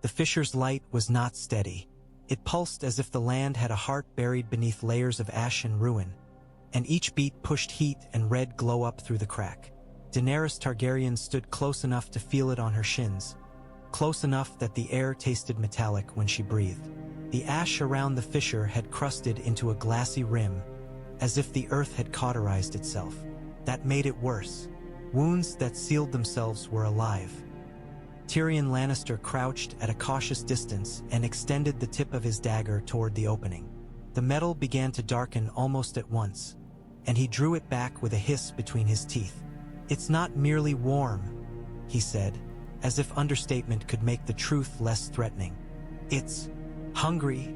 The fissure's light was not steady. It pulsed as if the land had a heart buried beneath layers of ash and ruin, and each beat pushed heat and red glow up through the crack. Daenerys Targaryen stood close enough to feel it on her shins, close enough that the air tasted metallic when she breathed. The ash around the fissure had crusted into a glassy rim, as if the earth had cauterized itself. That made it worse. Wounds that sealed themselves were alive. Tyrion Lannister crouched at a cautious distance and extended the tip of his dagger toward the opening. The metal began to darken almost at once, and he drew it back with a hiss between his teeth. "It's not merely warm," he said, as if understatement could make the truth less threatening. "It's hungry,"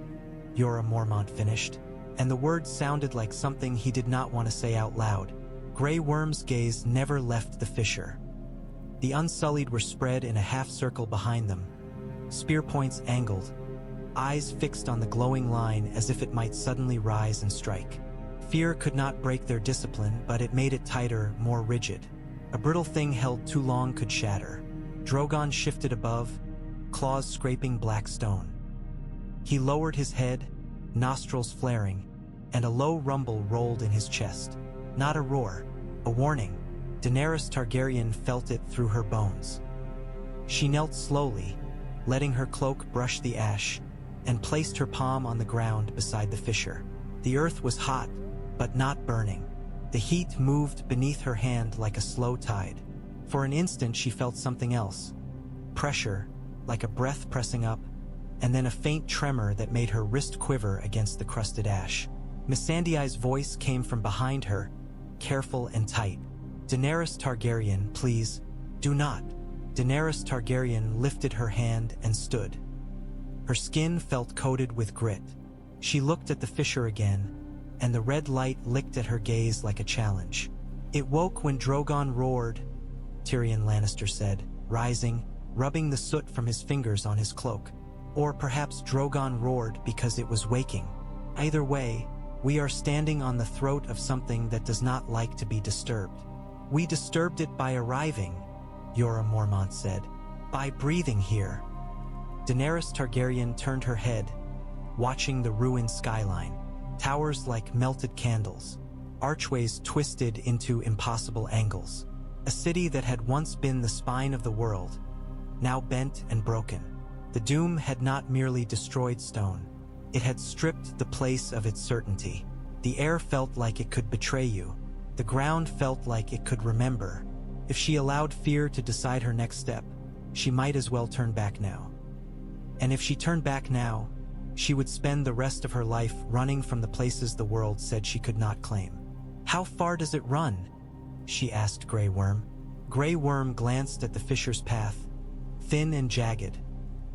Jorah Mormont finished, and the words sounded like something he did not want to say out loud. Grey Worm's gaze never left the fissure. The Unsullied were spread in a half-circle behind them, spear points angled, eyes fixed on the glowing line as if it might suddenly rise and strike. Fear could not break their discipline, but it made it tighter, more rigid. A brittle thing held too long could shatter. Drogon shifted above, claws scraping black stone. He lowered his head, nostrils flaring, and a low rumble rolled in his chest. Not a roar, a warning. Daenerys Targaryen felt it through her bones. She knelt slowly, letting her cloak brush the ash, and placed her palm on the ground beside the fissure. The earth was hot, but not burning. The heat moved beneath her hand like a slow tide. For an instant she felt something else. Pressure, like a breath pressing up, and then a faint tremor that made her wrist quiver against the crusted ash. Missandei's voice came from behind her, careful and tight. "Daenerys Targaryen, please, do not." Daenerys Targaryen lifted her hand and stood. Her skin felt coated with grit. She looked at the fissure again, and the red light licked at her gaze like a challenge. "It woke when Drogon roared," Tyrion Lannister said, rising, rubbing the soot from his fingers on his cloak. Or perhaps Drogon roared because it was waking. Either way, we are standing on the throat of something that does not like to be disturbed. "We disturbed it by arriving," Jorah Mormont said, "by breathing here." Daenerys Targaryen turned her head, watching the ruined skyline. Towers like melted candles, archways twisted into impossible angles. A city that had once been the spine of the world, now bent and broken. The doom had not merely destroyed stone. It had stripped the place of its certainty. The air felt like it could betray you. The ground felt like it could remember. If she allowed fear to decide her next step, she might as well turn back now. And if she turned back now, she would spend the rest of her life running from the places the world said she could not claim. "How far does it run?" she asked Grey Worm. Grey Worm glanced at the fissure's path, thin and jagged,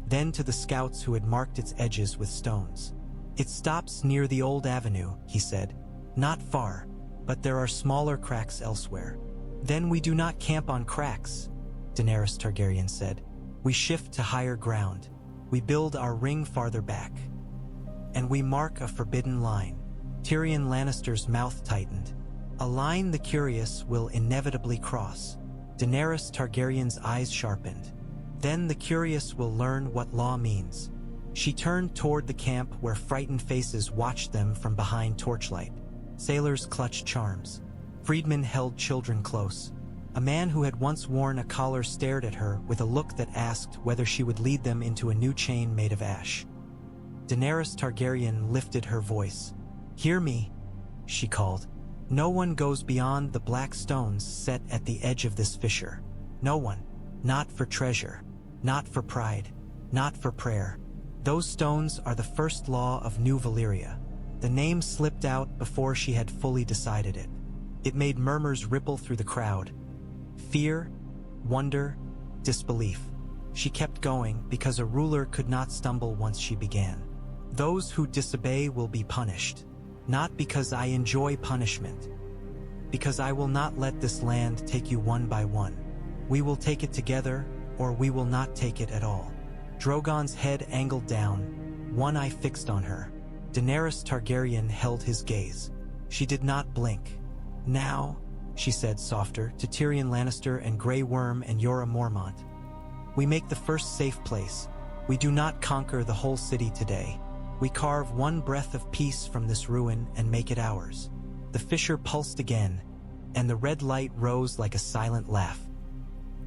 then to the scouts who had marked its edges with stones. "It stops near the old avenue," he said. "Not far, but there are smaller cracks elsewhere." "Then we do not camp on cracks," Daenerys Targaryen said. "We shift to higher ground. We build our ring farther back. And we mark a forbidden line." Tyrion Lannister's mouth tightened. "A line the curious will inevitably cross." Daenerys Targaryen's eyes sharpened. "Then the curious will learn what law means." She turned toward the camp where frightened faces watched them from behind torchlight. Sailors clutched charms. Freedmen held children close. A man who had once worn a collar stared at her with a look that asked whether she would lead them into a new chain made of ash. Daenerys Targaryen lifted her voice. "Hear me," she called. "No one goes beyond the black stones set at the edge of this fissure. No one. Not for treasure. Not for pride. Not for prayer. Those stones are the first law of New Valyria." The name slipped out before she had fully decided it. It made murmurs ripple through the crowd. Fear, wonder, disbelief. She kept going because a ruler could not stumble once she began. "Those who disobey will be punished. Not because I enjoy punishment. Because I will not let this land take you one by one. We will take it together, or we will not take it at all." Drogon's head angled down, one eye fixed on her. Daenerys Targaryen held his gaze. She did not blink. "Now," she said softer, to Tyrion Lannister and Grey Worm and Jorah Mormont, "we make the first safe place. We do not conquer the whole city today. We carve one breath of peace from this ruin and make it ours." The fissure pulsed again, and the red light rose like a silent laugh.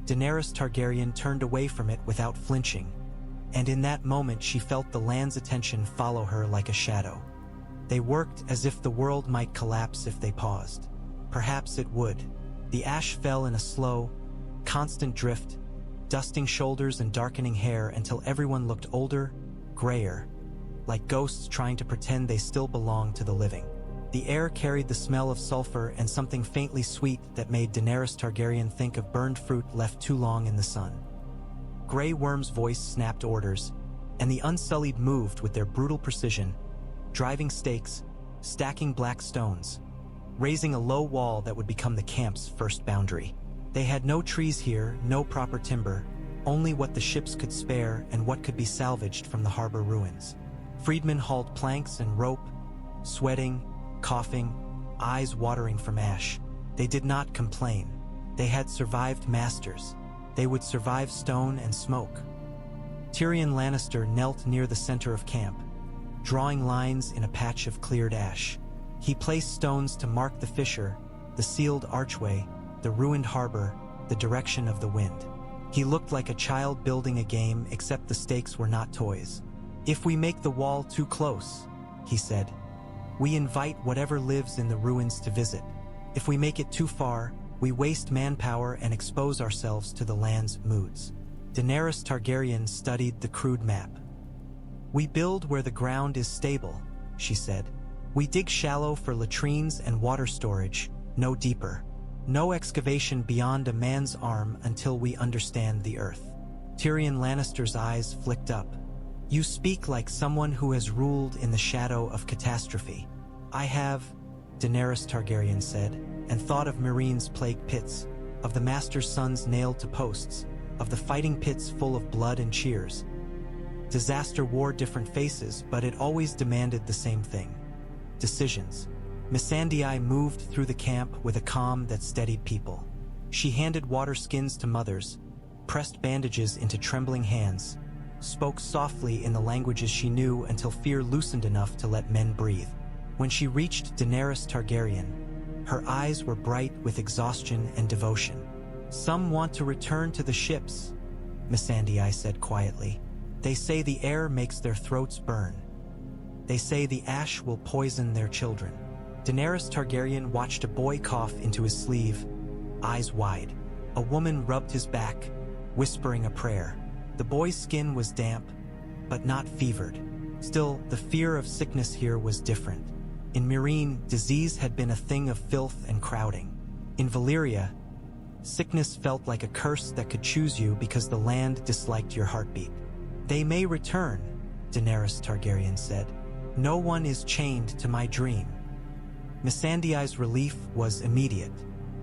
Daenerys Targaryen turned away from it without flinching, and in that moment she felt the land's attention follow her like a shadow. They worked as if the world might collapse if they paused. Perhaps it would. The ash fell in a slow, constant drift, dusting shoulders and darkening hair until everyone looked older, grayer, like ghosts trying to pretend they still belonged to the living. The air carried the smell of sulfur and something faintly sweet that made Daenerys Targaryen think of burned fruit left too long in the sun. Grey Worm's voice snapped orders, and the Unsullied moved with their brutal precision, driving stakes, stacking black stones, raising a low wall that would become the camp's first boundary. They had no trees here, no proper timber, only what the ships could spare and what could be salvaged from the harbor ruins. Freedmen hauled planks and rope, sweating, coughing, eyes watering from ash. They did not complain. They had survived masters. They would survive stone and smoke. Tyrion Lannister knelt near the center of camp, drawing lines in a patch of cleared ash. He placed stones to mark the fissure, the sealed archway, the ruined harbor, the direction of the wind. He looked like a child building a game, except the stakes were not toys. "If we make the wall too close," he said, "we invite whatever lives in the ruins to visit. If we make it too far, we waste manpower and expose ourselves to the land's moods." Daenerys Targaryen studied the crude map. "We build where the ground is stable," she said. "We dig shallow for latrines and water storage, no deeper. No excavation beyond a man's arm until we understand the earth." Tyrion Lannister's eyes flicked up. "You speak like someone who has ruled in the shadow of catastrophe." "I have," Daenerys Targaryen said, and thought of Meereen's plague pits, of the Master's sons nailed to posts, of the fighting pits full of blood and cheers. Disaster wore different faces, but it always demanded the same thing: decisions. Missandei moved through the camp with a calm that steadied people. She handed water skins to mothers, pressed bandages into trembling hands, spoke softly in the languages she knew until fear loosened enough to let men breathe. When she reached Daenerys Targaryen, her eyes were bright with exhaustion and devotion. "Some want to return to the ships," Missandei said quietly. "They say the air makes their throats burn. They say the ash will poison their children." Daenerys Targaryen watched a boy cough into his sleeve, eyes wide. A woman rubbed his back, whispering a prayer. The boy's skin was damp, but not fevered. Still, the fear of sickness here was different. In Meereen, disease had been a thing of filth and crowding. In Valyria, sickness felt like a curse that could choose you because the land disliked your heartbeat. "They may return," Daenerys Targaryen said. "No one is chained to my dream." Missandei's relief was immediate.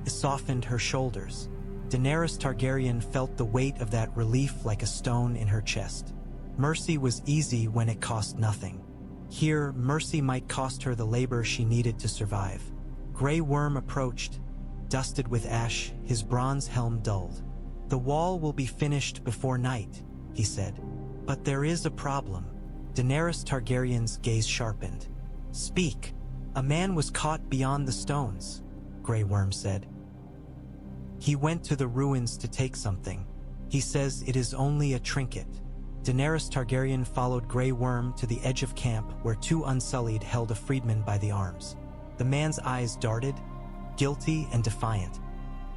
It softened her shoulders. Daenerys Targaryen felt the weight of that relief like a stone in her chest. Mercy was easy when it cost nothing. Here, mercy might cost her the labor she needed to survive. Grey Worm approached, dusted with ash, his bronze helm dulled. "The wall will be finished before night," he said. "But there is a problem." Daenerys Targaryen's gaze sharpened. "Speak." "A man was caught beyond the stones," Grey Worm said. "He went to the ruins to take something. He says it is only a trinket." Daenerys Targaryen followed Grey Worm to the edge of camp where two Unsullied held a freedman by the arms. The man's eyes darted, guilty and defiant,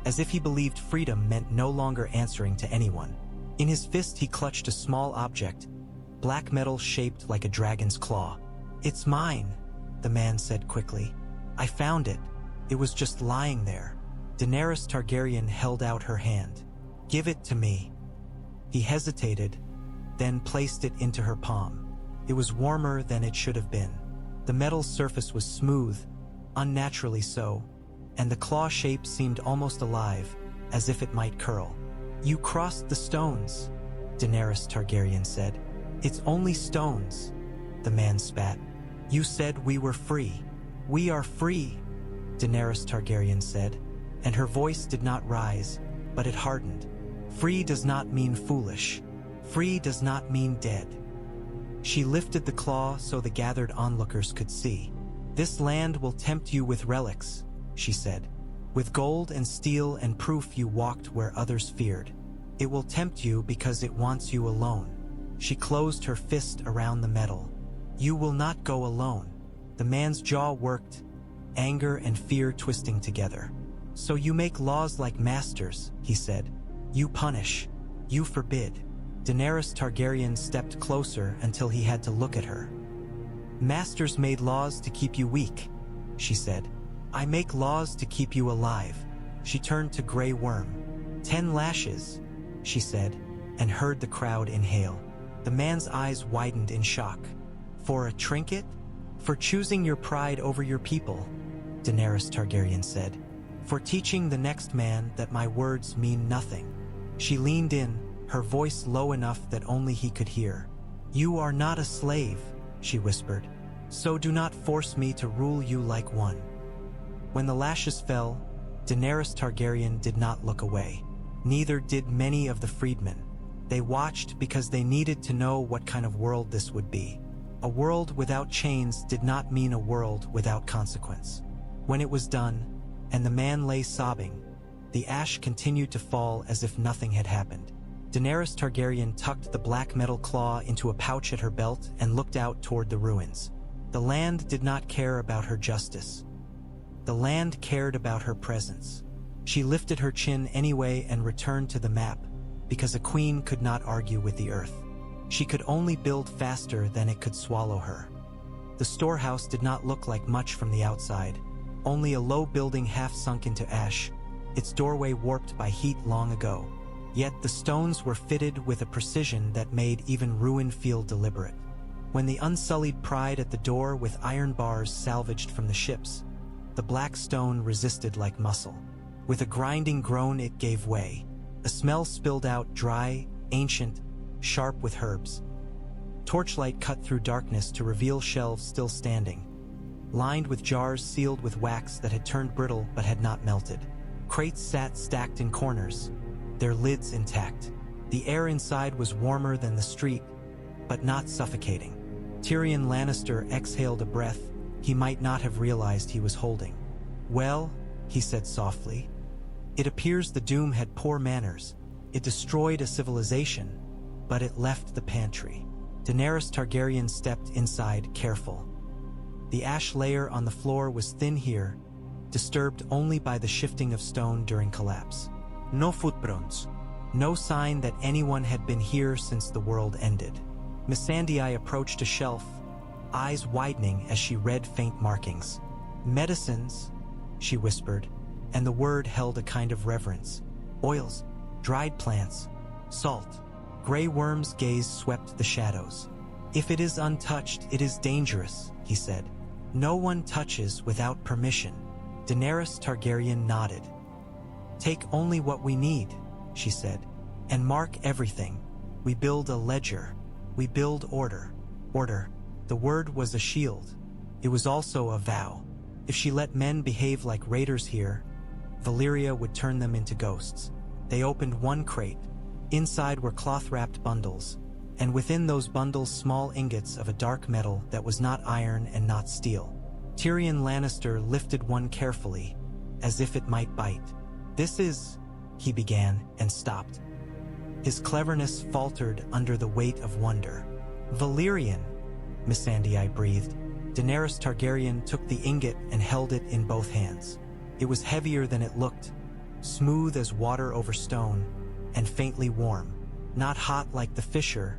as if he believed freedom meant no longer answering to anyone. In his fist he clutched a small object, black metal shaped like a dragon's claw. "It's mine," the man said quickly. "I found it. It was just lying there." Daenerys Targaryen held out her hand. "Give it to me." He hesitated, then placed it into her palm. It was warmer than it should have been. The metal surface was smooth, unnaturally so, and the claw shape seemed almost alive, as if it might curl. "You crossed the stones," Daenerys Targaryen said. "It's only stones," the man spat. "You said we were free." "We are free," Daenerys Targaryen said, and her voice did not rise, but it hardened. "Free does not mean foolish. Free does not mean dead. She lifted the claw so the gathered onlookers could see. This land will tempt you with relics, she said. With gold and steel and proof you walked where others feared. It will tempt you because it wants you alone. She closed her fist around the metal. You will not go alone. The man's jaw worked, anger and fear twisting together. So you make laws like masters, he said. You punish. You forbid. Daenerys Targaryen stepped closer until he had to look at her. Masters made laws to keep you weak, she said. I make laws to keep you alive. She turned to Grey Worm. 10 lashes, she said, and heard the crowd inhale. The man's eyes widened in shock. For a trinket? For choosing your pride over your people, Daenerys Targaryen said. For teaching the next man that my words mean nothing. She leaned in, her voice low enough that only he could hear. You are not a slave, she whispered. So do not force me to rule you like one. When the lashes fell, Daenerys Targaryen did not look away. Neither did many of the freedmen. They watched because they needed to know what kind of world this would be. A world without chains did not mean a world without consequence. When it was done, and the man lay sobbing, the ash continued to fall as if nothing had happened. Daenerys Targaryen tucked the black metal claw into a pouch at her belt and looked out toward the ruins. The land did not care about her justice. The land cared about her presence. She lifted her chin anyway and returned to the map, because a queen could not argue with the earth. She could only build faster than it could swallow her. The storehouse did not look like much from the outside, only a low building half sunk into ash, its doorway warped by heat long ago. Yet the stones were fitted with a precision that made even ruin feel deliberate. When the unsullied pried at the door with iron bars salvaged from the ships, the black stone resisted like muscle. With a grinding groan it gave way. A smell spilled out, dry, ancient, sharp with herbs. Torchlight cut through darkness to reveal shelves still standing, lined with jars sealed with wax that had turned brittle but had not melted. Crates sat stacked in corners, their lids intact. The air inside was warmer than the street, but not suffocating. Tyrion Lannister exhaled a breath he might not have realized he was holding. Well, he said softly, it appears the Doom had poor manners. It destroyed a civilization, but it left the pantry. Daenerys Targaryen stepped inside, careful. The ash layer on the floor was thin here, disturbed only by the shifting of stone during collapse. No footprints. No sign that anyone had been here since the world ended. Missandei approached a shelf, eyes widening as she read faint markings. Medicines, she whispered, and the word held a kind of reverence. Oils, dried plants, salt. Grey Worm's gaze swept the shadows. If it is untouched, it is dangerous, he said. No one touches without permission. Daenerys Targaryen nodded. Take only what we need, she said, and mark everything. We build a ledger. We build order. Order. The word was a shield. It was also a vow. If she let men behave like raiders here, Valyria would turn them into ghosts. They opened one crate. Inside were cloth-wrapped bundles, and within those bundles small ingots of a dark metal that was not iron and not steel. Tyrion Lannister lifted one carefully, as if it might bite. This is, he began, and stopped. His cleverness faltered under the weight of wonder. Valyrian, Missandei breathed. Daenerys Targaryen took the ingot and held it in both hands. It was heavier than it looked, smooth as water over stone, and faintly warm. Not hot like the fissure,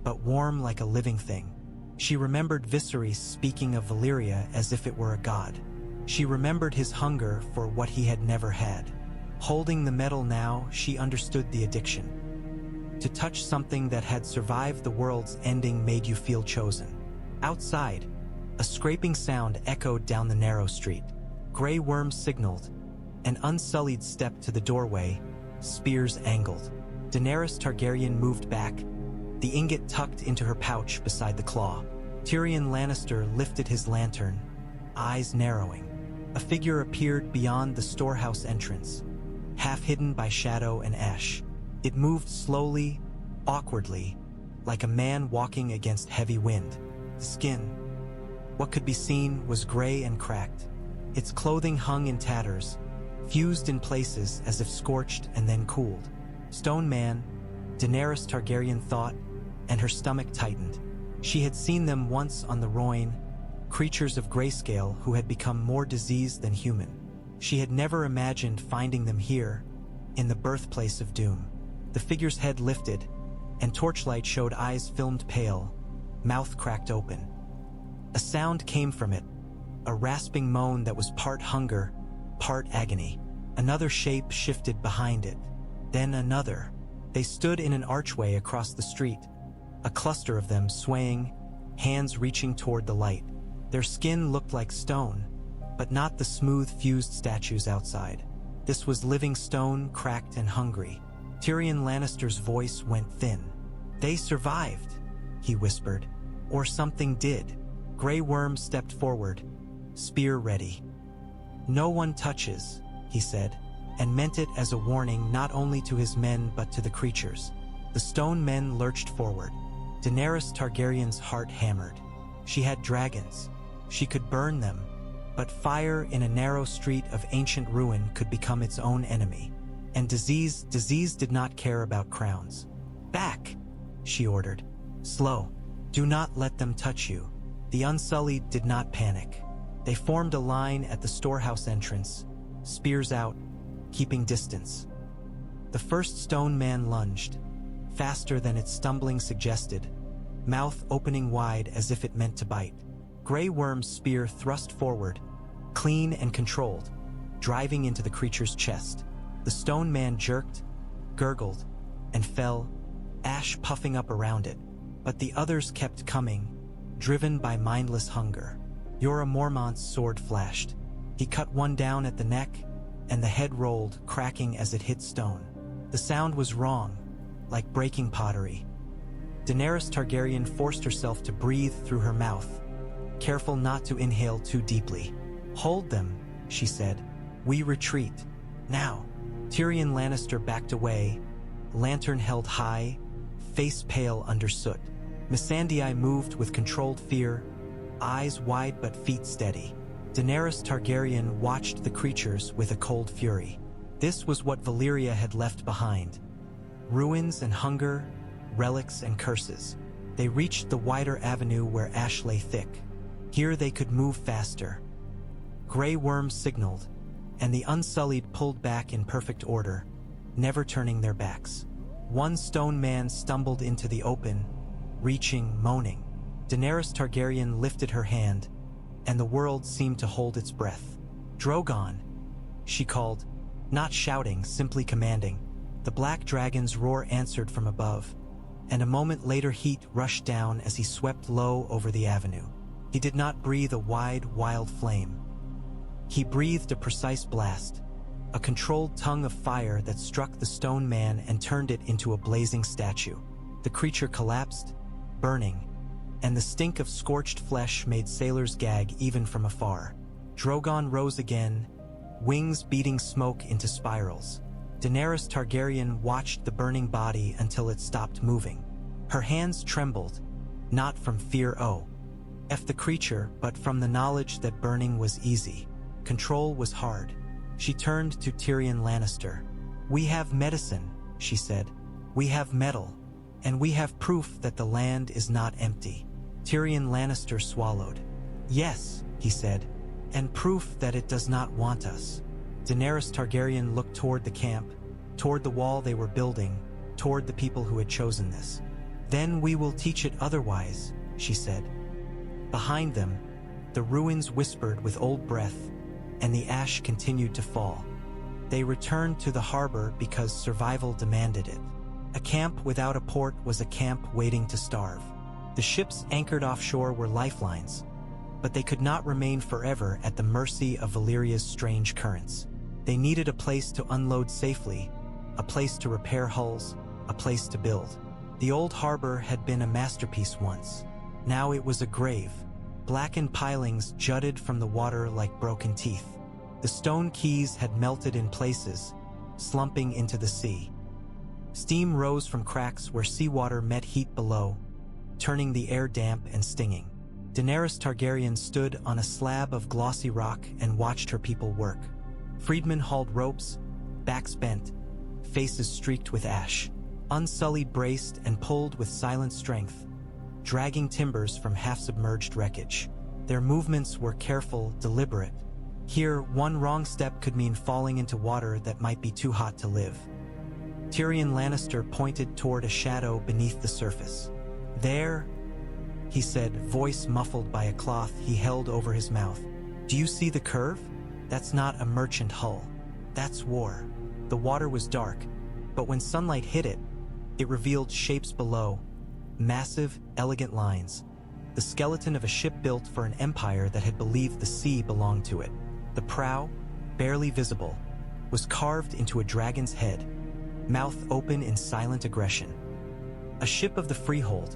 but warm like a living thing. She remembered Viserys speaking of Valyria as if it were a god. She remembered his hunger for what he had never had. Holding the metal now, she understood the addiction. To touch something that had survived the world's ending made you feel chosen. Outside, a scraping sound echoed down the narrow street. Grey Worm signaled, an unsullied step to the doorway, spears angled. Daenerys Targaryen moved back, the ingot tucked into her pouch beside the claw. Tyrion Lannister lifted his lantern, eyes narrowing. A figure appeared beyond the storehouse entrance, half hidden by shadow and ash. It moved slowly, awkwardly, like a man walking against heavy wind. The skin, what could be seen, was gray and cracked. Its clothing hung in tatters, fused in places as if scorched and then cooled. Stone man, Daenerys Targaryen thought, and her stomach tightened. She had seen them once on the Roin, creatures of grayscale who had become more diseased than human. She had never imagined finding them here, in the birthplace of doom. The figure's head lifted, and torchlight showed eyes filmed pale, mouth cracked open. A sound came from it, a rasping moan that was part hunger, part agony. Another shape shifted behind it, then another. They stood in an archway across the street, a cluster of them swaying, hands reaching toward the light. Their skin looked like stone, but not the smooth fused statues outside. This was living stone, cracked and hungry. Tyrion Lannister's voice went thin. "They survived," he whispered. "Or something did." Grey Worm stepped forward, spear ready. "No one touches," he said, and meant it as a warning not only to his men but to the creatures. The stone men lurched forward. Daenerys Targaryen's heart hammered. She had dragons. She could burn them, but fire in a narrow street of ancient ruin could become its own enemy. And disease did not care about crowns. "Back," she ordered. "Slow. Do not let them touch you." The Unsullied did not panic. They formed a line at the storehouse entrance, spears out, keeping distance. The first stone man lunged, faster than its stumbling suggested, mouth opening wide as if it meant to bite. Grey Worm's spear thrust forward, clean and controlled, driving into the creature's chest. The stone man jerked, gurgled, and fell, ash puffing up around it. But the others kept coming, driven by mindless hunger. Jorah Mormont's sword flashed. He cut one down at the neck, and the head rolled, cracking as it hit stone. The sound was wrong, like breaking pottery. Daenerys Targaryen forced herself to breathe through her mouth, careful not to inhale too deeply. "Hold them," she said. "We retreat. Now." Tyrion Lannister backed away, lantern held high, face pale under soot. Missandei moved with controlled fear, eyes wide but feet steady. Daenerys Targaryen watched the creatures with a cold fury. This was what Valyria had left behind. Ruins and hunger, relics and curses. They reached the wider avenue where ash lay thick. Here they could move faster. Grey Worm signaled, and the Unsullied pulled back in perfect order, never turning their backs. One stone man stumbled into the open, reaching, moaning. Daenerys Targaryen lifted her hand, and the world seemed to hold its breath. "Drogon," she called, not shouting, simply commanding. The black dragon's roar answered from above, and a moment later heat rushed down as he swept low over the avenue. He did not breathe a wide, wild flame. He breathed a precise blast, a controlled tongue of fire that struck the stone man and turned it into a blazing statue. The creature collapsed, burning, and the stink of scorched flesh made sailors gag even from afar. Drogon rose again, wings beating smoke into spirals. Daenerys Targaryen watched the burning body until it stopped moving. Her hands trembled, not from fear of the creature, but from the knowledge that burning was easy. Control was hard. She turned to Tyrion Lannister. "We have medicine," she said. "We have metal, and we have proof that the land is not empty." Tyrion Lannister swallowed. "Yes," he said, "and proof that it does not want us." Daenerys Targaryen looked toward the camp, toward the wall they were building, toward the people who had chosen this. "Then we will teach it otherwise," she said. Behind them, the ruins whispered with old breath, and the ash continued to fall. They returned to the harbor because survival demanded it. A camp without a port was a camp waiting to starve. The ships anchored offshore were lifelines, but they could not remain forever at the mercy of Valyria's strange currents. They needed a place to unload safely, a place to repair hulls, a place to build. The old harbor had been a masterpiece once. Now it was a grave. Blackened pilings jutted from the water like broken teeth. The stone quays had melted in places, slumping into the sea. Steam rose from cracks where seawater met heat below, turning the air damp and stinging. Daenerys Targaryen stood on a slab of glossy rock and watched her people work. Freedmen hauled ropes, backs bent, faces streaked with ash. Unsullied braced and pulled with silent strength, dragging timbers from half-submerged wreckage. Their movements were careful, deliberate. Here, one wrong step could mean falling into water that might be too hot to live. Tyrion Lannister pointed toward a shadow beneath the surface. "There," he said, voice muffled by a cloth he held over his mouth. "Do you see the curve? That's not a merchant hull. That's war." The water was dark, but when sunlight hit it, it revealed shapes below, massive, elegant lines, the skeleton of a ship built for an empire that had believed the sea belonged to it. The prow, barely visible, was carved into a dragon's head, mouth open in silent aggression. "A ship of the Freehold,"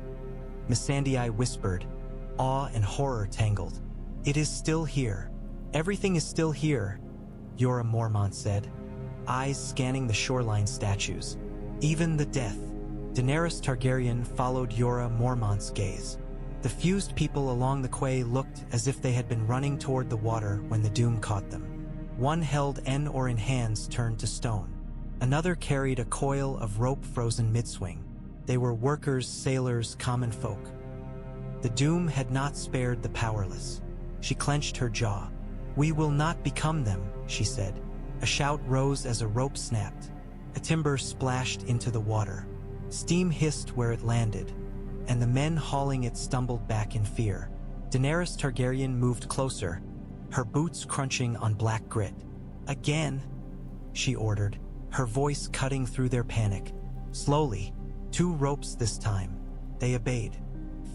Missandei whispered, awe and horror tangled. "It is still here. Everything is still here," Jorah Mormont said, eyes scanning the shoreline statues. "Even the death." Daenerys Targaryen followed Jorah Mormont's gaze. The fused people along the quay looked as if they had been running toward the water when the doom caught them. One held or in hands turned to stone. Another carried a coil of rope frozen mid-swing. They were workers, sailors, common folk. The doom had not spared the powerless. She clenched her jaw. "We will not become them," she said. A shout rose as a rope snapped. A timber splashed into the water. Steam hissed where it landed, and the men hauling it stumbled back in fear. Daenerys Targaryen moved closer, her boots crunching on black grit. "Again," she ordered, her voice cutting through their panic. Slowly, 2 ropes this time. They obeyed.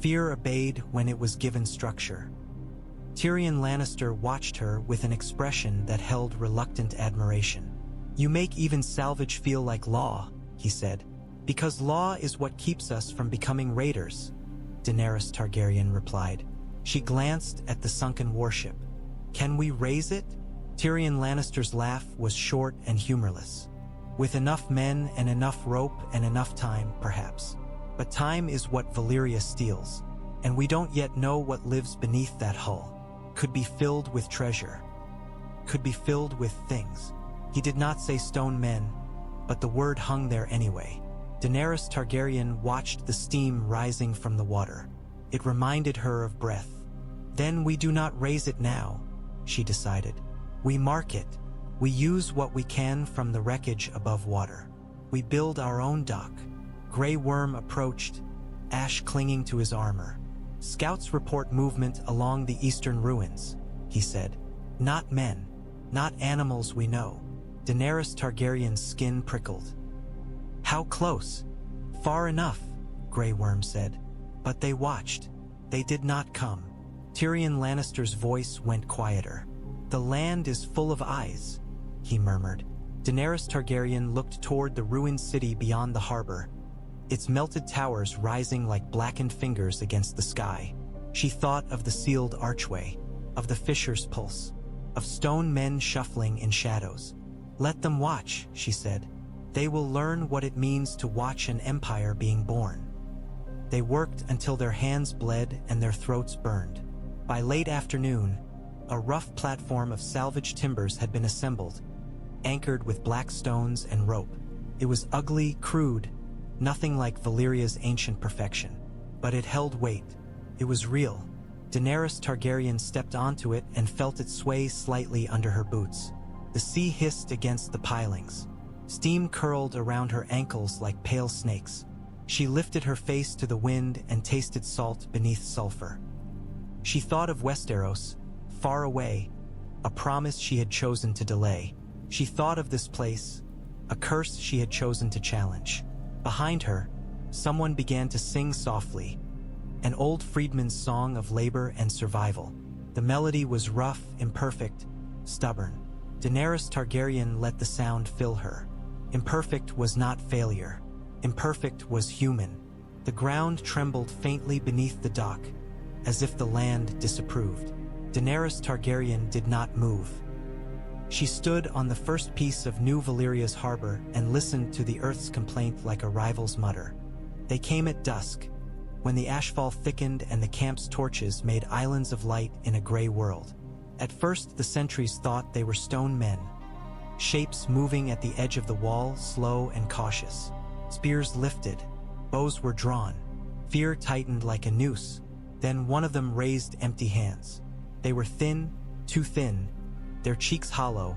Fear obeyed when it was given structure. Tyrion Lannister watched her with an expression that held reluctant admiration. "You make even salvage feel like law," he said. "Because law is what keeps us from becoming raiders," Daenerys Targaryen replied. She glanced at the sunken warship. "Can we raise it?" Tyrion Lannister's laugh was short and humorless. "With enough men and enough rope and enough time, perhaps. But time is what Valyria steals, and we don't yet know what lives beneath that hull. Could be filled with treasure. Could be filled with things." He did not say stone men, but the word hung there anyway. Daenerys Targaryen watched the steam rising from the water. It reminded her of breath. "Then we do not raise it now," she decided. "We mark it. We use what we can from the wreckage above water. We build our own dock." Grey Worm approached, ash clinging to his armor. "Scouts report movement along the eastern ruins," he said. "Not men, not animals we know." Daenerys Targaryen's skin prickled. "How close?" "Far enough," Grey Worm said. "But they watched. They did not come." Tyrion Lannister's voice went quieter. "The land is full of eyes," he murmured. Daenerys Targaryen looked toward the ruined city beyond the harbor, its melted towers rising like blackened fingers against the sky. She thought of the sealed archway, of the fisher's pulse, of stone men shuffling in shadows. "Let them watch," she said. "They will learn what it means to watch an empire being born." They worked until their hands bled and their throats burned. By late afternoon, a rough platform of salvaged timbers had been assembled, anchored with black stones and rope. It was ugly, crude, nothing like Valyria's ancient perfection. But it held weight. It was real. Daenerys Targaryen stepped onto it and felt it sway slightly under her boots. The sea hissed against the pilings. Steam curled around her ankles like pale snakes. She lifted her face to the wind and tasted salt beneath sulfur. She thought of Westeros, far away, a promise she had chosen to delay. She thought of this place, a curse she had chosen to challenge. Behind her, someone began to sing softly, an old freedman's song of labor and survival. The melody was rough, imperfect, stubborn. Daenerys Targaryen let the sound fill her. Imperfect was not failure. Imperfect was human. The ground trembled faintly beneath the dock, as if the land disapproved. Daenerys Targaryen did not move. She stood on the first piece of New Valyria's harbor and listened to the earth's complaint like a rival's mutter. They came at dusk, when the ashfall thickened and the camp's torches made islands of light in a gray world. At first, the sentries thought they were stone men, shapes moving at the edge of the wall, slow and cautious. Spears lifted, bows were drawn, fear tightened like a noose. Then one of them raised empty hands. They were thin, too thin, their cheeks hollow,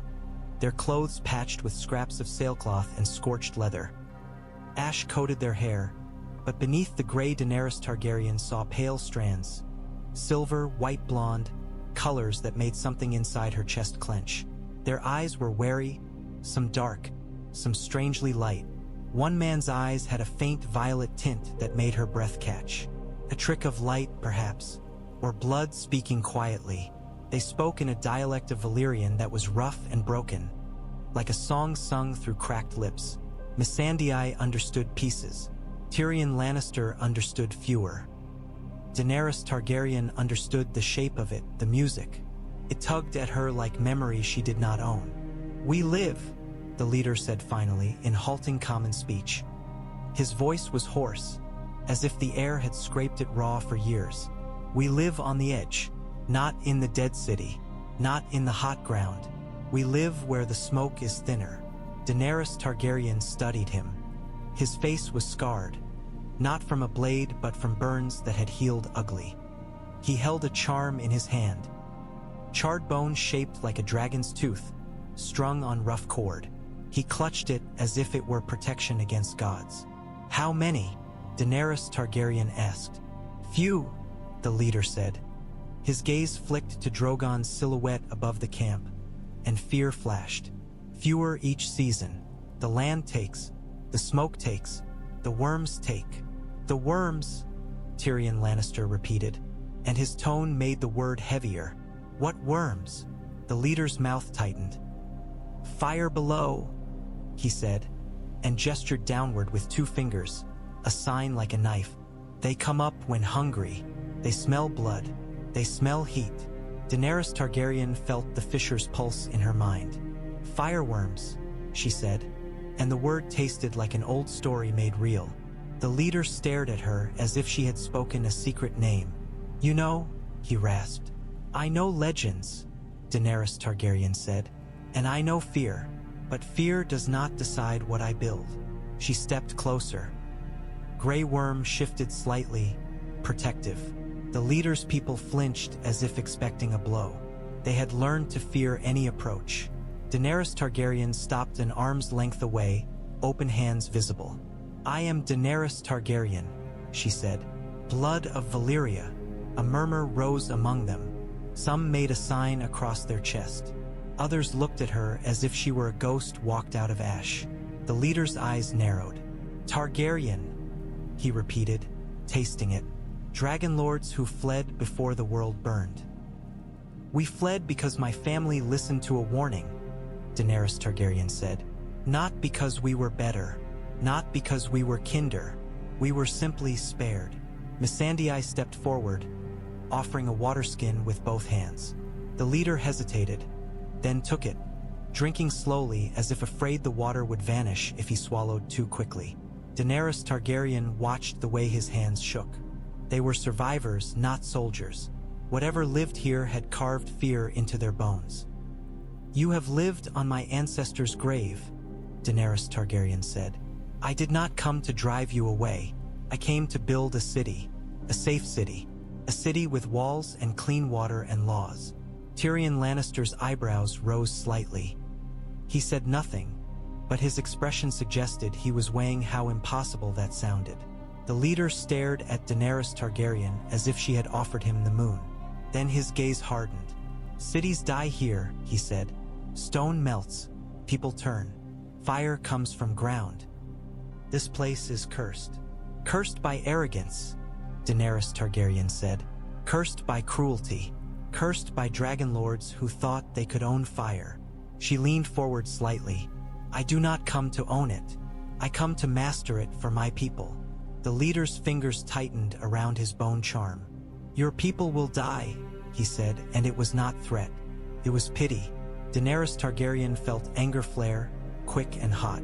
their clothes patched with scraps of sailcloth and scorched leather. Ash coated their hair, but beneath the gray Daenerys Targaryen saw pale strands, silver, white blonde, colors that made something inside her chest clench. Their eyes were wary, some dark, some strangely light. One man's eyes had a faint violet tint that made her breath catch. A trick of light, perhaps, or blood speaking quietly. They spoke in a dialect of Valyrian that was rough and broken, like a song sung through cracked lips. Missandei understood pieces. Tyrion Lannister understood fewer. Daenerys Targaryen understood the shape of it, the music. It tugged at her like memory she did not own. "We live," the leader said finally, in halting common speech. His voice was hoarse, as if the air had scraped it raw for years. "We live on the edge, not in the dead city, not in the hot ground. We live where the smoke is thinner." Daenerys Targaryen studied him. His face was scarred, not from a blade but from burns that had healed ugly. He held a charm in his hand, charred bone shaped like a dragon's tooth, strung on rough cord. He clutched it as if it were protection against gods. "How many?" Daenerys Targaryen asked. "Few," the leader said. His gaze flicked to Drogon's silhouette above the camp, and fear flashed. "Fewer each season. The land takes, the smoke takes, the worms take." "The worms," Tyrion Lannister repeated, and his tone made the word heavier. "What worms?" The leader's mouth tightened. "Fire below," he said, and gestured downward with 2 fingers, a sign like a knife. "They come up when hungry. They smell blood. They smell heat." Daenerys Targaryen felt the fisher's pulse in her mind. "Firewyrms," she said, and the word tasted like an old story made real. The leader stared at her as if she had spoken a secret name. "You know," he rasped. "I know legends," Daenerys Targaryen said, "and I know fear, but fear does not decide what I build." She stepped closer. Grey Worm shifted slightly, protective. The leader's people flinched as if expecting a blow. They had learned to fear any approach. Daenerys Targaryen stopped an arm's length away, open hands visible. "I am Daenerys Targaryen," she said. "Blood of Valyria." A murmur rose among them. Some made a sign across their chest. Others looked at her as if she were a ghost walked out of ash. The leader's eyes narrowed. "Targaryen," he repeated, tasting it. "Dragon lords who fled before the world burned." "We fled because my family listened to a warning," Daenerys Targaryen said. "Not because we were better, not because we were kinder. We were simply spared." Missandei stepped forward, offering a water skin with both hands. The leader hesitated, then took it, drinking slowly as if afraid the water would vanish if he swallowed too quickly. Daenerys Targaryen watched the way his hands shook. They were survivors, not soldiers. Whatever lived here had carved fear into their bones. "You have lived on my ancestors' grave," Daenerys Targaryen said. "I did not come to drive you away. I came to build a city, a safe city, a city with walls and clean water and laws." Tyrion Lannister's eyebrows rose slightly. He said nothing, but his expression suggested he was weighing how impossible that sounded. The leader stared at Daenerys Targaryen as if she had offered him the moon. Then his gaze hardened. "Cities die here," he said. "Stone melts, people turn. Fire comes from ground. This place is cursed." "Cursed by arrogance," Daenerys Targaryen said. "Cursed by cruelty. Cursed by dragon lords who thought they could own fire." She leaned forward slightly. "I do not come to own it. I come to master it for my people." The leader's fingers tightened around his bone charm. "Your people will die," he said, and it was not threat. It was pity. Daenerys Targaryen felt anger flare, quick and hot.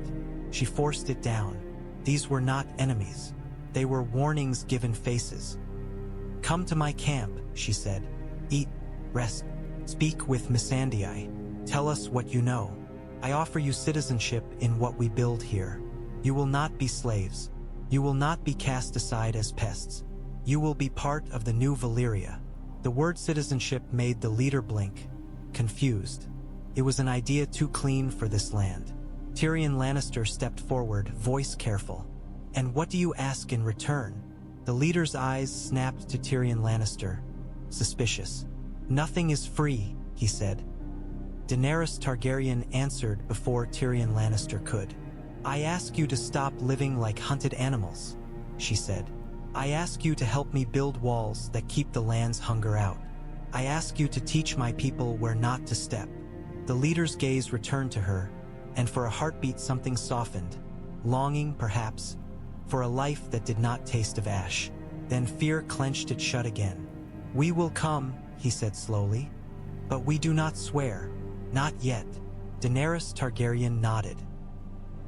She forced it down. These were not enemies. They were warnings given faces. "Come to my camp," she said. "Eat, rest, speak with Missandei. Tell us what you know. I offer you citizenship in what we build here. You will not be slaves. You will not be cast aside as pests. You will be part of the new Valyria." The word citizenship made the leader blink, confused. It was an idea too clean for this land. Tyrion Lannister stepped forward, voice careful. "And what do you ask in return?" The leader's eyes snapped to Tyrion Lannister, suspicious. "Nothing is free," he said. Daenerys Targaryen answered before Tyrion Lannister could. "I ask you to stop living like hunted animals," she said. "I ask you to help me build walls that keep the land's hunger out. I ask you to teach my people where not to step." The leader's gaze returned to her, and for a heartbeat something softened, longing, perhaps, for a life that did not taste of ash. Then fear clenched it shut again. "We will come," he said slowly, "but we do not swear. Not yet." Daenerys Targaryen nodded.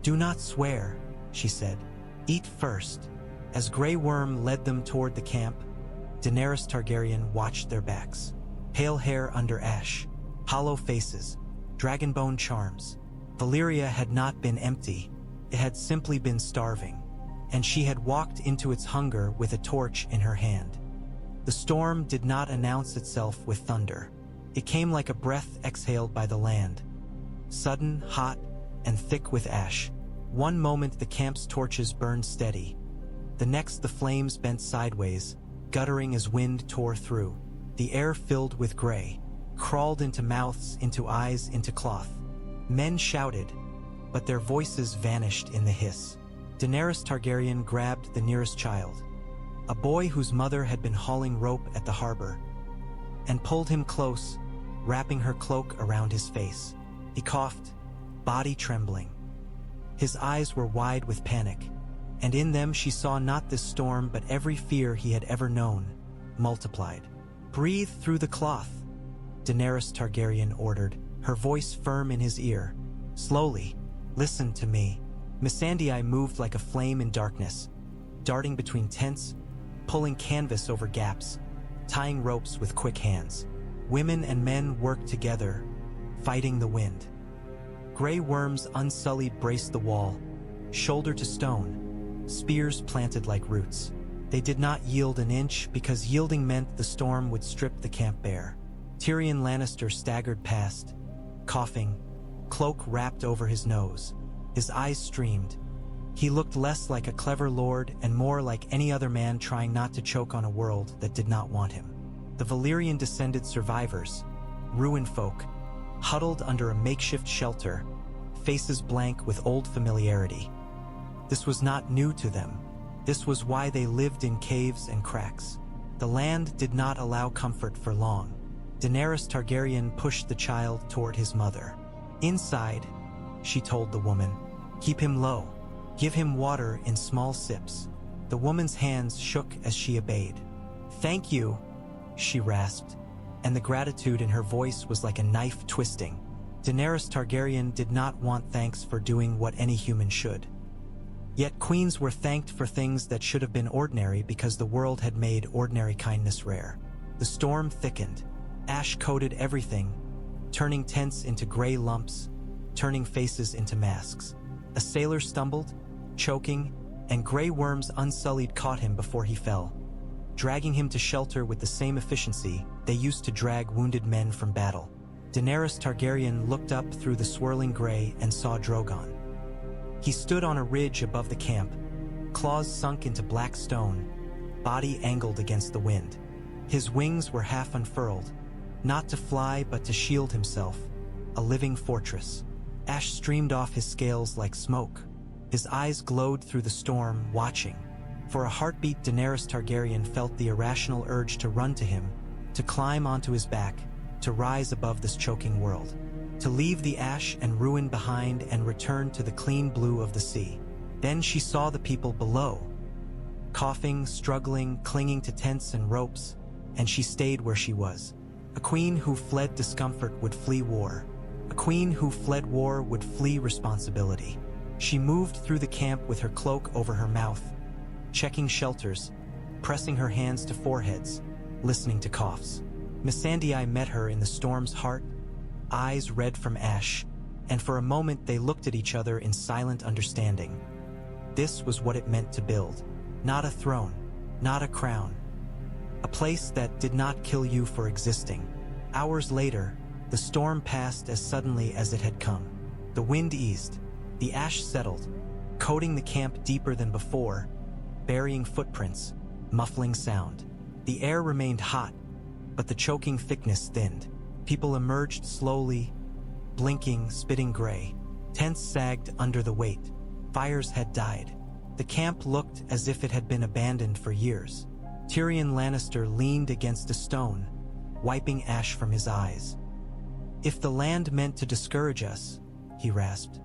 "Do not swear," she said. "Eat first." As Grey Worm led them toward the camp, Daenerys Targaryen watched their backs. Pale hair under ash, hollow faces, dragonbone charms. Valyria had not been empty, it had simply been starving, and she had walked into its hunger with a torch in her hand. The storm did not announce itself with thunder. It came like a breath exhaled by the land, sudden, hot, and thick with ash. One moment the camp's torches burned steady. The next the flames bent sideways, guttering as wind tore through. The air filled with gray, crawled into mouths, into eyes, into cloth. Men shouted, but their voices vanished in the hiss. Daenerys Targaryen grabbed the nearest child, a boy whose mother had been hauling rope at the harbor, and pulled him close, wrapping her cloak around his face. He coughed, body trembling. His eyes were wide with panic, and in them she saw not this storm but every fear he had ever known, multiplied. "Breathe through the cloth," Daenerys Targaryen ordered, her voice firm in his ear. "Slowly, listen to me." Missandei moved like a flame in darkness, darting between tents, pulling canvas over gaps, tying ropes with quick hands. Women and men worked together, fighting the wind. Grey worms unsullied braced the wall, shoulder to stone, spears planted like roots. They did not yield an inch because yielding meant the storm would strip the camp bare. Tyrion Lannister staggered past, coughing, cloak wrapped over his nose. His eyes streamed. He looked less like a clever lord and more like any other man trying not to choke on a world that did not want him. The Valyrian descended survivors, Ruinfolk, huddled under a makeshift shelter, faces blank with old familiarity. This was not new to them. This was why they lived in caves and cracks. The land did not allow comfort for long. Daenerys Targaryen pushed the child toward his mother. "Inside," she told the woman, "keep him low. Give him water in small sips." The woman's hands shook as she obeyed. "Thank you," she rasped, and the gratitude in her voice was like a knife twisting. Daenerys Targaryen did not want thanks for doing what any human should. Yet queens were thanked for things that should have been ordinary because the world had made ordinary kindness rare. The storm thickened. Ash coated everything, turning tents into gray lumps, turning faces into masks. A sailor stumbled, choking, and Grey Worms unsullied caught him before he fell, dragging him to shelter with the same efficiency they used to drag wounded men from battle. Daenerys Targaryen looked up through the swirling gray and saw Drogon. He stood on a ridge above the camp, claws sunk into black stone, body angled against the wind. His wings were half unfurled, not to fly but to shield himself, a living fortress. Ash streamed off his scales like smoke. His eyes glowed through the storm, watching. For a heartbeat, Daenerys Targaryen felt the irrational urge to run to him, to climb onto his back, to rise above this choking world, to leave the ash and ruin behind and return to the clean blue of the sea. Then she saw the people below, coughing, struggling, clinging to tents and ropes, and she stayed where she was. A queen who fled discomfort would flee war. A queen who fled war would flee responsibility. She moved through the camp with her cloak over her mouth, checking shelters, pressing her hands to foreheads, listening to coughs. Missandei met her in the storm's heart, eyes red from ash, and for a moment they looked at each other in silent understanding. This was what it meant to build. Not a throne, not a crown. A place that did not kill you for existing. Hours later, the storm passed as suddenly as it had come. The wind eased, the ash settled, coating the camp deeper than before, burying footprints, muffling sound. The air remained hot, but the choking thickness thinned. People emerged slowly, blinking, spitting gray. Tents sagged under the weight. Fires had died. The camp looked as if it had been abandoned for years. Tyrion Lannister leaned against a stone, wiping ash from his eyes. "If the land meant to discourage us," he rasped,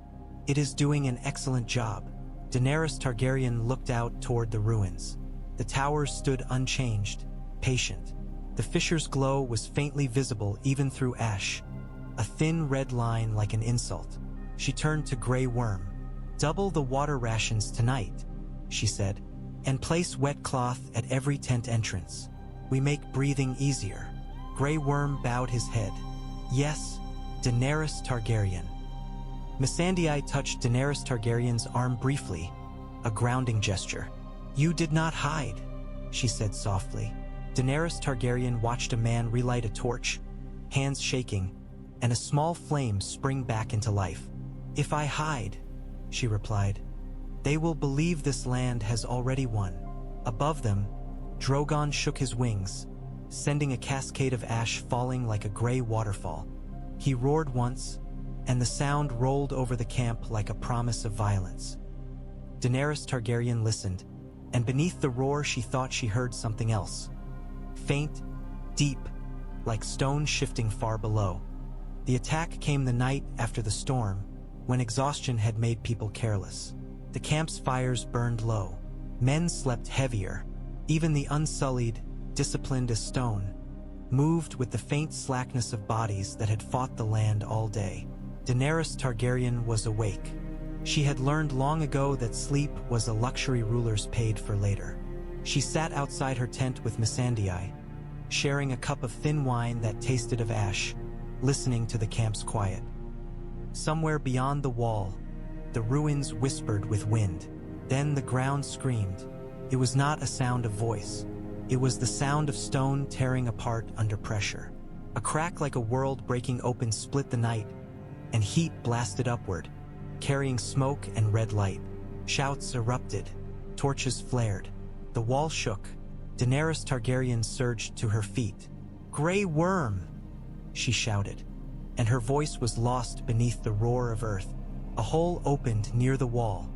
"it is doing an excellent job." Daenerys Targaryen looked out toward the ruins. The towers stood unchanged, patient. The fisher's glow was faintly visible even through ash, a thin red line like an insult. She turned to Grey Worm. "Double the water rations tonight," she said, "and place wet cloth at every tent entrance. We make breathing easier." Grey Worm bowed his head. "Yes, Daenerys Targaryen." Missandei touched Daenerys Targaryen's arm briefly, a grounding gesture. "You did not hide," she said softly. Daenerys Targaryen watched a man relight a torch, hands shaking, and a small flame spring back into life. "If I hide," she replied, "they will believe this land has already won." Above them, Drogon shook his wings, sending a cascade of ash falling like a gray waterfall. He roared once, and the sound rolled over the camp like a promise of violence. Daenerys Targaryen listened, and beneath the roar she thought she heard something else. Faint, deep, like stone shifting far below. The attack came the night after the storm, when exhaustion had made people careless. The camp's fires burned low. Men slept heavier. Even the unsullied, disciplined as stone, moved with the faint slackness of bodies that had fought the land all day. Daenerys Targaryen was awake. She had learned long ago that sleep was a luxury rulers paid for later. She sat outside her tent with Missandei, sharing a cup of thin wine that tasted of ash, listening to the camp's quiet. Somewhere beyond the wall, the ruins whispered with wind. Then the ground screamed. It was not a sound of voice. It was the sound of stone tearing apart under pressure. A crack like a world breaking open split the night, and heat blasted upward, carrying smoke and red light. Shouts erupted. Torches flared. The wall shook. Daenerys Targaryen surged to her feet. "Grey Worm!" she shouted, and her voice was lost beneath the roar of earth. A hole opened near the wall,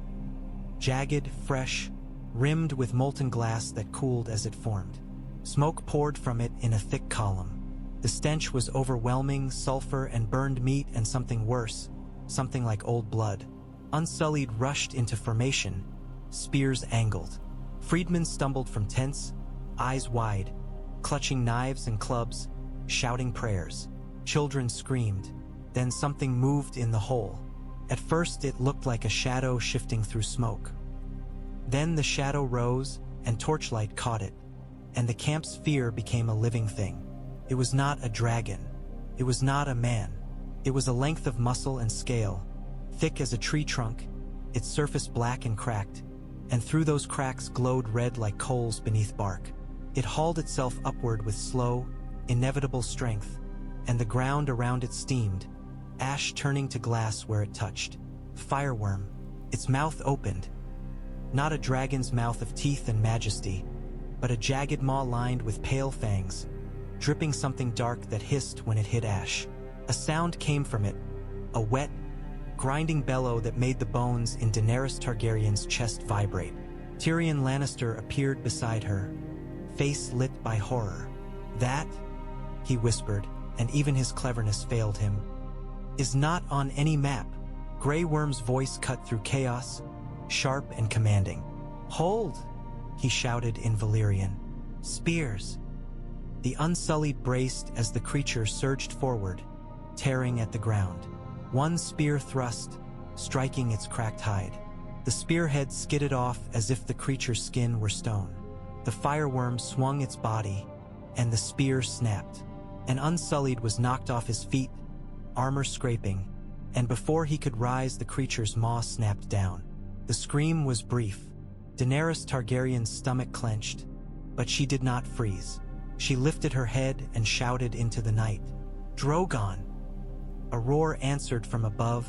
jagged, fresh, rimmed with molten glass that cooled as it formed. Smoke poured from it in a thick column. The stench was overwhelming, sulfur and burned meat and something worse, something like old blood. Unsullied rushed into formation, spears angled. Freedmen stumbled from tents, eyes wide, clutching knives and clubs, shouting prayers. Children screamed. Then something moved in the hole. At first it looked like a shadow shifting through smoke. Then the shadow rose, and torchlight caught it, and the camp's fear became a living thing. It was not a dragon. It was not a man. It was a length of muscle and scale, thick as a tree trunk, its surface black and cracked, and through those cracks glowed red like coals beneath bark. It hauled itself upward with slow, inevitable strength, and the ground around it steamed, ash turning to glass where it touched. Firewyrm. Its mouth opened. Not a dragon's mouth of teeth and majesty, but a jagged maw lined with pale fangs, dripping something dark that hissed when it hit ash. A sound came from it, a wet, grinding bellow that made the bones in Daenerys Targaryen's chest vibrate. Tyrion Lannister appeared beside her, face lit by horror. "That," he whispered, and even his cleverness failed him, "is not on any map." Grey Worm's voice cut through chaos, sharp and commanding. "Hold!" he shouted in Valyrian. "Spears!" The Unsullied braced as the creature surged forward, tearing at the ground. One spear thrust, striking its cracked hide. The spearhead skidded off as if the creature's skin were stone. The firewyrm swung its body, and the spear snapped. An Unsullied was knocked off his feet, armor scraping, and before he could rise, the creature's maw snapped down. The scream was brief. Daenerys Targaryen's stomach clenched, but she did not freeze. She lifted her head and shouted into the night, "Drogon!" A roar answered from above,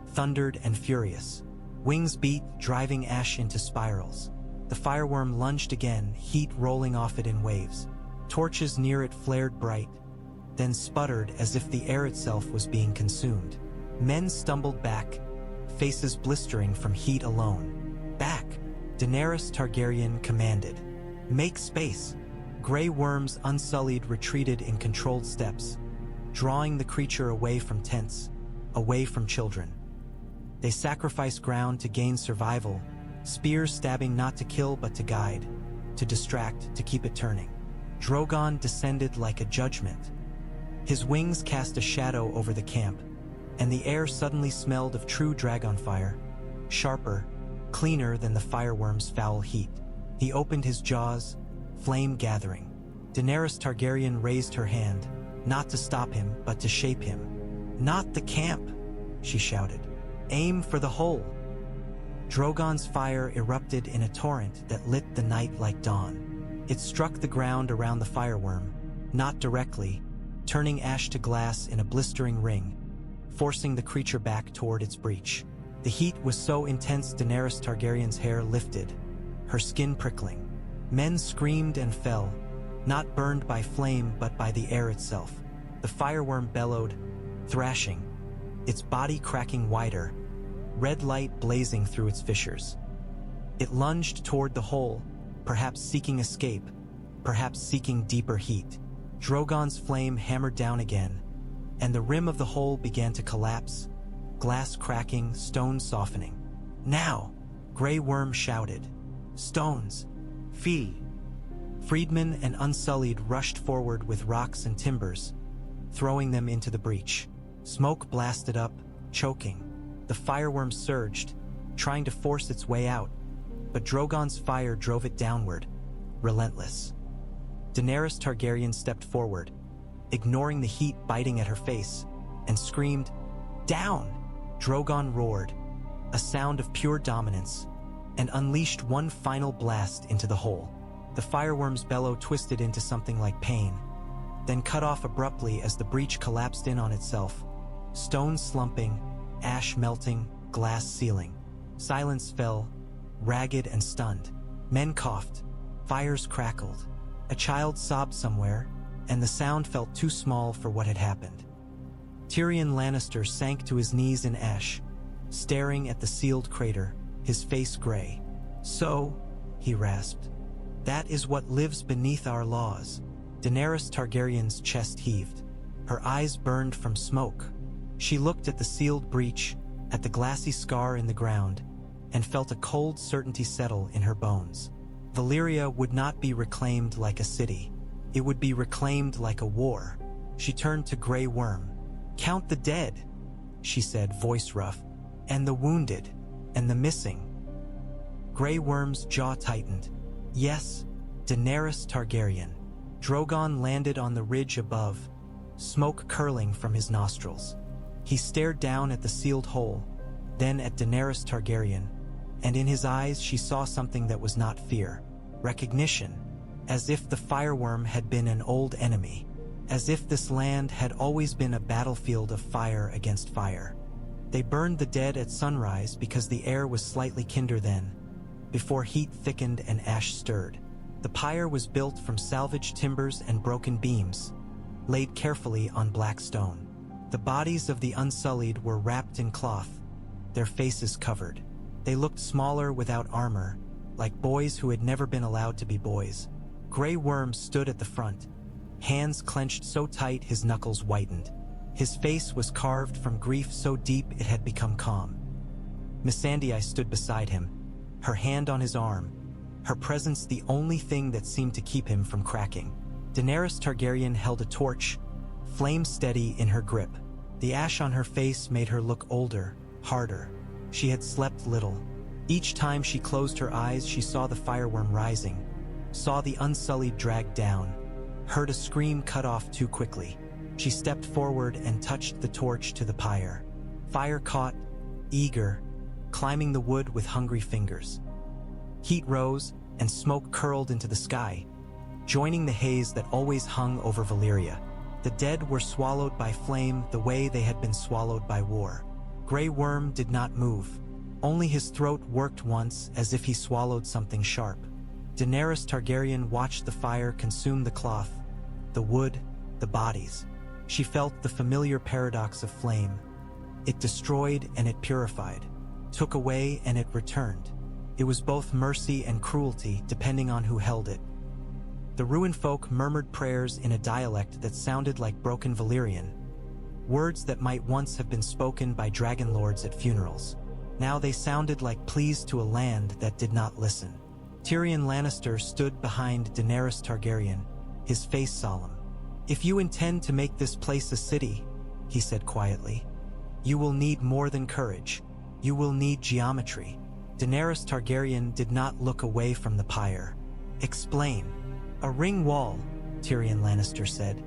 thundered and furious. Wings beat, driving ash into spirals. The firewyrm lunged again, heat rolling off it in waves. Torches near it flared bright, then sputtered as if the air itself was being consumed. Men stumbled back, faces blistering from heat alone. "Back!" Daenerys Targaryen commanded. "Make space!" Grey worms Unsullied retreated in controlled steps, drawing the creature away from tents, away from children. They sacrificed ground to gain survival, spears stabbing not to kill but to guide, to distract, to keep it turning. Drogon descended like a judgment. His wings cast a shadow over the camp, and the air suddenly smelled of true dragon fire, sharper, cleaner than the firewyrm's foul heat. He opened his jaws, flame gathering. Daenerys Targaryen raised her hand, not to stop him, but to shape him. "Not the camp," she shouted. "Aim for the hole." Drogon's fire erupted in a torrent that lit the night like dawn. It struck the ground around the firewyrm, not directly, turning ash to glass in a blistering ring, forcing the creature back toward its breach. The heat was so intense Daenerys Targaryen's hair lifted, her skin prickling. Men screamed and fell, not burned by flame but by the air itself. The firewyrm bellowed, thrashing, its body cracking wider, red light blazing through its fissures. It lunged toward the hole, perhaps seeking escape, perhaps seeking deeper heat. Drogon's flame hammered down again, and the rim of the hole began to collapse, glass cracking, stone softening. "Now!" Grey Worm shouted. "Stones! Fee!" Freedmen and Unsullied rushed forward with rocks and timbers, throwing them into the breach. Smoke blasted up, choking. The firewyrm surged, trying to force its way out, but Drogon's fire drove it downward, relentless. Daenerys Targaryen stepped forward, ignoring the heat biting at her face, and screamed, "Down!" Drogon roared, a sound of pure dominance, and unleashed one final blast into the hole. The firewyrm's bellow twisted into something like pain, then cut off abruptly as the breach collapsed in on itself. Stone slumping, ash melting, glass sealing. Silence fell, ragged and stunned. Men coughed, fires crackled. A child sobbed somewhere, and the sound felt too small for what had happened. Tyrion Lannister sank to his knees in ash, staring at the sealed crater, his face gray. "So," he rasped, "that is what lives beneath our laws." Daenerys Targaryen's chest heaved. Her eyes burned from smoke. She looked at the sealed breach, at the glassy scar in the ground, and felt a cold certainty settle in her bones. Valyria would not be reclaimed like a city. It would be reclaimed like a war. She turned to Grey Worm. "Count the dead," she said, voice rough, "and the wounded, and the missing." Grey Worm's jaw tightened. "Yes, Daenerys Targaryen." Drogon landed on the ridge above, smoke curling from his nostrils. He stared down at the sealed hole, then at Daenerys Targaryen, and in his eyes she saw something that was not fear, recognition, as if the firewyrm had been an old enemy, as if this land had always been a battlefield of fire against fire. They burned the dead at sunrise because the air was slightly kinder then, before heat thickened and ash stirred. The pyre was built from salvaged timbers and broken beams, laid carefully on black stone. The bodies of the Unsullied were wrapped in cloth, their faces covered. They looked smaller without armor, like boys who had never been allowed to be boys. Grey Worm stood at the front, hands clenched so tight his knuckles whitened. His face was carved from grief so deep it had become calm. Missandei stood beside him, her hand on his arm, her presence the only thing that seemed to keep him from cracking. Daenerys Targaryen held a torch, flame steady in her grip. The ash on her face made her look older, harder. She had slept little. Each time she closed her eyes, she saw the firewyrm rising, saw the unsullied drag down, heard a scream cut off too quickly. She stepped forward and touched the torch to the pyre. Fire caught, eager, climbing the wood with hungry fingers. Heat rose, and smoke curled into the sky, joining the haze that always hung over Valyria. The dead were swallowed by flame the way they had been swallowed by war. Grey Worm did not move. Only his throat worked once, as if he swallowed something sharp. Daenerys Targaryen watched the fire consume the cloth, the wood, the bodies. She felt the familiar paradox of flame. It destroyed and it purified, took away and it returned. It was both mercy and cruelty, depending on who held it. The Ruinfolk murmured prayers in a dialect that sounded like broken Valyrian, words that might once have been spoken by dragon lords at funerals. Now they sounded like pleas to a land that did not listen. Tyrion Lannister stood behind Daenerys Targaryen, his face solemn. "If you intend to make this place a city," he said quietly, "you will need more than courage. You will need geometry." Daenerys Targaryen did not look away from the pyre. "Explain." "A ring wall," Tyrion Lannister said.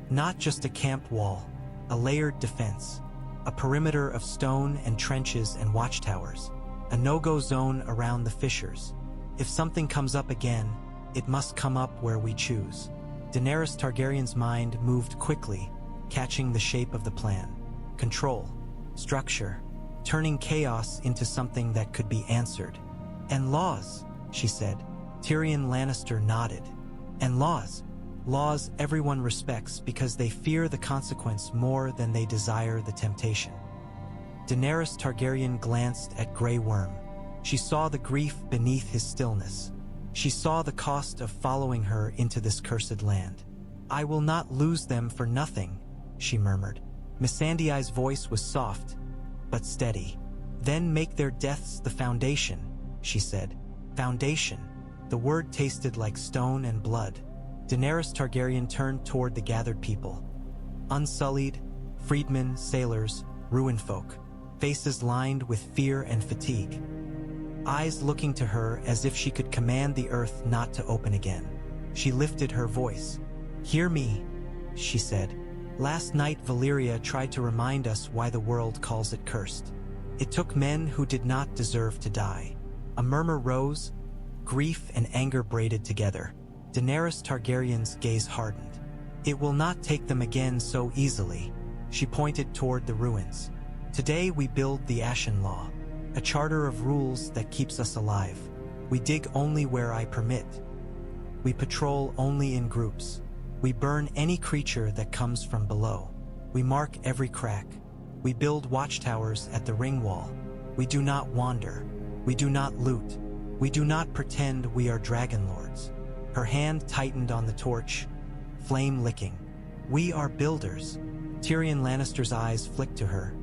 "Not just a camp wall, a layered defense. A perimeter of stone and trenches and watchtowers. A no-go zone around the fissures. If something comes up again, it must come up where we choose." Daenerys Targaryen's mind moved quickly, catching the shape of the plan. Control, structure, turning chaos into something that could be answered. "And laws," she said. Tyrion Lannister nodded. "And laws. Laws everyone respects because they fear the consequence more than they desire the temptation." Daenerys Targaryen glanced at Grey Worm. She saw the grief beneath his stillness. She saw the cost of following her into this cursed land. "I will not lose them for nothing," she murmured. Missandei's voice was soft, but steady. "Then make their deaths the foundation," she said. Foundation. The word tasted like stone and blood. Daenerys Targaryen turned toward the gathered people. Unsullied, freedmen, sailors, ruinfolk, faces lined with fear and fatigue. Eyes looking to her as if she could command the earth not to open again. She lifted her voice. "Hear me," she said. "Last night Valyria tried to remind us why the world calls it cursed. It took men who did not deserve to die." A murmur rose, grief and anger braided together. Daenerys Targaryen's gaze hardened. "It will not take them again so easily." She pointed toward the ruins. "Today we build the Ashen Law, a charter of rules that keeps us alive. We dig only where I permit. We patrol only in groups. We burn any creature that comes from below. We mark every crack. We build watchtowers at the ring wall. We do not wander. We do not loot. We do not pretend we are dragon lords." Her hand tightened on the torch, flame licking. "We are builders." Tyrion Lannister's eyes flicked to her,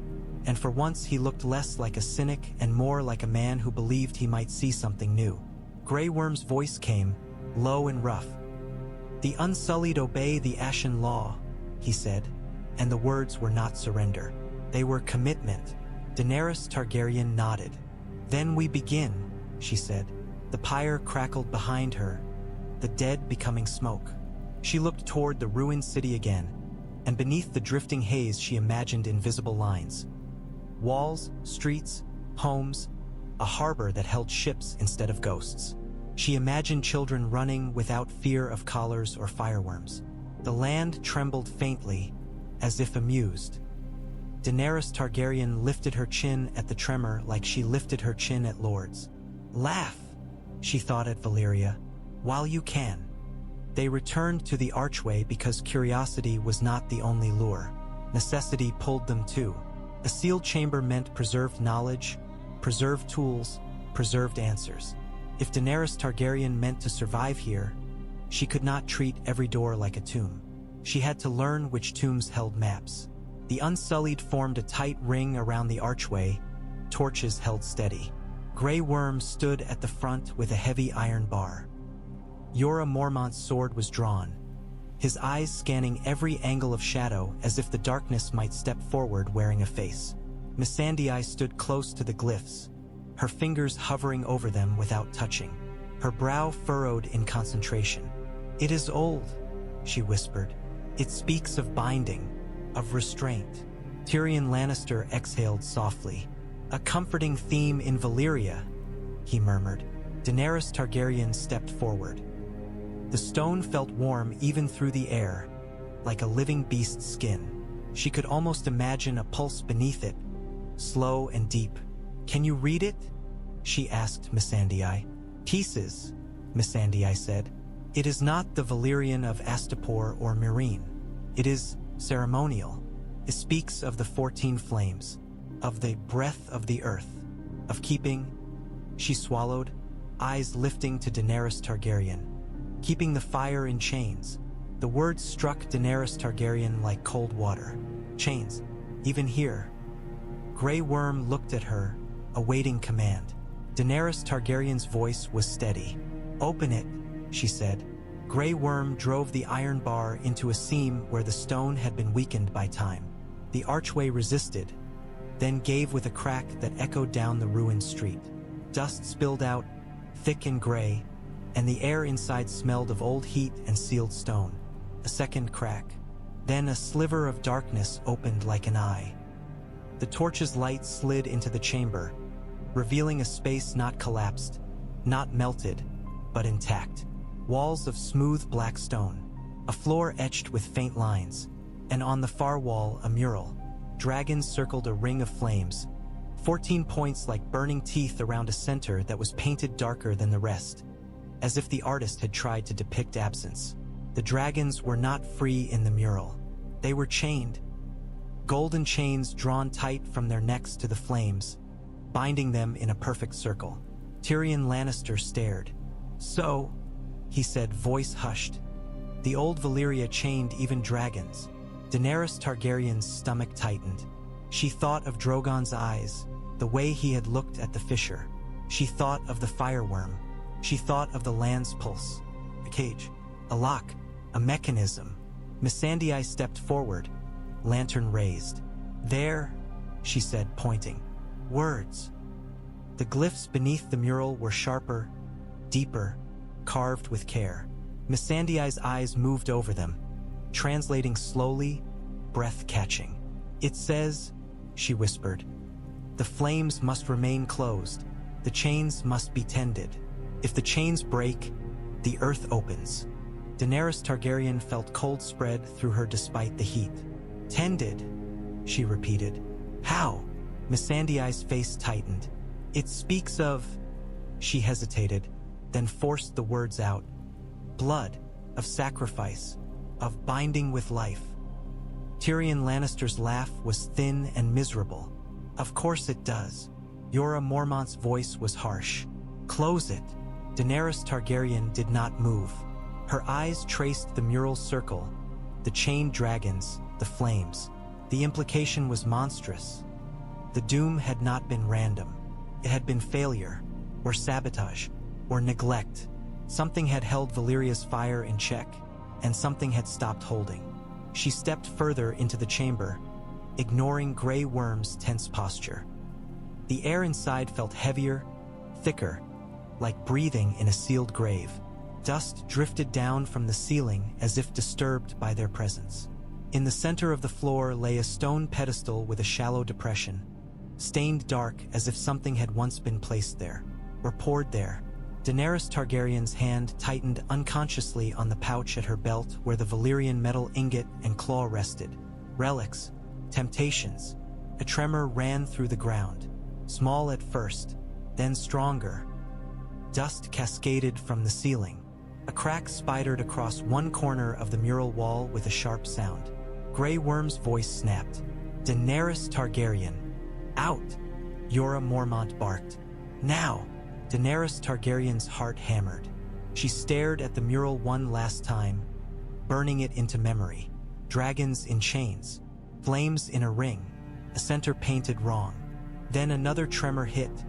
and for once he looked less like a cynic and more like a man who believed he might see something new. Grey Worm's voice came, low and rough. "The unsullied obey the Ashen Law," he said, and the words were not surrender. They were commitment. Daenerys Targaryen nodded. "Then we begin," she said. The pyre crackled behind her, the dead becoming smoke. She looked toward the ruined city again, and beneath the drifting haze she imagined invisible lines. Walls, streets, homes, a harbor that held ships instead of ghosts. She imagined children running without fear of collars or fireworms. The land trembled faintly, as if amused. Daenerys Targaryen lifted her chin at the tremor like she lifted her chin at Lords. "Laugh," she thought at Valyria, "while you can." They returned to the archway because curiosity was not the only lure. Necessity pulled them too. A sealed chamber meant preserved knowledge, preserved tools, preserved answers. If Daenerys Targaryen meant to survive here, she could not treat every door like a tomb. She had to learn which tombs held maps. The Unsullied formed a tight ring around the archway, torches held steady. Grey Worm stood at the front with a heavy iron bar. Jorah Mormont's sword was drawn, his eyes scanning every angle of shadow as if the darkness might step forward wearing a face. Missandei stood close to the glyphs, her fingers hovering over them without touching, her brow furrowed in concentration. "It is old," she whispered. "It speaks of binding, of restraint." Tyrion Lannister exhaled softly. "A comforting theme in Valyria," he murmured. Daenerys Targaryen stepped forward. The stone felt warm even through the air, like a living beast's skin. She could almost imagine a pulse beneath it, slow and deep. "Can you read it?" she asked Missandei. "Pieces," Missandei said. "It is not the Valyrian of Astapor or Meereen. It is ceremonial. It speaks of the 14 flames, of the breath of the earth, of keeping—" She swallowed, eyes lifting to Daenerys Targaryen. "Keeping the fire in chains." The words struck Daenerys Targaryen like cold water. Chains, even here. Grey Worm looked at her, awaiting command. Daenerys Targaryen's voice was steady. "Open it," she said. Grey Worm drove the iron bar into a seam where the stone had been weakened by time. The archway resisted, then gave with a crack that echoed down the ruined street. Dust spilled out, thick and gray, and the air inside smelled of old heat and sealed stone. A second crack. Then a sliver of darkness opened like an eye. The torch's light slid into the chamber, revealing a space not collapsed, not melted, but intact. Walls of smooth black stone, a floor etched with faint lines, and on the far wall a mural. Dragons circled a ring of flames, 14 points like burning teeth around a center that was painted darker than the rest, as if the artist had tried to depict absence. The dragons were not free in the mural. They were chained. Golden chains drawn tight from their necks to the flames, binding them in a perfect circle. Tyrion Lannister stared. "So," he said, voice hushed, "the Old Valyria chained even dragons." Daenerys Targaryen's stomach tightened. She thought of Drogon's eyes, the way he had looked at the fissure. She thought of the firewyrm. She thought of the land's pulse. A cage, a lock, a mechanism. Missandei stepped forward, lantern raised. "There," she said, pointing. "Words." The glyphs beneath the mural were sharper, deeper, carved with care. Missandei's eyes moved over them, translating slowly, breath-catching. "It says," she whispered, "the flames must remain closed. The chains must be tended. If the chains break, the earth opens." Daenerys Targaryen felt cold spread through her despite the heat. "Tended," she repeated. "How?" Missandei's face tightened. "It speaks of—" She hesitated, then forced the words out. "Blood, of sacrifice, of binding with life." Tyrion Lannister's laugh was thin and miserable. "Of course it does." Jorah Mormont's voice was harsh. "Close it." Daenerys Targaryen did not move. Her eyes traced the mural circle, the chained dragons, the flames. The implication was monstrous. The doom had not been random. It had been failure, or sabotage, or neglect. Something had held Valyria's fire in check, and something had stopped holding. She stepped further into the chamber, ignoring Grey Worm's tense posture. The air inside felt heavier, thicker, like breathing in a sealed grave. Dust drifted down from the ceiling as if disturbed by their presence. In the center of the floor lay a stone pedestal with a shallow depression, stained dark as if something had once been placed there, or poured there. Daenerys Targaryen's hand tightened unconsciously on the pouch at her belt where the Valyrian metal ingot and claw rested. Relics, temptations. A tremor ran through the ground, small at first, then stronger. Dust cascaded from the ceiling. A crack spidered across one corner of the mural wall with a sharp sound. Grey Worm's voice snapped. "Daenerys Targaryen! Out!" Jorah Mormont barked. "Now!" Daenerys Targaryen's heart hammered. She stared at the mural one last time, burning it into memory. Dragons in chains, flames in a ring, a center painted wrong. Then another tremor hit,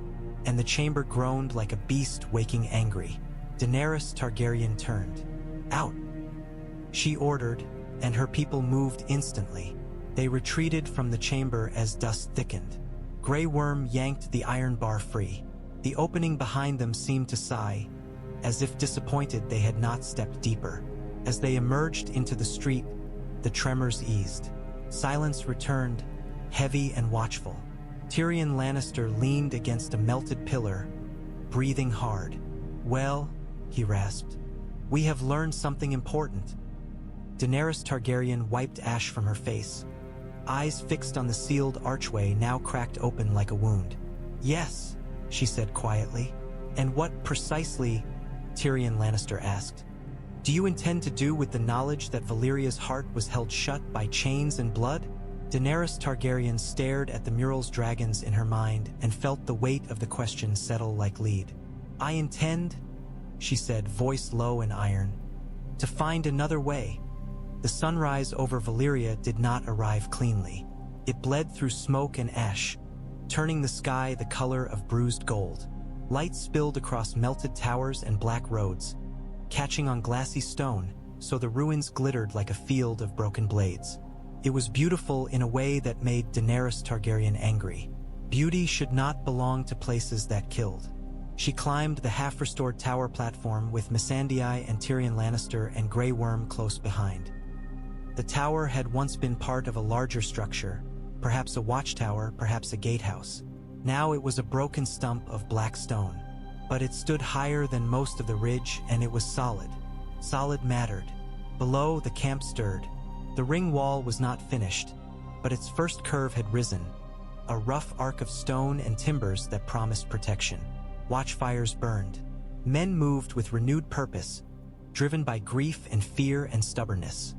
and the chamber groaned like a beast waking angry. Daenerys Targaryen turned. "Out!" She ordered, and her people moved instantly. They retreated from the chamber as dust thickened. Grey Worm yanked the iron bar free. The opening behind them seemed to sigh, as if disappointed they had not stepped deeper. As they emerged into the street, the tremors eased. Silence returned, heavy and watchful. Tyrion Lannister leaned against a melted pillar, breathing hard. "Well," he rasped, "we have learned something important." Daenerys Targaryen wiped ash from her face, eyes fixed on the sealed archway now cracked open like a wound. "Yes," she said quietly. "And what precisely?" Tyrion Lannister asked. "Do you intend to do with the knowledge that Valyria's heart was held shut by chains and blood?" Daenerys Targaryen stared at the mural's dragons in her mind and felt the weight of the question settle like lead. "I intend," she said, voice low and iron, "to find another way." The sunrise over Valyria did not arrive cleanly. It bled through smoke and ash, turning the sky the color of bruised gold. Light spilled across melted towers and black roads, catching on glassy stone, so the ruins glittered like a field of broken blades. It was beautiful in a way that made Daenerys Targaryen angry. Beauty should not belong to places that killed. She climbed the half-restored tower platform with Missandei and Tyrion Lannister and Grey Worm close behind. The tower had once been part of a larger structure, perhaps a watchtower, perhaps a gatehouse. Now it was a broken stump of black stone. But it stood higher than most of the ridge, and it was solid. Solid mattered. Below, the camp stirred. The ring wall was not finished, but its first curve had risen, a rough arc of stone and timbers that promised protection. Watchfires burned. Men moved with renewed purpose, driven by grief and fear and stubbornness.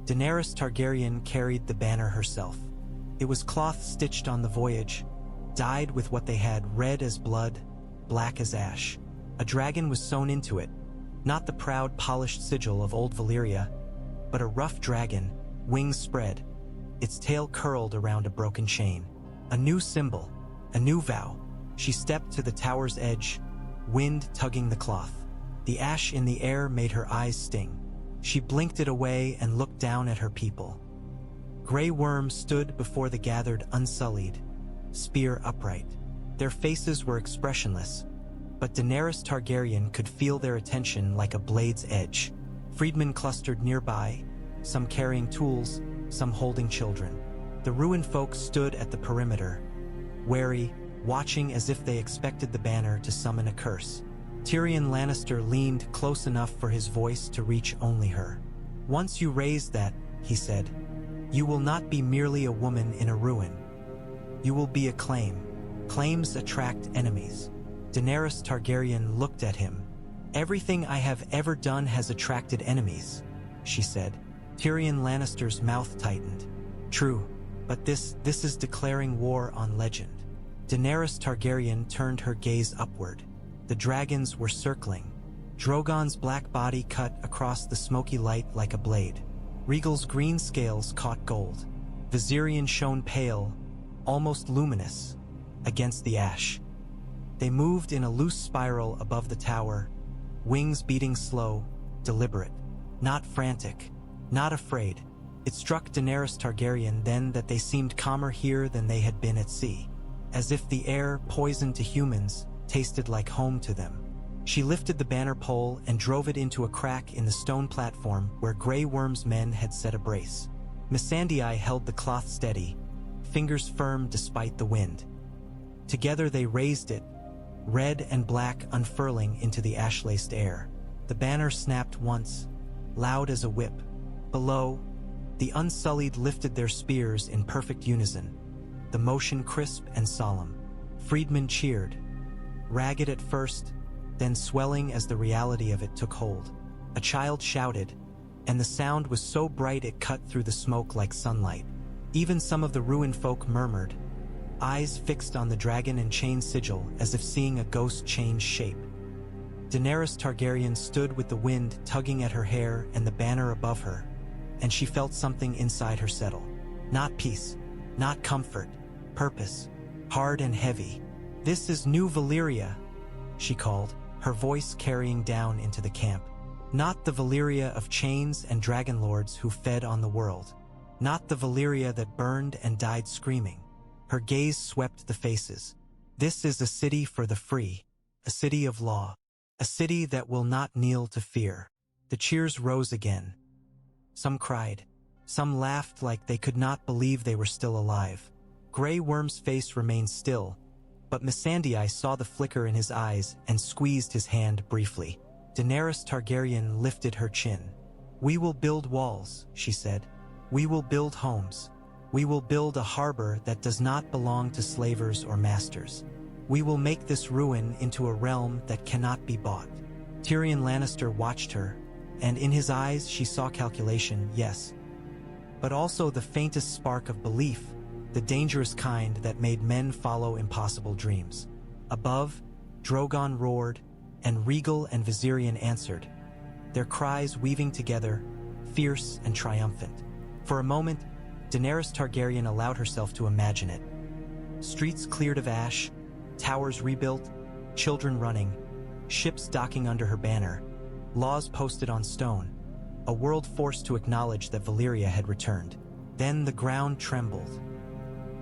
Daenerys Targaryen carried the banner herself. It was cloth stitched on the voyage, dyed with what they had, red as blood, black as ash. A dragon was sewn into it, not the proud, polished sigil of Old Valyria, but a rough dragon, wings spread, its tail curled around a broken chain. A new symbol, a new vow. She stepped to the tower's edge, wind tugging the cloth. The ash in the air made her eyes sting. She blinked it away and looked down at her people. Grey Worm stood before the gathered unsullied, spear upright. Their faces were expressionless, but Daenerys Targaryen could feel their attention like a blade's edge. Freedmen clustered nearby, some carrying tools, some holding children. The Ruinfolk stood at the perimeter, wary, watching as if they expected the banner to summon a curse. Tyrion Lannister leaned close enough for his voice to reach only her. "Once you raise that," he said, "you will not be merely a woman in a ruin. You will be a claim. Claims attract enemies." Daenerys Targaryen looked at him. "Everything I have ever done has attracted enemies," she said. Tyrion Lannister's mouth tightened. "True, but this is declaring war on legend." Daenerys Targaryen turned her gaze upward. The dragons were circling. Drogon's black body cut across the smoky light like a blade. Rhaegal's green scales caught gold. Viserion shone pale, almost luminous, against the ash. They moved in a loose spiral above the tower, wings beating slow, deliberate, not frantic, not afraid. It struck Daenerys Targaryen then that they seemed calmer here than they had been at sea, as if the air, poisoned to humans, tasted like home to them. She lifted the banner pole and drove it into a crack in the stone platform where Grey Worm's men had set a brace. Missandei held the cloth steady, fingers firm despite the wind. Together they raised it, red and black unfurling into the ash-laced air. The banner snapped once, loud as a whip. Below, the Unsullied lifted their spears in perfect unison, the motion crisp and solemn. Freedmen cheered, ragged at first, then swelling as the reality of it took hold. A child shouted, and the sound was so bright it cut through the smoke like sunlight. Even some of the Ruinfolk murmured, eyes fixed on the dragon and chain sigil as if seeing a ghost change shape. Daenerys Targaryen stood with the wind tugging at her hair and the banner above her, and she felt something inside her settle. Not peace, not comfort, purpose, hard and heavy. "This is New Valyria," she called, her voice carrying down into the camp. Not the Valyria of chains and dragonlords who fed on the world. Not the Valyria that burned and died screaming. Her gaze swept the faces. This is a city for the free, a city of law, a city that will not kneel to fear. The cheers rose again. Some cried. Some laughed like they could not believe they were still alive. Grey Worm's face remained still, but Missandei saw the flicker in his eyes and squeezed his hand briefly. Daenerys Targaryen lifted her chin. "We will build walls," she said. "We will build homes. We will build a harbor that does not belong to slavers or masters. We will make this ruin into a realm that cannot be bought." Tyrion Lannister watched her, and in his eyes she saw calculation, yes, but also the faintest spark of belief, the dangerous kind that made men follow impossible dreams. Above, Drogon roared, and Regal and Viserion answered, their cries weaving together, fierce and triumphant. For a moment, Daenerys Targaryen allowed herself to imagine it. Streets cleared of ash, towers rebuilt, children running, ships docking under her banner, laws posted on stone, a world forced to acknowledge that Valyria had returned. Then the ground trembled.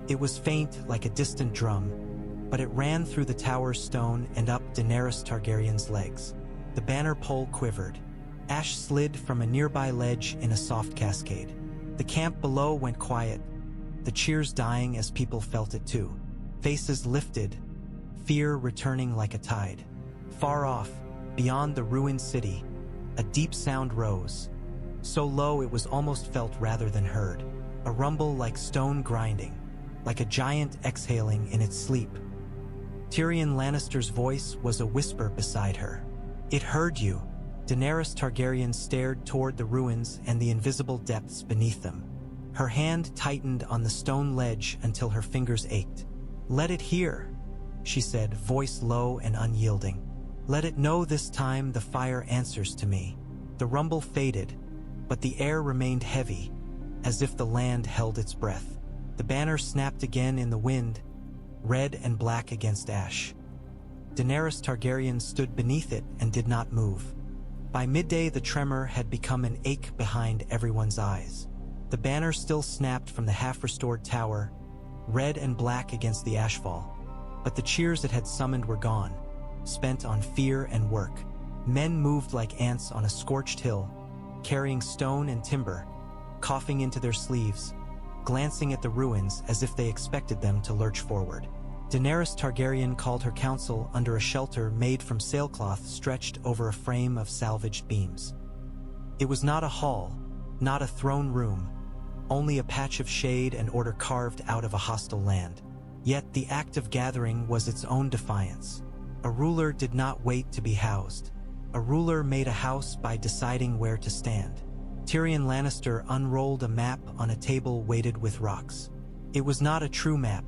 It was faint like a distant drum, but it ran through the tower's stone and up Daenerys Targaryen's legs. The banner pole quivered. Ash slid from a nearby ledge in a soft cascade. The camp below went quiet, the cheers dying as people felt it too. Faces lifted, fear returning like a tide. Far off, beyond the ruined city, a deep sound rose. So low it was almost felt rather than heard. A rumble like stone grinding, like a giant exhaling in its sleep. Tyrion Lannister's voice was a whisper beside her. "It heard you." Daenerys Targaryen stared toward the ruins and the invisible depths beneath them. Her hand tightened on the stone ledge until her fingers ached. "Let it hear," she said, voice low and unyielding. "Let it know this time the fire answers to me." The rumble faded, but the air remained heavy, as if the land held its breath. The banner snapped again in the wind, red and black against ash. Daenerys Targaryen stood beneath it and did not move. By midday, the tremor had become an ache behind everyone's eyes. The banner still snapped from the half-restored tower, red and black against the ashfall, but the cheers it had summoned were gone, spent on fear and work. Men moved like ants on a scorched hill, carrying stone and timber, coughing into their sleeves, glancing at the ruins as if they expected them to lurch forward. Daenerys Targaryen called her council under a shelter made from sailcloth stretched over a frame of salvaged beams. It was not a hall, not a throne room, only a patch of shade and order carved out of a hostile land. Yet the act of gathering was its own defiance. A ruler did not wait to be housed. A ruler made a house by deciding where to stand. Tyrion Lannister unrolled a map on a table weighted with rocks. It was not a true map.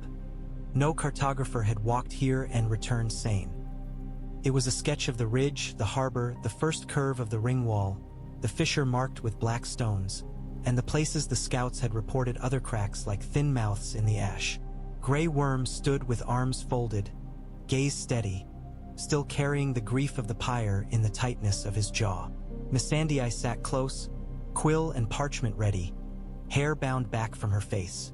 No cartographer had walked here and returned sane. It was a sketch of the ridge, the harbor, the first curve of the ring wall, the fissure marked with black stones, and the places the scouts had reported other cracks like thin mouths in the ash. Grey Worm stood with arms folded, gaze steady, still carrying the grief of the pyre in the tightness of his jaw. Missandei sat close, quill and parchment ready, hair bound back from her face.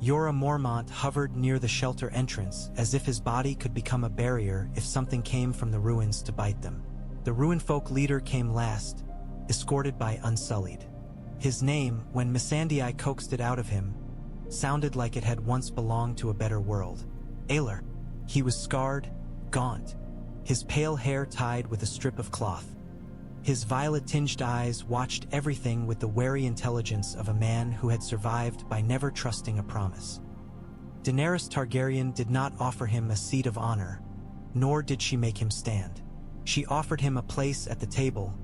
Jorah Mormont hovered near the shelter entrance as if his body could become a barrier if something came from the ruins to bite them. The Ruinfolk leader came last, escorted by Unsullied. His name, when Missandei coaxed it out of him, sounded like it had once belonged to a better world. Aelor. He was scarred, gaunt, his pale hair tied with a strip of cloth. His violet-tinged eyes watched everything with the wary intelligence of a man who had survived by never trusting a promise. Daenerys Targaryen did not offer him a seat of honor, nor did she make him stand. She offered him a place at the table,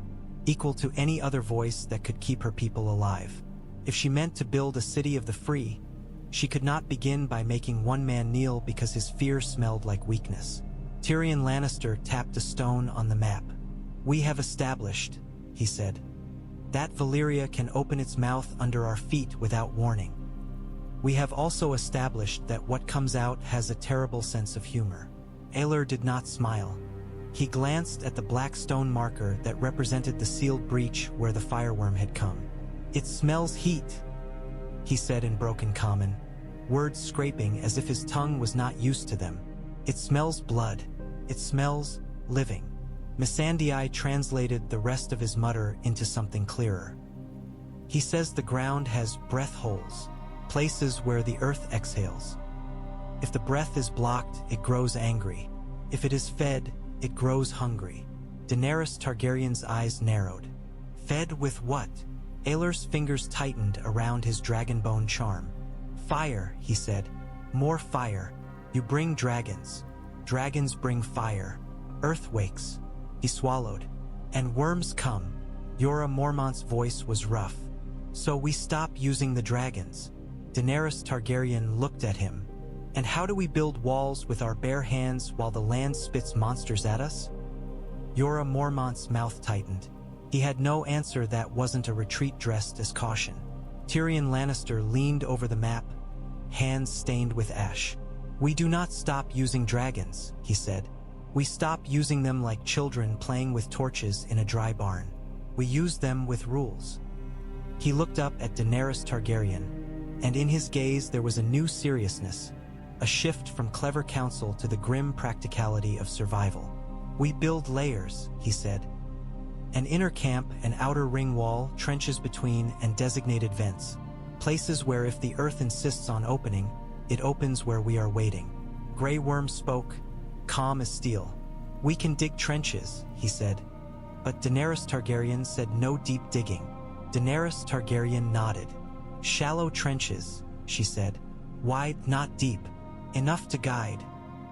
equal to any other voice that could keep her people alive. If she meant to build a city of the free, she could not begin by making one man kneel because his fear smelled like weakness. Tyrion Lannister tapped a stone on the map. "We have established," he said, "that Valyria can open its mouth under our feet without warning. We have also established that what comes out has a terrible sense of humor." Aelor did not smile. He glanced at the black stone marker that represented the sealed breach where the firewyrm had come. "It smells heat," he said in broken common, words scraping as if his tongue was not used to them. "It smells blood. It smells living." Missandei translated the rest of his mutter into something clearer. "He says the ground has breath holes, places where the earth exhales. If the breath is blocked, it grows angry. If it is fed, it grows hungry." Daenerys Targaryen's eyes narrowed. "Fed with what?" Aelor's fingers tightened around his dragonbone charm. "Fire," he said. "More fire. You bring dragons. Dragons bring fire. Earth wakes." He swallowed. "And worms come." Jorah Mormont's voice was rough. "So we stop using the dragons." Daenerys Targaryen looked at him. "And how do we build walls with our bare hands while the land spits monsters at us?" Jorah Mormont's mouth tightened. He had no answer that wasn't a retreat dressed as caution. Tyrion Lannister leaned over the map, hands stained with ash. "We do not stop using dragons," he said. "We stop using them like children playing with torches in a dry barn. We use them with rules." He looked up at Daenerys Targaryen, and in his gaze there was a new seriousness, a shift from clever counsel to the grim practicality of survival. "We build layers," he said. "An inner camp, an outer ring wall, trenches between, and designated vents. Places where if the earth insists on opening, it opens where we are waiting." Grey Worm spoke, calm as steel. "We can dig trenches," he said. But Daenerys Targaryen said no deep digging. Daenerys Targaryen nodded. "Shallow trenches," she said. "Wide, not deep. Enough to guide,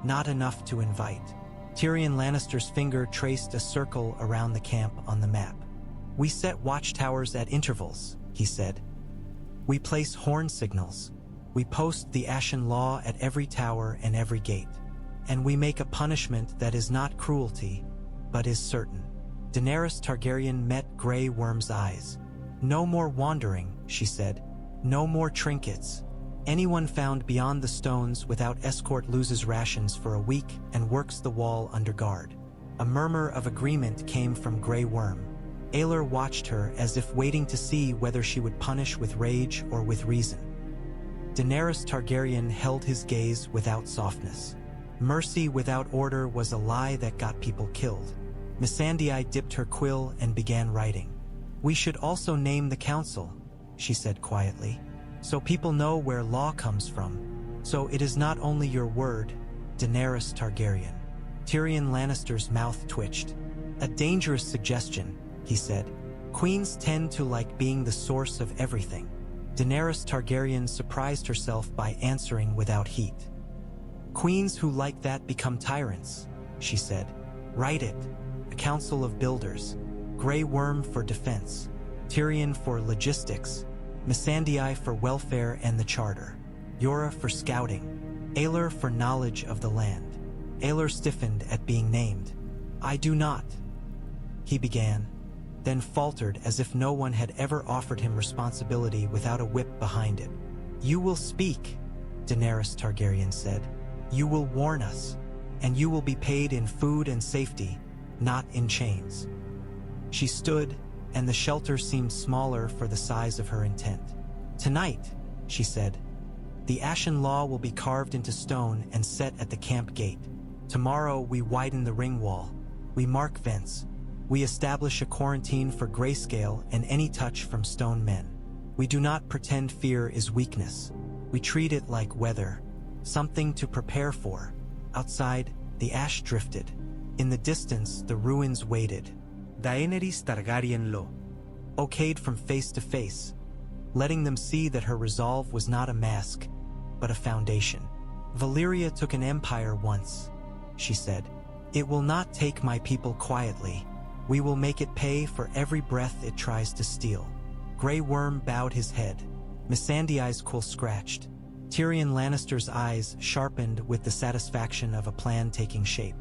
not enough to invite." Tyrion Lannister's finger traced a circle around the camp on the map. "We set watchtowers at intervals," he said. "We place horn signals. We post the Ashen Law at every tower and every gate. And we make a punishment that is not cruelty, but is certain." Daenerys Targaryen met Grey Worm's eyes. "No more wandering," she said. "No more trinkets. Anyone found beyond the stones without escort loses rations for a week and works the wall under guard." A murmur of agreement came from Grey Worm. Aelor watched her as if waiting to see whether she would punish with rage or with reason. Daenerys Targaryen held his gaze without softness. Mercy without order was a lie that got people killed. Missandei dipped her quill and began writing. "We should also name the council," she said quietly, "so people know where law comes from. So it is not only your word, Daenerys Targaryen." Tyrion Lannister's mouth twitched. "A dangerous suggestion," he said. "Queens tend to like being the source of everything." Daenerys Targaryen surprised herself by answering without heat. "Queens who like that become tyrants," she said. "Write it. A council of builders. Grey Worm for defense. Tyrion for logistics. Missandei for welfare and the charter. Jorah for scouting. Aelor for knowledge of the land." Aelor stiffened at being named. "I do not," he began, then faltered as if no one had ever offered him responsibility without a whip behind it. "You will speak," Daenerys Targaryen said. "You will warn us, and you will be paid in food and safety, not in chains." She stood, and the shelter seemed smaller for the size of her intent. "Tonight," she said, "the Ashen Law will be carved into stone and set at the camp gate. Tomorrow we widen the ring wall. We mark vents. We establish a quarantine for grayscale and any touch from stone men. We do not pretend fear is weakness. We treat it like weather, something to prepare for." Outside, the ash drifted. In the distance, the ruins waited. Daenerys Targaryen Law, okayed from face to face, letting them see that her resolve was not a mask, but a foundation. "Valyria took an empire once," she said. "It will not take my people quietly. We will make it pay for every breath it tries to steal." Grey Worm bowed his head. Missandei's quill scratched. Tyrion Lannister's eyes sharpened with the satisfaction of a plan taking shape.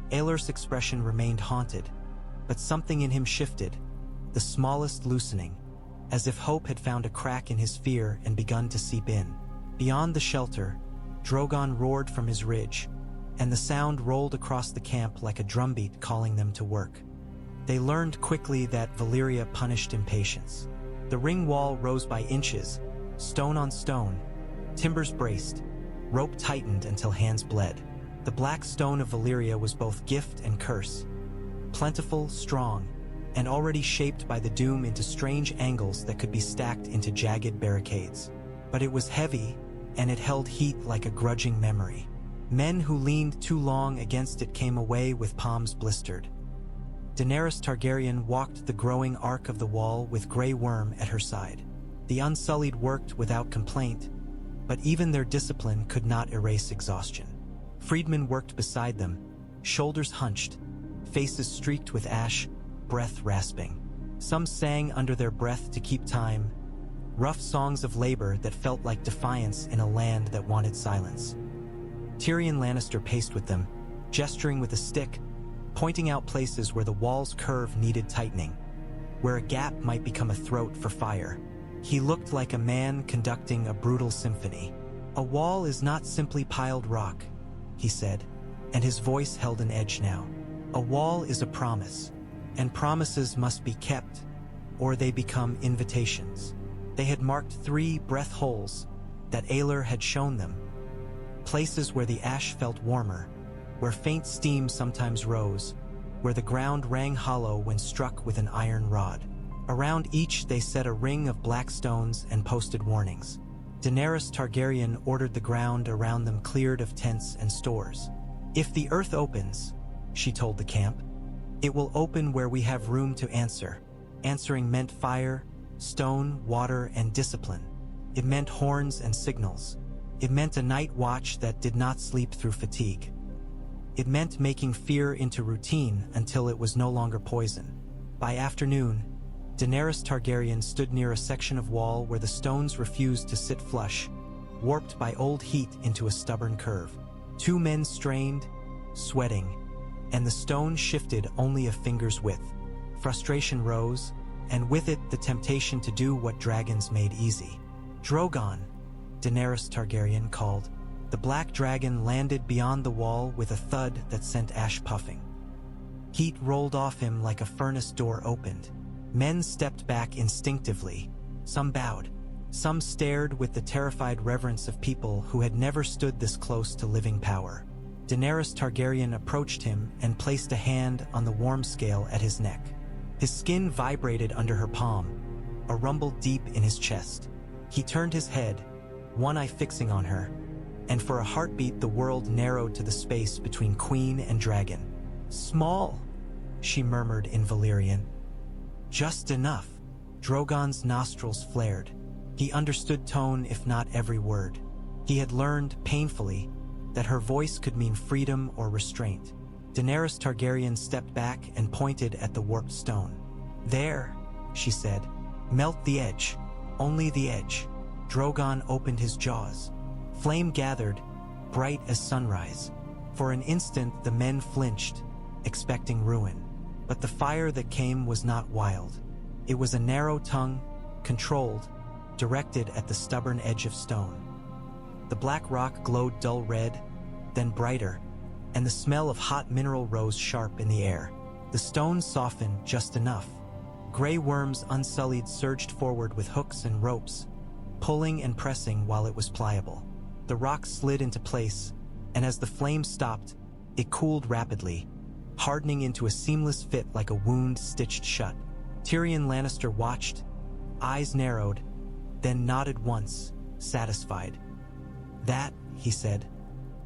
Aelor's expression remained haunted, but something in him shifted, the smallest loosening, as if hope had found a crack in his fear and begun to seep in. Beyond the shelter, Drogon roared from his ridge, and the sound rolled across the camp like a drumbeat calling them to work. They learned quickly that Valyria punished impatience. The ring wall rose by inches, stone on stone, timbers braced, rope tightened until hands bled. The black stone of Valyria was both gift and curse, plentiful, strong, and already shaped by the doom into strange angles that could be stacked into jagged barricades. But it was heavy, and it held heat like a grudging memory. Men who leaned too long against it came away with palms blistered. Daenerys Targaryen walked the growing arc of the wall with Grey Worm at her side. The Unsullied worked without complaint, but even their discipline could not erase exhaustion. Freedmen worked beside them, shoulders hunched, faces streaked with ash, breath rasping. Some sang under their breath to keep time, rough songs of labor that felt like defiance in a land that wanted silence. Tyrion Lannister paced with them, gesturing with a stick, pointing out places where the wall's curve needed tightening, where a gap might become a throat for fire. He looked like a man conducting a brutal symphony. "A wall is not simply piled rock," he said, and his voice held an edge now. "A wall is a promise, and promises must be kept, or they become invitations." They had marked 3 breath holes that Aelor had shown them, places where the ash felt warmer, where faint steam sometimes rose, where the ground rang hollow when struck with an iron rod. Around each they set a ring of black stones and posted warnings. Daenerys Targaryen ordered the ground around them cleared of tents and stores. "If the earth opens," she told the camp, "it will open where we have room to answer." Answering meant fire, stone, water, and discipline. It meant horns and signals. It meant a night watch that did not sleep through fatigue. It meant making fear into routine until it was no longer poison. By afternoon, Daenerys Targaryen stood near a section of wall where the stones refused to sit flush, warped by old heat into a stubborn curve. 2 men strained, sweating, and the stone shifted only a finger's width. Frustration rose, and with it the temptation to do what dragons made easy. "Drogon," Daenerys Targaryen called. The black dragon landed beyond the wall with a thud that sent ash puffing. Heat rolled off him like a furnace door opened. Men stepped back instinctively. Some bowed. Some stared with the terrified reverence of people who had never stood this close to living power. Daenerys Targaryen approached him and placed a hand on the warm scale at his neck. His skin vibrated under her palm, a rumble deep in his chest. He turned his head, one eye fixing on her, and for a heartbeat the world narrowed to the space between queen and dragon. "Small," she murmured in Valyrian. "Just enough." Drogon's nostrils flared. He understood tone if not every word. He had learned, painfully, that her voice could mean freedom or restraint. Daenerys Targaryen stepped back and pointed at the warped stone. "There," she said. "Melt the edge. Only the edge." Drogon opened his jaws. Flame gathered, bright as sunrise. For an instant the men flinched, expecting ruin. But the fire that came was not wild. It was a narrow tongue, controlled, directed at the stubborn edge of stone. The black rock glowed dull red, then brighter, and the smell of hot mineral rose sharp in the air. The stone softened just enough. Grey worms unsullied surged forward with hooks and ropes, pulling and pressing while it was pliable. The rock slid into place, and as the flame stopped, it cooled rapidly, hardening into a seamless fit like a wound stitched shut. Tyrion Lannister watched, eyes narrowed, then nodded once, satisfied. "That," he said,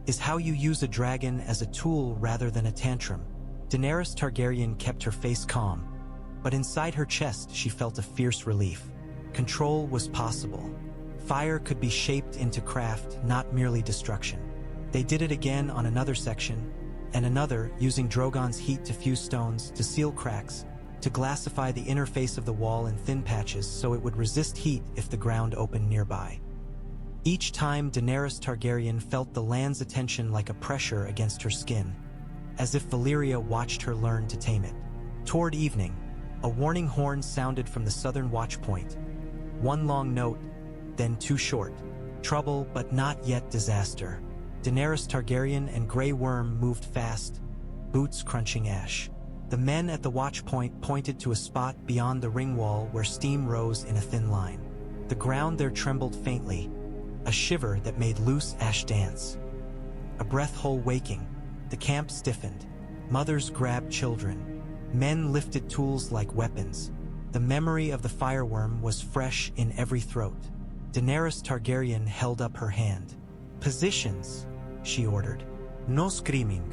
"is how you use a dragon as a tool rather than a tantrum." Daenerys Targaryen kept her face calm, but inside her chest she felt a fierce relief. Control was possible. Fire could be shaped into craft, not merely destruction. They did it again on another section, and another, using Drogon's heat to fuse stones, to seal cracks, to glassify the inner face of the wall in thin patches so it would resist heat if the ground opened nearby. Each time Daenerys Targaryen felt the land's attention like a pressure against her skin, as if Valyria watched her learn to tame it. Toward evening, a warning horn sounded from the southern watchpoint. One long note, then 2 short. Trouble, but not yet disaster. Daenerys Targaryen and Grey Worm moved fast, boots crunching ash. The men at the watch point pointed to a spot beyond the ring wall where steam rose in a thin line. The ground there trembled faintly, a shiver that made loose ash dance. A breath hole waking, the camp stiffened. Mothers grabbed children. Men lifted tools like weapons. The memory of the firewyrm was fresh in every throat. Daenerys Targaryen held up her hand. "Positions," she ordered. "No screaming.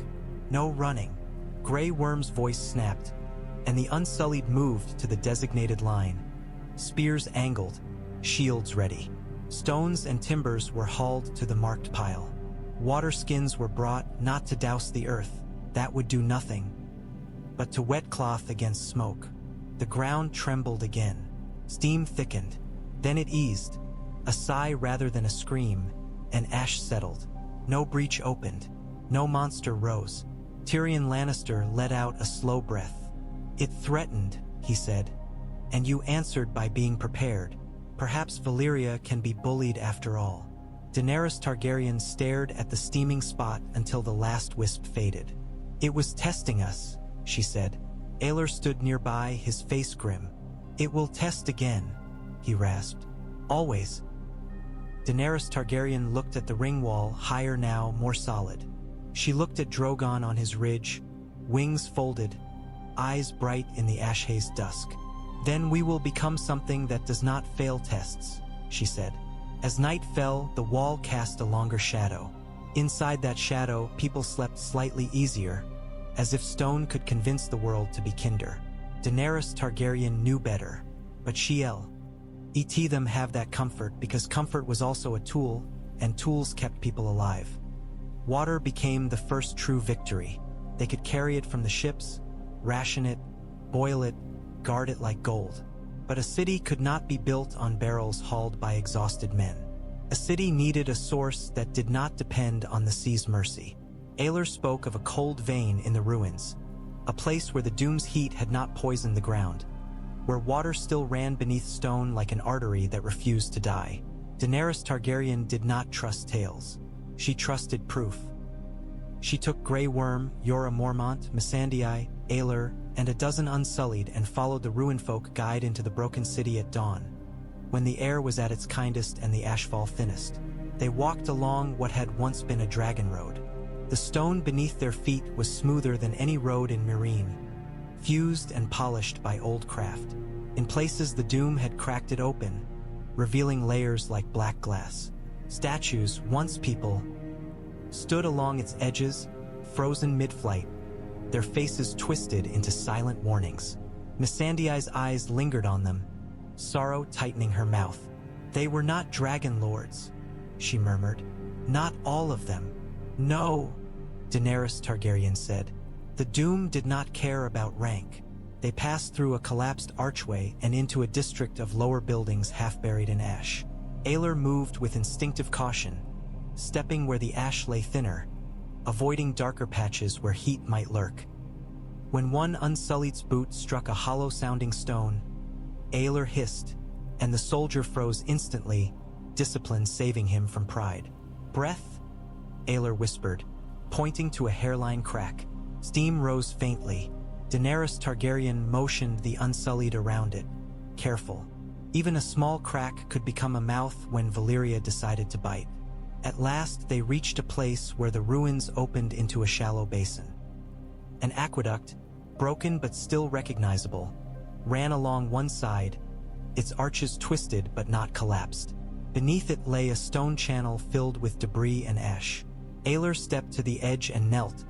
No running." Grey Worm's voice snapped, and the Unsullied moved to the designated line. Spears angled, shields ready. Stones and timbers were hauled to the marked pile. Water skins were brought not to douse the earth, that would do nothing, but to wet cloth against smoke. The ground trembled again. Steam thickened. Then it eased, a sigh rather than a scream, and ash settled. No breach opened. No monster rose. Tyrion Lannister let out a slow breath. "It threatened," he said, "and you answered by being prepared. Perhaps Valyria can be bullied after all." Daenerys Targaryen stared at the steaming spot until the last wisp faded. "It was testing us," she said. Aelor stood nearby, his face grim. "It will test again," he rasped. "Always." Daenerys Targaryen looked at the ring wall, higher now, more solid. She looked at Drogon on his ridge, wings folded, eyes bright in the ash haze dusk. "Then we will become something that does not fail tests," she said. As night fell, the wall cast a longer shadow. Inside that shadow, people slept slightly easier, as if stone could convince the world to be kinder. Daenerys Targaryen knew better, but let them have that comfort, because comfort was also a tool, and tools kept people alive. Water became the first true victory. They could carry it from the ships, ration it, boil it, guard it like gold. But a city could not be built on barrels hauled by exhausted men. A city needed a source that did not depend on the sea's mercy. Aelor spoke of a cold vein in the ruins, a place where the doom's heat had not poisoned the ground, where water still ran beneath stone like an artery that refused to die. Daenerys Targaryen did not trust tales. She trusted proof. She took Grey Worm, Jorah Mormont, Missandei, Aelor, and a dozen Unsullied and followed the Ruinfolk guide into the broken city at dawn, when the air was at its kindest and the ashfall thinnest. They walked along what had once been a dragon road. The stone beneath their feet was smoother than any road in Meereen, fused and polished by old craft. In places the doom had cracked it open, revealing layers like black glass. Statues, once people, stood along its edges, frozen mid-flight, their faces twisted into silent warnings. Missandei's eyes lingered on them, sorrow tightening her mouth. "They were not dragon lords," she murmured. "Not all of them." "No," Daenerys Targaryen said. "The Doom did not care about rank. They passed through a collapsed archway and into a district of lower buildings half buried in ash. Aelor moved with instinctive caution, stepping where the ash lay thinner, avoiding darker patches where heat might lurk. When one Unsullied's boot struck a hollow-sounding stone, Aelor hissed, and the soldier froze instantly, discipline saving him from pride. "Breath?" Aelor whispered, pointing to a hairline crack. Steam rose faintly. Daenerys Targaryen motioned the Unsullied around it. Careful. Even a small crack could become a mouth when Valyria decided to bite. At last they reached a place where the ruins opened into a shallow basin. An aqueduct, broken but still recognizable, ran along one side, its arches twisted but not collapsed. Beneath it lay a stone channel filled with debris and ash. Aelor stepped to the edge and knelt,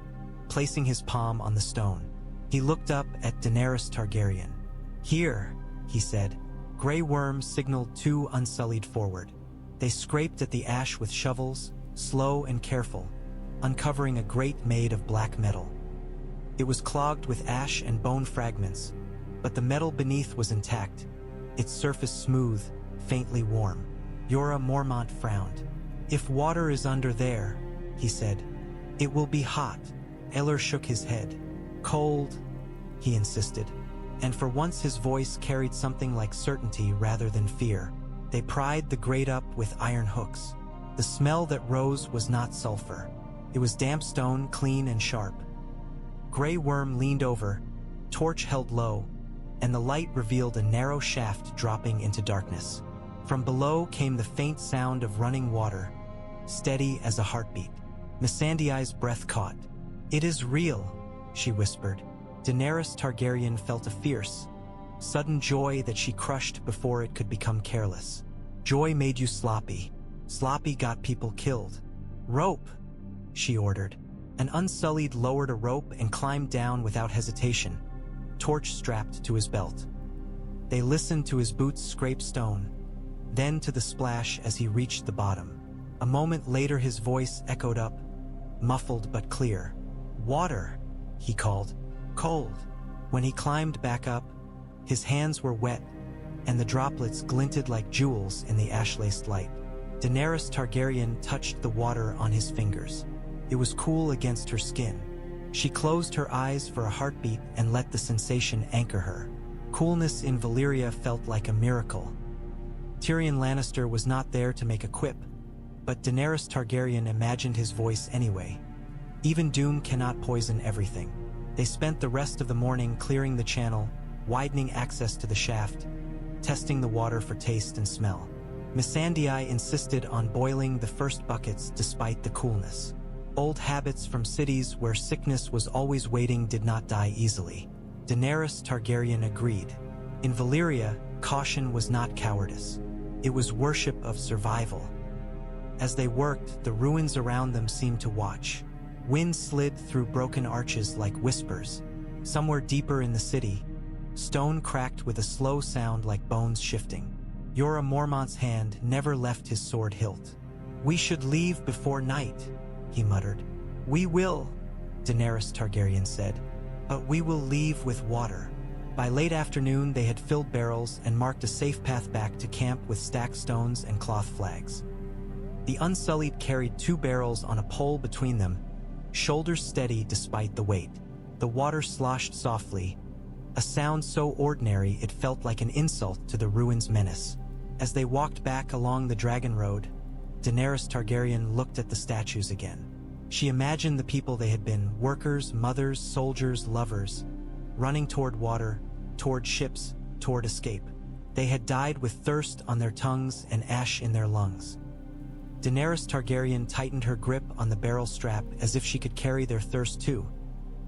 placing his palm on the stone. He looked up at Daenerys Targaryen. "Here," he said. Grey Worm signaled two Unsullied forward. They scraped at the ash with shovels, slow and careful, uncovering a grate made of black metal. It was clogged with ash and bone fragments, but the metal beneath was intact, its surface smooth, faintly warm. Jorah Mormont frowned. "If water is under there," he said, "it will be hot." Aelor shook his head. "Cold," he insisted, and for once his voice carried something like certainty rather than fear. They pried the grate up with iron hooks. The smell that rose was not sulfur. It was damp stone, clean and sharp. Grey Worm leaned over, torch held low, and the light revealed a narrow shaft dropping into darkness. From below came the faint sound of running water, steady as a heartbeat. Missandei's breath caught. "It is real," she whispered. Daenerys Targaryen felt a fierce, sudden joy that she crushed before it could become careless. "Joy made you sloppy. Sloppy got people killed." "Rope," she ordered. An Unsullied lowered a rope and climbed down without hesitation, torch strapped to his belt. They listened to his boots scrape stone, then to the splash as he reached the bottom. A moment later his voice echoed up, muffled but clear. "Water," he called. "Cold." When he climbed back up, his hands were wet, and the droplets glinted like jewels in the ash-laced light. Daenerys Targaryen touched the water on his fingers. It was cool against her skin. She closed her eyes for a heartbeat and let the sensation anchor her. Coolness in Valyria felt like a miracle. Tyrion Lannister was not there to make a quip, but Daenerys Targaryen imagined his voice anyway. Even doom cannot poison everything. They spent the rest of the morning clearing the channel, widening access to the shaft, testing the water for taste and smell. Missandei insisted on boiling the first buckets despite the coolness. Old habits from cities where sickness was always waiting did not die easily. Daenerys Targaryen agreed. In Valyria, caution was not cowardice. It was worship of survival. As they worked, the ruins around them seemed to watch. Wind slid through broken arches like whispers. Somewhere deeper in the city, stone cracked with a slow sound like bones shifting. Jorah Mormont's hand never left his sword hilt. "We should leave before night," he muttered. "We will," Daenerys Targaryen said, "but we will leave with water." By late afternoon they had filled barrels and marked a safe path back to camp with stacked stones and cloth flags. The Unsullied carried 2 barrels on a pole between them, shoulders steady despite the weight. The water sloshed softly, a sound so ordinary it felt like an insult to the ruins' menace. As they walked back along the Dragon Road, Daenerys Targaryen looked at the statues again. She imagined the people they had been, workers, mothers, soldiers, lovers, running toward water, toward ships, toward escape. They had died with thirst on their tongues and ash in their lungs. Daenerys Targaryen tightened her grip on the barrel strap as if she could carry their thirst too,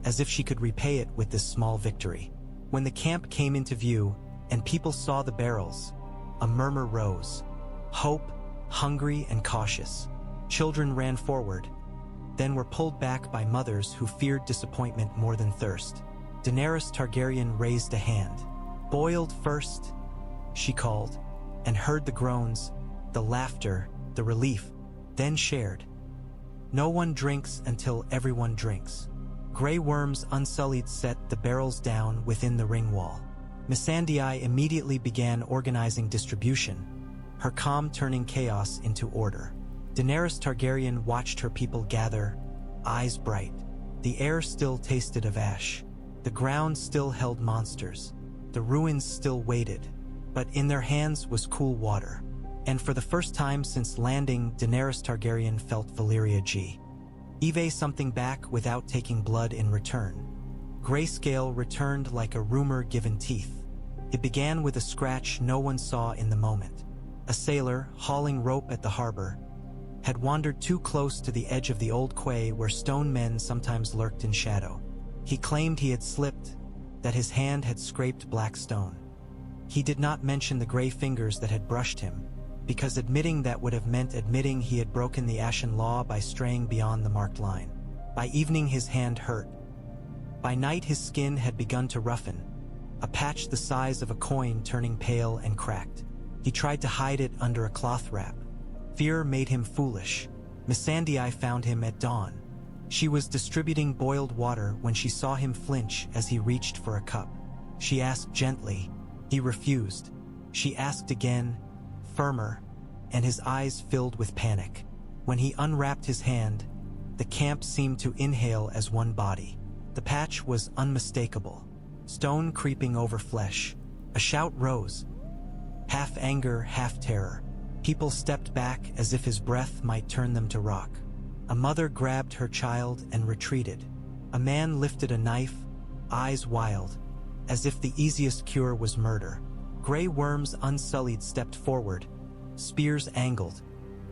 as if she could repay it with this small victory. When the camp came into view and people saw the barrels, a murmur rose. Hope, hungry and cautious. Children ran forward, then were pulled back by mothers who feared disappointment more than thirst. Daenerys Targaryen raised a hand. "Boiled first," she called, and heard the groans, the laughter, the relief, then shared. "No one drinks until everyone drinks." Grey Worms Unsullied set the barrels down within the ring wall. Missandei immediately began organizing distribution, her calm turning chaos into order. Daenerys Targaryen watched her people gather, eyes bright. The air still tasted of ash. The ground still held monsters. The ruins still waited, but in their hands was cool water. And for the first time since landing, Daenerys Targaryen felt Valyria Eve something back without taking blood in return. Grayscale returned like a rumor given teeth. It began with a scratch no one saw in the moment. A sailor, hauling rope at the harbor, had wandered too close to the edge of the old quay where stone men sometimes lurked in shadow. He claimed he had slipped, that his hand had scraped black stone. He did not mention the gray fingers that had brushed him, because admitting that would have meant admitting he had broken the Ashen Law by straying beyond the marked line. By evening his hand hurt. By night his skin had begun to roughen, a patch the size of a coin turning pale and cracked. He tried to hide it under a cloth wrap. Fear made him foolish. Missandei found him at dawn. She was distributing boiled water when she saw him flinch as he reached for a cup. She asked gently. He refused. She asked again, firmer, and his eyes filled with panic. When he unwrapped his hand, the camp seemed to inhale as one body. The patch was unmistakable, stone creeping over flesh. A shout rose, half anger, half terror. People stepped back as if his breath might turn them to rock. A mother grabbed her child and retreated. A man lifted a knife, eyes wild, as if the easiest cure was murder. Grey worms unsullied stepped forward, spears angled,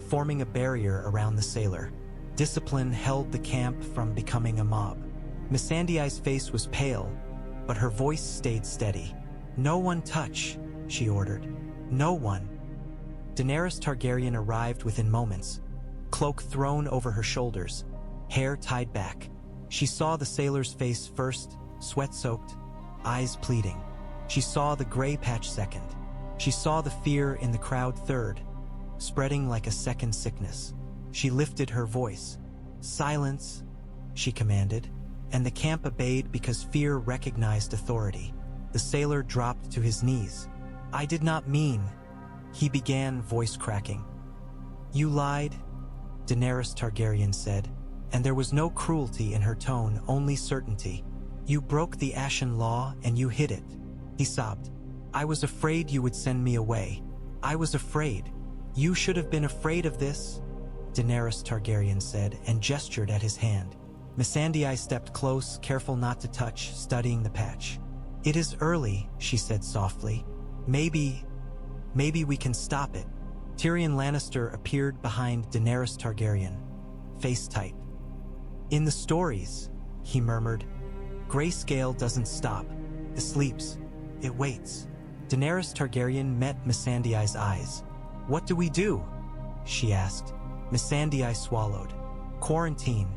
forming a barrier around the sailor. Discipline held the camp from becoming a mob. Missandei's face was pale, but her voice stayed steady. "No one touch," she ordered. "No one." Daenerys Targaryen arrived within moments, cloak thrown over her shoulders, hair tied back. She saw the sailor's face first, sweat-soaked, eyes pleading. She saw the gray patch second. She saw the fear in the crowd third, spreading like a second sickness. She lifted her voice. "Silence," she commanded, and the camp obeyed because fear recognized authority. The sailor dropped to his knees. "I did not mean," he began, voice cracking. "You lied," Daenerys Targaryen said, and there was no cruelty in her tone, only certainty. "You broke the Ashen Law and you hid it." He sobbed. "I was afraid you would send me away. I was afraid. You should have been afraid of this," Daenerys Targaryen said and gestured at his hand. Missandei stepped close, careful not to touch, studying the patch. "It is early," she said softly. Maybe we can stop it." Tyrion Lannister appeared behind Daenerys Targaryen, face tight. "In the stories," he murmured, "grayscale doesn't stop. It sleeps. It waits." Daenerys Targaryen met Missandei's eyes. "What do we do?" she asked. Missandei swallowed. "Quarantine,"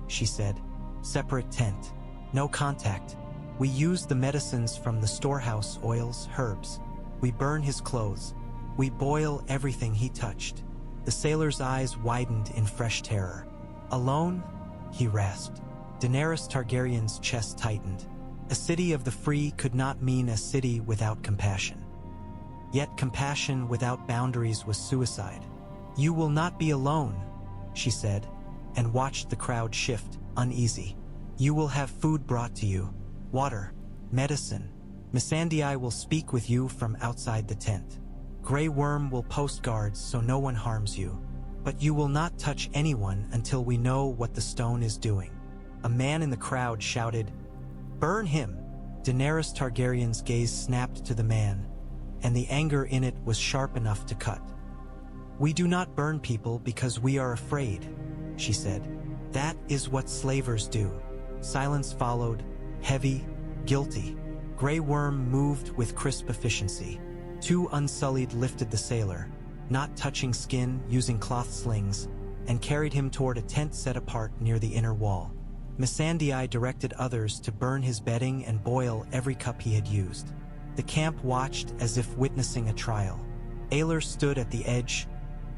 she said. "Separate tent. No contact. We use the medicines from the storehouse, oils, herbs. We burn his clothes. We boil everything he touched." The sailor's eyes widened in fresh terror. "Alone?" he rasped. Daenerys Targaryen's chest tightened. A city of the free could not mean a city without compassion. Yet compassion without boundaries was suicide. "You will not be alone," she said, and watched the crowd shift, uneasy. "You will have food brought to you, water, medicine. Missandei will speak with you from outside the tent. Grey Worm will post guards so no one harms you. But you will not touch anyone until we know what the stone is doing." A man in the crowd shouted, "Burn him!" Daenerys Targaryen's gaze snapped to the man, and the anger in it was sharp enough to cut. "We do not burn people because we are afraid," she said. "That is what slavers do." Silence followed, heavy, guilty. Grey Worm moved with crisp efficiency. Two Unsullied lifted the sailor, not touching skin, using cloth slings, and carried him toward a tent set apart near the inner wall. Missandei directed others to burn his bedding and boil every cup he had used. The camp watched as if witnessing a trial. Aelor stood at the edge,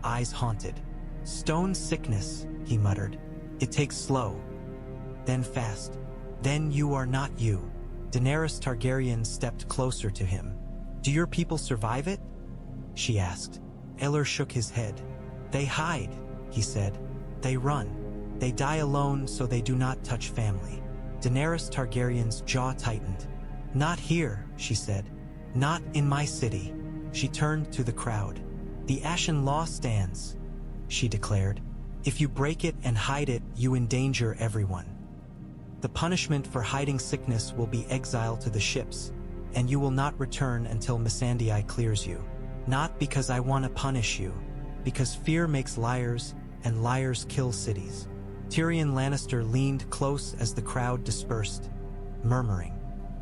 eyes haunted. "Stone sickness," he muttered. "It takes slow, then fast. Then you are not you." Daenerys Targaryen stepped closer to him. "Do your people survive it?" she asked. Aelor shook his head. "They hide," he said. "They run. They die alone so they do not touch family." Daenerys Targaryen's jaw tightened. "Not here," she said. "Not in my city." She turned to the crowd. "The Ashen Law stands," she declared. "If you break it and hide it, you endanger everyone. The punishment for hiding sickness will be exile to the ships, and you will not return until Missandei clears you. Not because I want to punish you, because fear makes liars, and liars kill cities." Tyrion Lannister leaned close as the crowd dispersed, murmuring.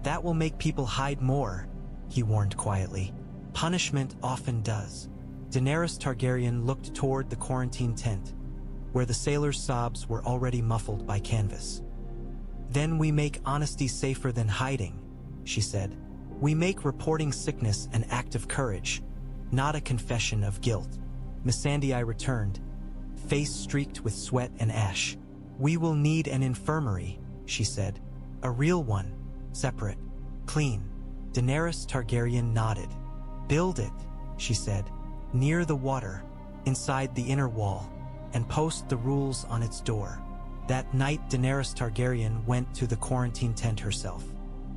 "That will make people hide more," he warned quietly. "Punishment often does." Daenerys Targaryen looked toward the quarantine tent, where the sailors' sobs were already muffled by canvas. "Then we make honesty safer than hiding," she said. "We make reporting sickness an act of courage, not a confession of guilt." Missandei returned, face streaked with sweat and ash. "We will need an infirmary," she said. "A real one, separate, clean." Daenerys Targaryen nodded. "Build it," she said, "near the water, inside the inner wall, and post the rules on its door." That night Daenerys Targaryen went to the quarantine tent herself.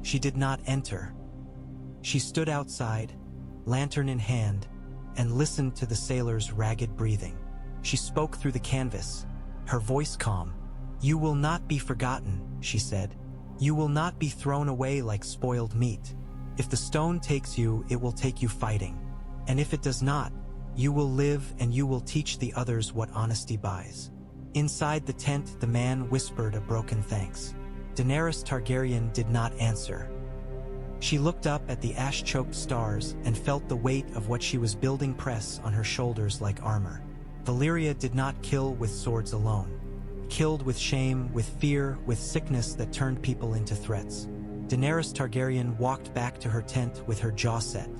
She did not enter. She stood outside, lantern in hand, and listened to the sailors' ragged breathing. She spoke through the canvas, her voice calm. "You will not be forgotten," she said. "You will not be thrown away like spoiled meat. If the stone takes you, it will take you fighting. And if it does not, you will live and you will teach the others what honesty buys." Inside the tent, the man whispered a broken thanks. Daenerys Targaryen did not answer. She looked up at the ash-choked stars and felt the weight of what she was building press on her shoulders like armor. Valyria did not kill with swords alone. Killed with shame, with fear, with sickness that turned people into threats. Daenerys Targaryen walked back to her tent with her jaw set.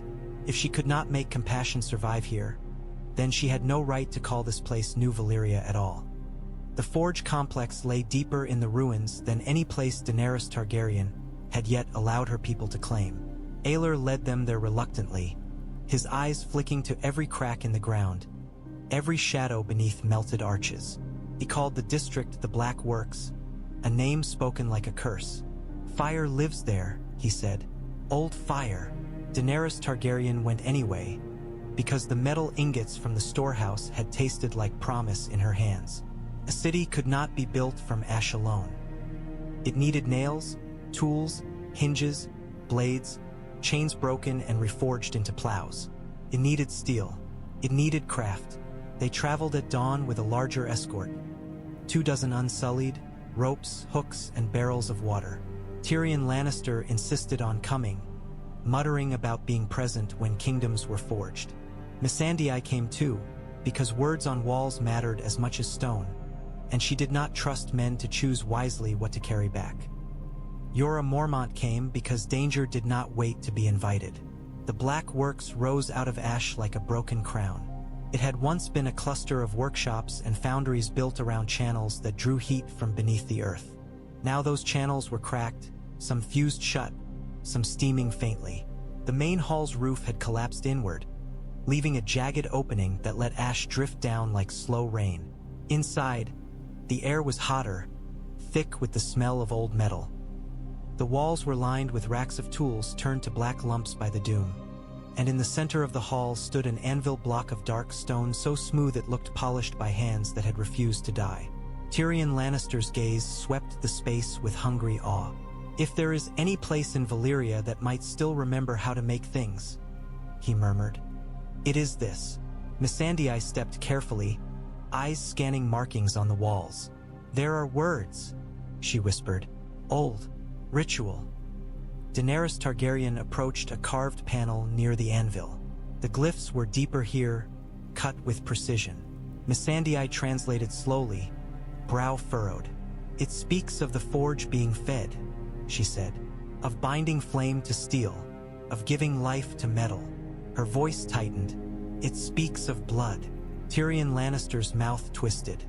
If she could not make compassion survive here, then she had no right to call this place New Valyria at all. The forge complex lay deeper in the ruins than any place Daenerys Targaryen had yet allowed her people to claim. Aelor led them there reluctantly, his eyes flicking to every crack in the ground, every shadow beneath melted arches. He called the district the Black Works, a name spoken like a curse. "Fire lives there," he said. "Old fire." Daenerys Targaryen went anyway, because the metal ingots from the storehouse had tasted like promise in her hands. A city could not be built from ash alone. It needed nails, tools, hinges, blades, chains broken and reforged into plows. It needed steel. It needed craft. They traveled at dawn with a larger escort. 24 unsullied, ropes, hooks, and barrels of water. Tyrion Lannister insisted on coming, muttering about being present when kingdoms were forged. Missandei came too, because words on walls mattered as much as stone, and she did not trust men to choose wisely what to carry back. Jorah Mormont came because danger did not wait to be invited. The Black Works rose out of ash like a broken crown. It had once been a cluster of workshops and foundries built around channels that drew heat from beneath the earth. Now those channels were cracked, some fused shut, some steaming faintly. The main hall's roof had collapsed inward, leaving a jagged opening that let ash drift down like slow rain. Inside, the air was hotter, thick with the smell of old metal. The walls were lined with racks of tools turned to black lumps by the doom, and in the center of the hall stood an anvil block of dark stone so smooth it looked polished by hands that had refused to die. Tyrion Lannister's gaze swept the space with hungry awe. "If there is any place in Valyria that might still remember how to make things," he murmured, "it is this." Missandei stepped carefully, eyes scanning markings on the walls. "There are words," she whispered. "Old. Ritual." Daenerys Targaryen approached a carved panel near the anvil. The glyphs were deeper here, cut with precision. Missandei translated slowly, brow furrowed. "It speaks of the forge being fed," she said, "of binding flame to steel, of giving life to metal." Her voice tightened. "It speaks of blood." Tyrion Lannister's mouth twisted.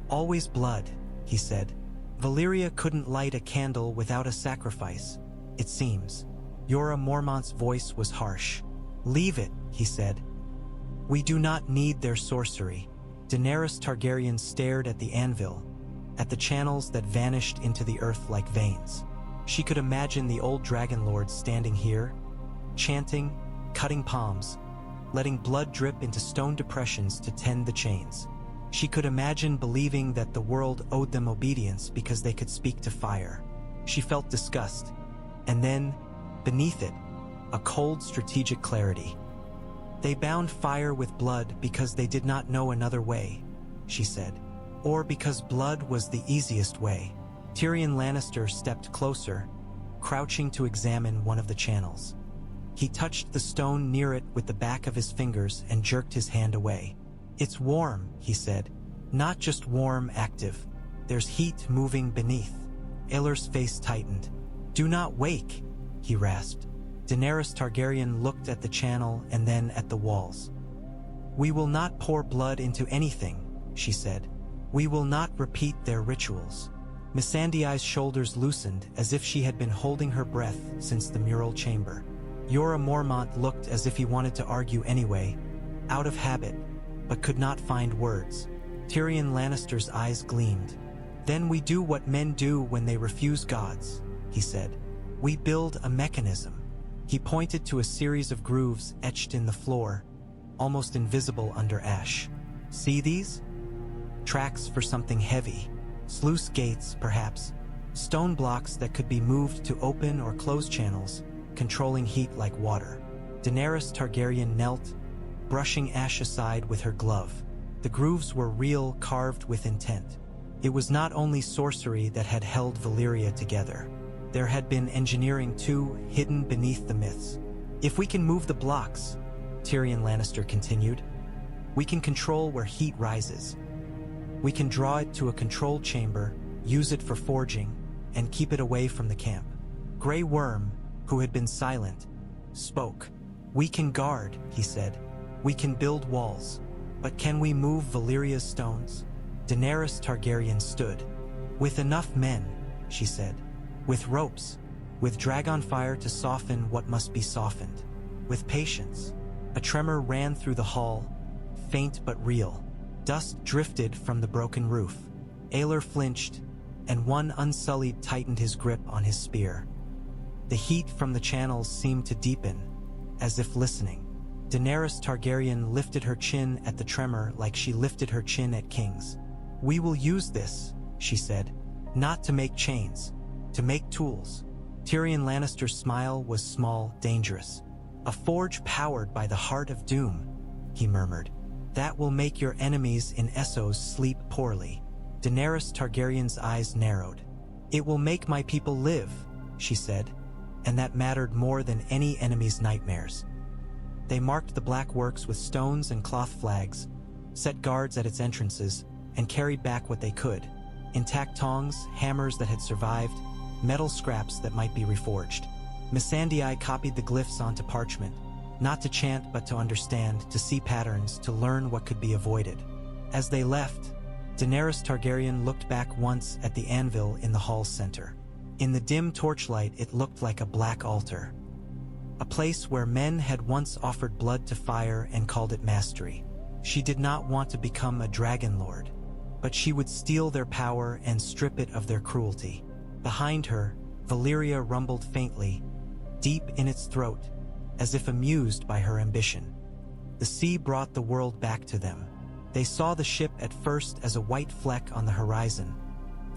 "Always blood," he said. "Valyria couldn't light a candle without a sacrifice, it seems." Jorah Mormont's voice was harsh. "Leave it," he said. "We do not need their sorcery." Daenerys Targaryen stared at the anvil, at the channels that vanished into the earth like veins. She could imagine the old dragon lords standing here, chanting, cutting palms, letting blood drip into stone depressions to tend the chains. She could imagine believing that the world owed them obedience because they could speak to fire. She felt disgust, and then, beneath it, a cold strategic clarity. "They bound fire with blood because they did not know another way," she said. "Or because blood was the easiest way." Tyrion Lannister stepped closer, crouching to examine one of the channels. He touched the stone near it with the back of his fingers and jerked his hand away. "It's warm," he said. "Not just warm, active. There's heat moving beneath." Aelor's face tightened. "Do not wake," he rasped. Daenerys Targaryen looked at the channel and then at the walls. "We will not pour blood into anything," she said. "We will not repeat their rituals." Missandei's shoulders loosened as if she had been holding her breath since the mural chamber. Jorah Mormont looked as if he wanted to argue anyway, out of habit, but could not find words. Tyrion Lannister's eyes gleamed. "Then we do what men do when they refuse gods," he said. "We build a mechanism." He pointed to a series of grooves etched in the floor, almost invisible under ash. See these? Tracks for something heavy. Sluice gates, perhaps. Stone blocks that could be moved to open or close channels, controlling heat like water. Daenerys Targaryen knelt, brushing ash aside with her glove. The grooves were real, carved with intent. It was not only sorcery that had held Valyria together. There had been engineering too, hidden beneath the myths. If we can move the blocks, Tyrion Lannister continued, we can control where heat rises. We can draw it to a control chamber, use it for forging, and keep it away from the camp. Grey Worm, who had been silent, spoke. We can guard, he said. We can build walls. But can we move Valyria's stones? Daenerys Targaryen stood. With enough men, she said. With ropes. With dragon fire to soften what must be softened. With patience. A tremor ran through the hall, faint but real. Dust drifted from the broken roof. Aelor flinched, and one unsullied tightened his grip on his spear. The heat from the channels seemed to deepen, as if listening. Daenerys Targaryen lifted her chin at the tremor like she lifted her chin at kings. We will use this, she said, not to make chains, to make tools. Tyrion Lannister's smile was small, dangerous. A forge powered by the heart of doom, he murmured. That will make your enemies in Essos sleep poorly. Daenerys Targaryen's eyes narrowed. It will make my people live, she said, and that mattered more than any enemy's nightmares. They marked the Black Works with stones and cloth flags, set guards at its entrances, and carried back what they could. Intact tongs, hammers that had survived, metal scraps that might be reforged. Missandei copied the glyphs onto parchment, not to chant but to understand, to see patterns, to learn what could be avoided. As they left, Daenerys Targaryen looked back once at the anvil in the hall's center. In the dim torchlight, it looked like a black altar. A place where men had once offered blood to fire and called it mastery. She did not want to become a dragon lord, but she would steal their power and strip it of their cruelty. Behind her, Valyria rumbled faintly, deep in its throat, as if amused by her ambition. The sea brought the world back to them. They saw the ship at first as a white fleck on the horizon,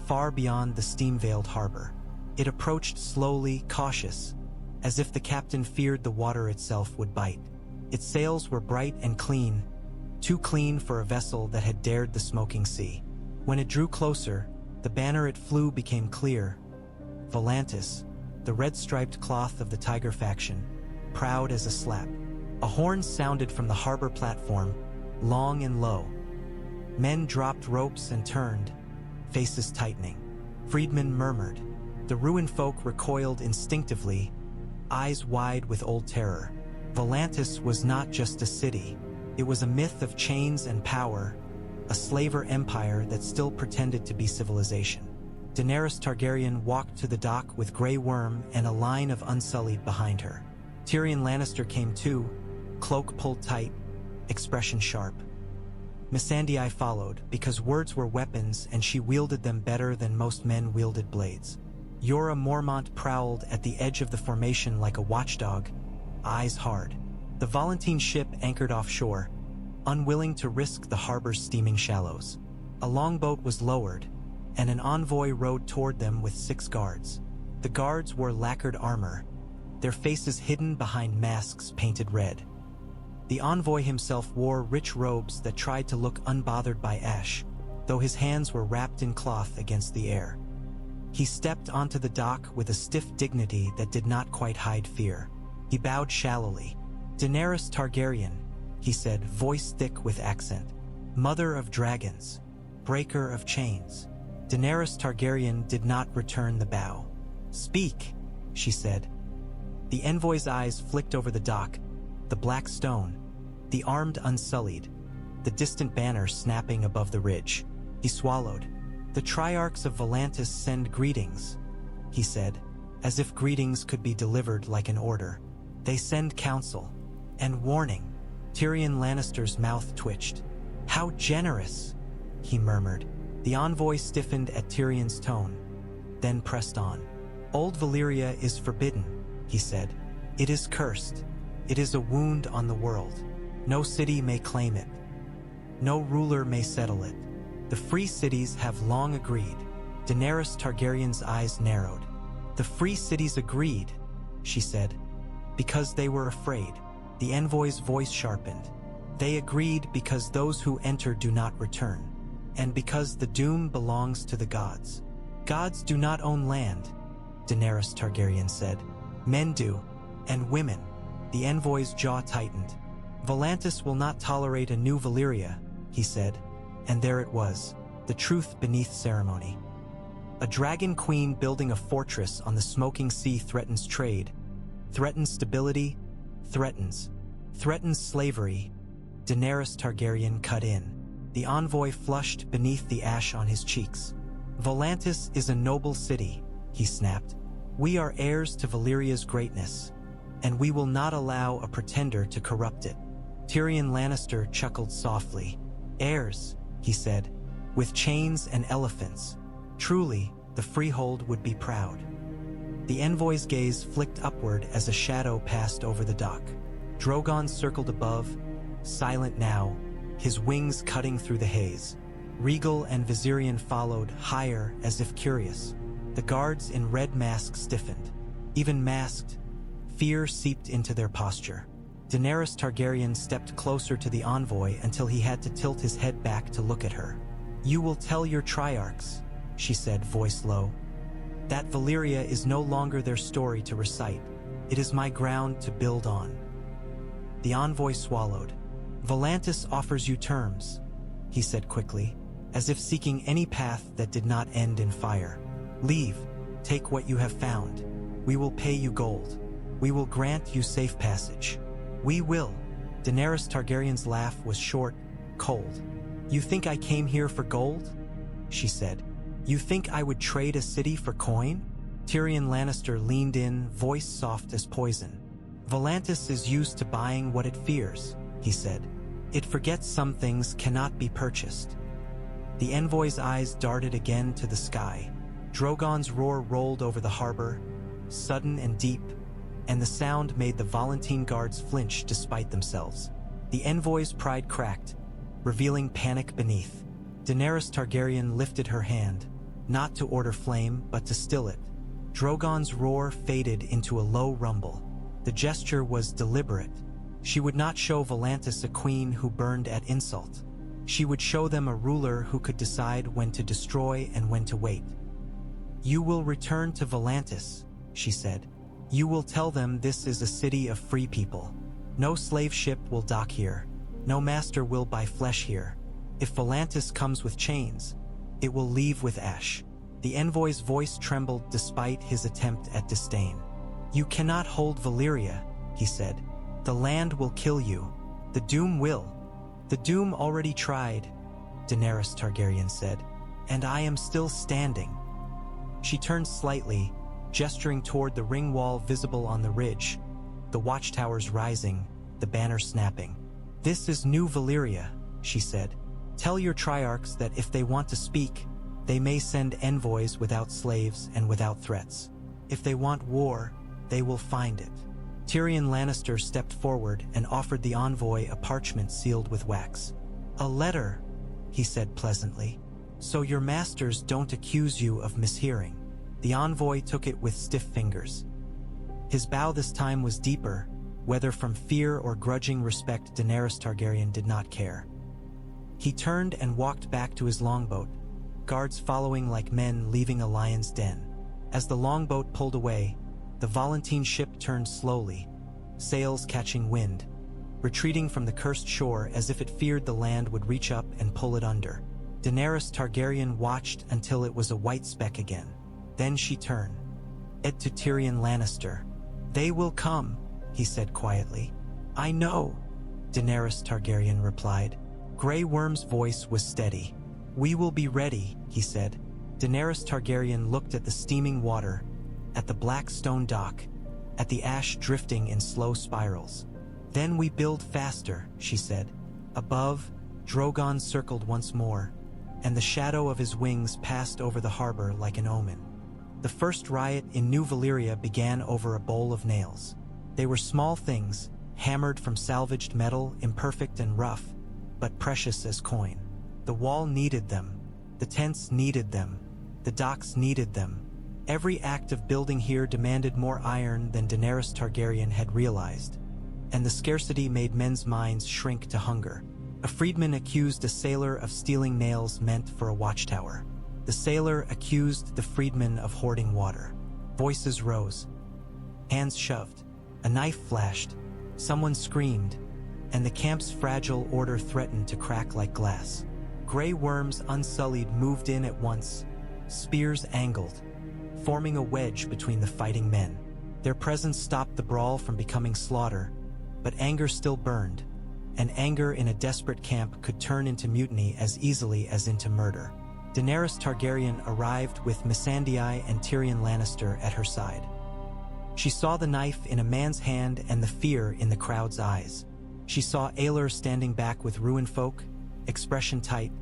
far beyond the steam-veiled harbor. It approached slowly, cautious, as if the captain feared the water itself would bite. Its sails were bright and clean, too clean for a vessel that had dared the smoking sea. When it drew closer, the banner it flew became clear. Volantis, the red-striped cloth of the Tiger faction, proud as a slap. A horn sounded from the harbor platform, long and low. Men dropped ropes and turned, faces tightening. Freedmen murmured. The Ruinfolk recoiled instinctively, eyes wide with old terror. Volantis was not just a city. It was a myth of chains and power, a slaver empire that still pretended to be civilization. Daenerys Targaryen walked to the dock with Grey Worm and a line of Unsullied behind her. Tyrion Lannister came too, cloak pulled tight, expression sharp. Missandei followed, because words were weapons and she wielded them better than most men wielded blades. Jorah Mormont prowled at the edge of the formation like a watchdog, eyes hard. The Volantene ship anchored offshore, unwilling to risk the harbor's steaming shallows. A longboat was lowered, and an envoy rode toward them with 6 guards. The guards wore lacquered armor, their faces hidden behind masks painted red. The envoy himself wore rich robes that tried to look unbothered by ash, though his hands were wrapped in cloth against the air. He stepped onto the dock with a stiff dignity that did not quite hide fear. He bowed shallowly. "Daenerys Targaryen," he said, voice thick with accent. "Mother of dragons, breaker of chains." Daenerys Targaryen did not return the bow. "Speak," she said. The envoy's eyes flicked over the dock, the black stone, the armed Unsullied, the distant banner snapping above the ridge. He swallowed. "The Triarchs of Volantis send greetings," he said, as if greetings could be delivered like an order. "They send counsel and warning." Tyrion Lannister's mouth twitched. "How generous," he murmured. The envoy stiffened at Tyrion's tone, then pressed on. "Old Valyria is forbidden," he said. "It is cursed. It is a wound on the world. No city may claim it. No ruler may settle it. The free cities have long agreed. Daenerys Targaryen's eyes narrowed. The free cities agreed, she said, because they were afraid. The envoy's voice sharpened. They agreed because those who enter do not return, and because the doom belongs to the gods. Gods do not own land, Daenerys Targaryen said. Men do, and women. The envoy's jaw tightened. Volantis will not tolerate a new Valyria, he said, and there it was, the truth beneath ceremony. A dragon queen building a fortress on the smoking sea threatens trade, threatens stability, threatens slavery. Daenerys Targaryen cut in. The envoy flushed beneath the ash on his cheeks. Volantis is a noble city, he snapped. We are heirs to Valyria's greatness, and we will not allow a pretender to corrupt it. Tyrion Lannister chuckled softly. Heirs, he said, with chains and elephants. Truly, the Freehold would be proud. The envoy's gaze flicked upward as a shadow passed over the dock. Drogon circled above, silent now, his wings cutting through the haze. Regal and Viserion followed, higher as if curious. The guards in red masks stiffened. Even masked, fear seeped into their posture. Daenerys Targaryen stepped closer to the envoy until he had to tilt his head back to look at her. You will tell your triarchs, she said, voice low, that Valyria is no longer their story to recite. It is my ground to build on. The envoy swallowed. Volantis offers you terms, he said quickly, as if seeking any path that did not end in fire. Leave, take what you have found. We will pay you gold. We will grant you safe passage. We will. Daenerys Targaryen's laugh was short, cold. You think I came here for gold? She said. You think I would trade a city for coin? Tyrion Lannister leaned in, voice soft as poison. Volantis is used to buying what it fears, he said. It forgets some things cannot be purchased. The envoy's eyes darted again to the sky. Drogon's roar rolled over the harbor, sudden and deep, and the sound made the Valyrian guards flinch despite themselves. The envoy's pride cracked, revealing panic beneath. Daenerys Targaryen lifted her hand, not to order flame, but to still it. Drogon's roar faded into a low rumble. The gesture was deliberate. She would not show Volantis a queen who burned at insult. She would show them a ruler who could decide when to destroy and when to wait. You will return to Volantis, she said. You will tell them this is a city of free people. No slave ship will dock here. No master will buy flesh here. If Volantis comes with chains, it will leave with ash. The envoy's voice trembled despite his attempt at disdain. You cannot hold Valyria, he said. The land will kill you. The doom will. The doom already tried, Daenerys Targaryen said, and I am still standing. She turned slightly, gesturing toward the ring wall visible on the ridge, the watchtowers rising, the banner snapping. This is New Valyria, she said. Tell your triarchs that if they want to speak, they may send envoys without slaves and without threats. If they want war, they will find it. Tyrion Lannister stepped forward and offered the envoy a parchment sealed with wax. A letter, he said pleasantly, so your masters don't accuse you of mishearing. The envoy took it with stiff fingers. His bow this time was deeper, whether from fear or grudging respect Daenerys Targaryen did not care. He turned and walked back to his longboat, guards following like men leaving a lion's den. As the longboat pulled away, the Valyrian ship turned slowly, sails catching wind, retreating from the cursed shore as if it feared the land would reach up and pull it under. Daenerys Targaryen watched until it was a white speck again. Then she turned. It to Tyrion Lannister. They will come, he said quietly. I know, Daenerys Targaryen replied. Grey Worm's voice was steady. We will be ready, he said. Daenerys Targaryen looked at the steaming water, at the black stone dock, at the ash drifting in slow spirals. Then we build faster, she said. Above, Drogon circled once more, and the shadow of his wings passed over the harbor like an omen. The first riot in New Valyria began over a bowl of nails. They were small things, hammered from salvaged metal, imperfect and rough, but precious as coin. The wall needed them. The tents needed them. The docks needed them. Every act of building here demanded more iron than Daenerys Targaryen had realized, and the scarcity made men's minds shrink to hunger. A freedman accused a sailor of stealing nails meant for a watchtower. The sailor accused the freedman of hoarding water. Voices rose. Hands shoved. A knife flashed. Someone screamed, and the camp's fragile order threatened to crack like glass. Grey worms unsullied moved in at once, spears angled, forming a wedge between the fighting men. Their presence stopped the brawl from becoming slaughter, but anger still burned, and anger in a desperate camp could turn into mutiny as easily as into murder. Daenerys Targaryen arrived with Missandei and Tyrion Lannister at her side. She saw the knife in a man's hand and the fear in the crowd's eyes. She saw Aelor standing back with Ruinfolk, expression tight,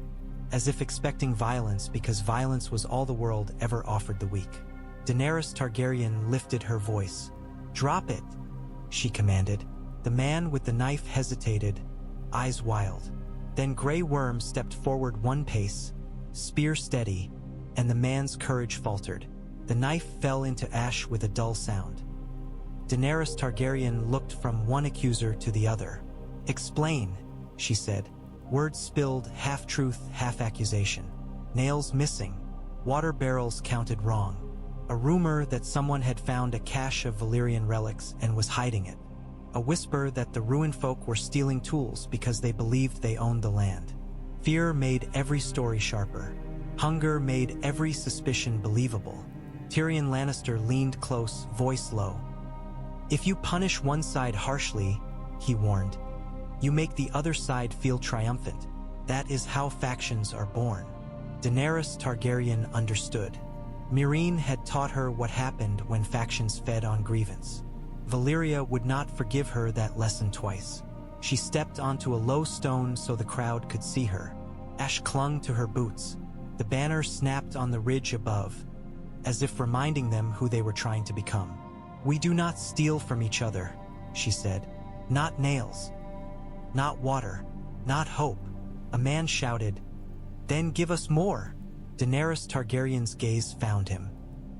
as if expecting violence because violence was all the world ever offered the weak. Daenerys Targaryen lifted her voice. "Drop it," she commanded. The man with the knife hesitated, eyes wild. Then Grey Worm stepped forward one pace, spear steady, and the man's courage faltered. The knife fell into ash with a dull sound. Daenerys Targaryen looked from one accuser to the other. "Explain," she said. Words spilled, half-truth, half-accusation. Nails missing. Water barrels counted wrong. A rumor that someone had found a cache of Valyrian relics and was hiding it. A whisper that the Ruinfolk were stealing tools because they believed they owned the land. Fear made every story sharper. Hunger made every suspicion believable. Tyrion Lannister leaned close, voice low. "If you punish one side harshly," he warned, "you make the other side feel triumphant. That is how factions are born." Daenerys Targaryen understood. Meereen had taught her what happened when factions fed on grievance. Valyria would not forgive her that lesson twice. She stepped onto a low stone so the crowd could see her. Ash clung to her boots. The banner snapped on the ridge above, as if reminding them who they were trying to become. "We do not steal from each other," she said. "Not nails. Not water. Not hope." A man shouted, "Then give us more." Daenerys Targaryen's gaze found him.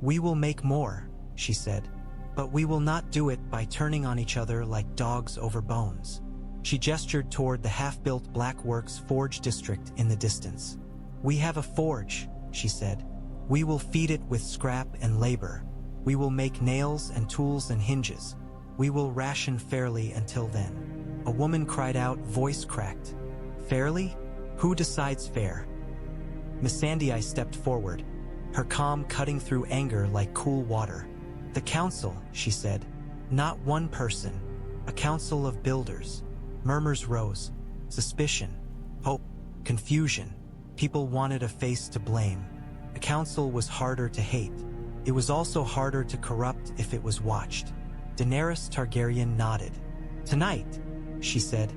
"We will make more," she said, "but we will not do it by turning on each other like dogs over bones." She gestured toward the half-built Black Works forge district in the distance. "We have a forge," she said. "We will feed it with scrap and labor. We will make nails and tools and hinges. We will ration fairly until then." A woman cried out, voice cracked. "Fairly? Who decides fair?" Missandei stepped forward, her calm cutting through anger like cool water. "The council," she said. "Not one person. A council of builders." Murmurs rose. Suspicion. Hope. Confusion. People wanted a face to blame. A council was harder to hate. It was also harder to corrupt if it was watched. Daenerys Targaryen nodded. "Tonight," she said,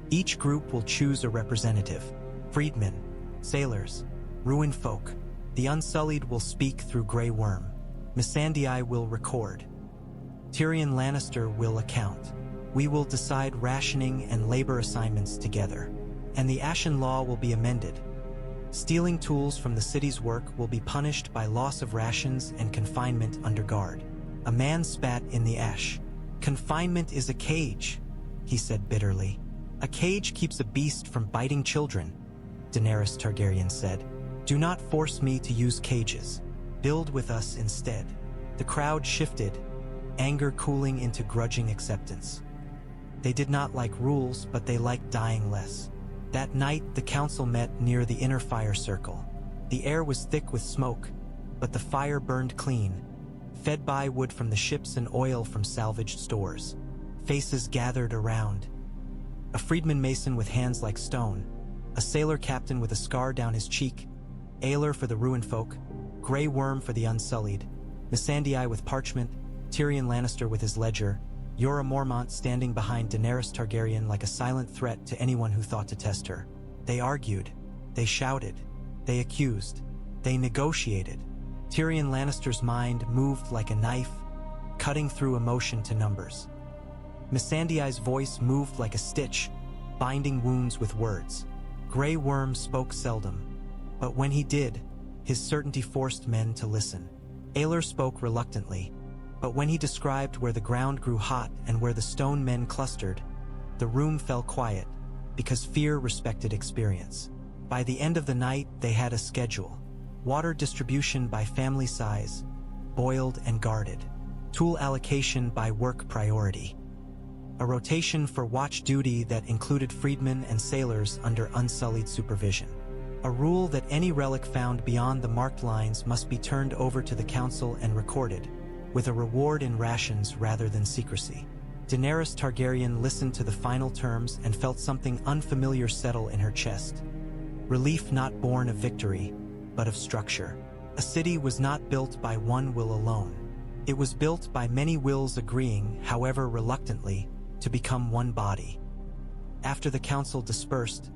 "each group will choose a representative. Freedmen, sailors, Ruinfolk. The Unsullied will speak through Grey Worm. Missandei will record. Tyrion Lannister will account. We will decide rationing and labor assignments together. And the Ashen Law will be amended. Stealing tools from the city's work will be punished by loss of rations and confinement under guard." A man spat in the ash. "Confinement is a cage," he said bitterly. "A cage keeps a beast from biting children," Daenerys Targaryen said. "Do not force me to use cages. Build with us instead." The crowd shifted, anger cooling into grudging acceptance. They did not like rules, but they liked dying less. That night, the council met near the inner fire circle. The air was thick with smoke, but the fire burned clean, fed by wood from the ships and oil from salvaged stores. Faces gathered around. A freedman mason with hands like stone, a sailor captain with a scar down his cheek, Aelor for the Ruinfolk, Grey Worm for the Unsullied, Missandei with parchment, Tyrion Lannister with his ledger, Jorah Mormont standing behind Daenerys Targaryen like a silent threat to anyone who thought to test her. They argued. They shouted. They accused. They negotiated. Tyrion Lannister's mind moved like a knife, cutting through emotion to numbers. Missandei's voice moved like a stitch, binding wounds with words. Grey Worm spoke seldom, but when he did, his certainty forced men to listen. Aelor spoke reluctantly, but when he described where the ground grew hot and where the stone men clustered, the room fell quiet, because fear respected experience. By the end of the night, they had a schedule. Water distribution by family size, boiled and guarded. Tool allocation by work priority. A rotation for watch duty that included freedmen and sailors under unsullied supervision. A rule that any relic found beyond the marked lines must be turned over to the council and recorded, with a reward in rations rather than secrecy. Daenerys Targaryen listened to the final terms and felt something unfamiliar settle in her chest. Relief not born of victory, but of structure. A city was not built by one will alone. It was built by many wills agreeing, however reluctantly, to become one body. After the council dispersed,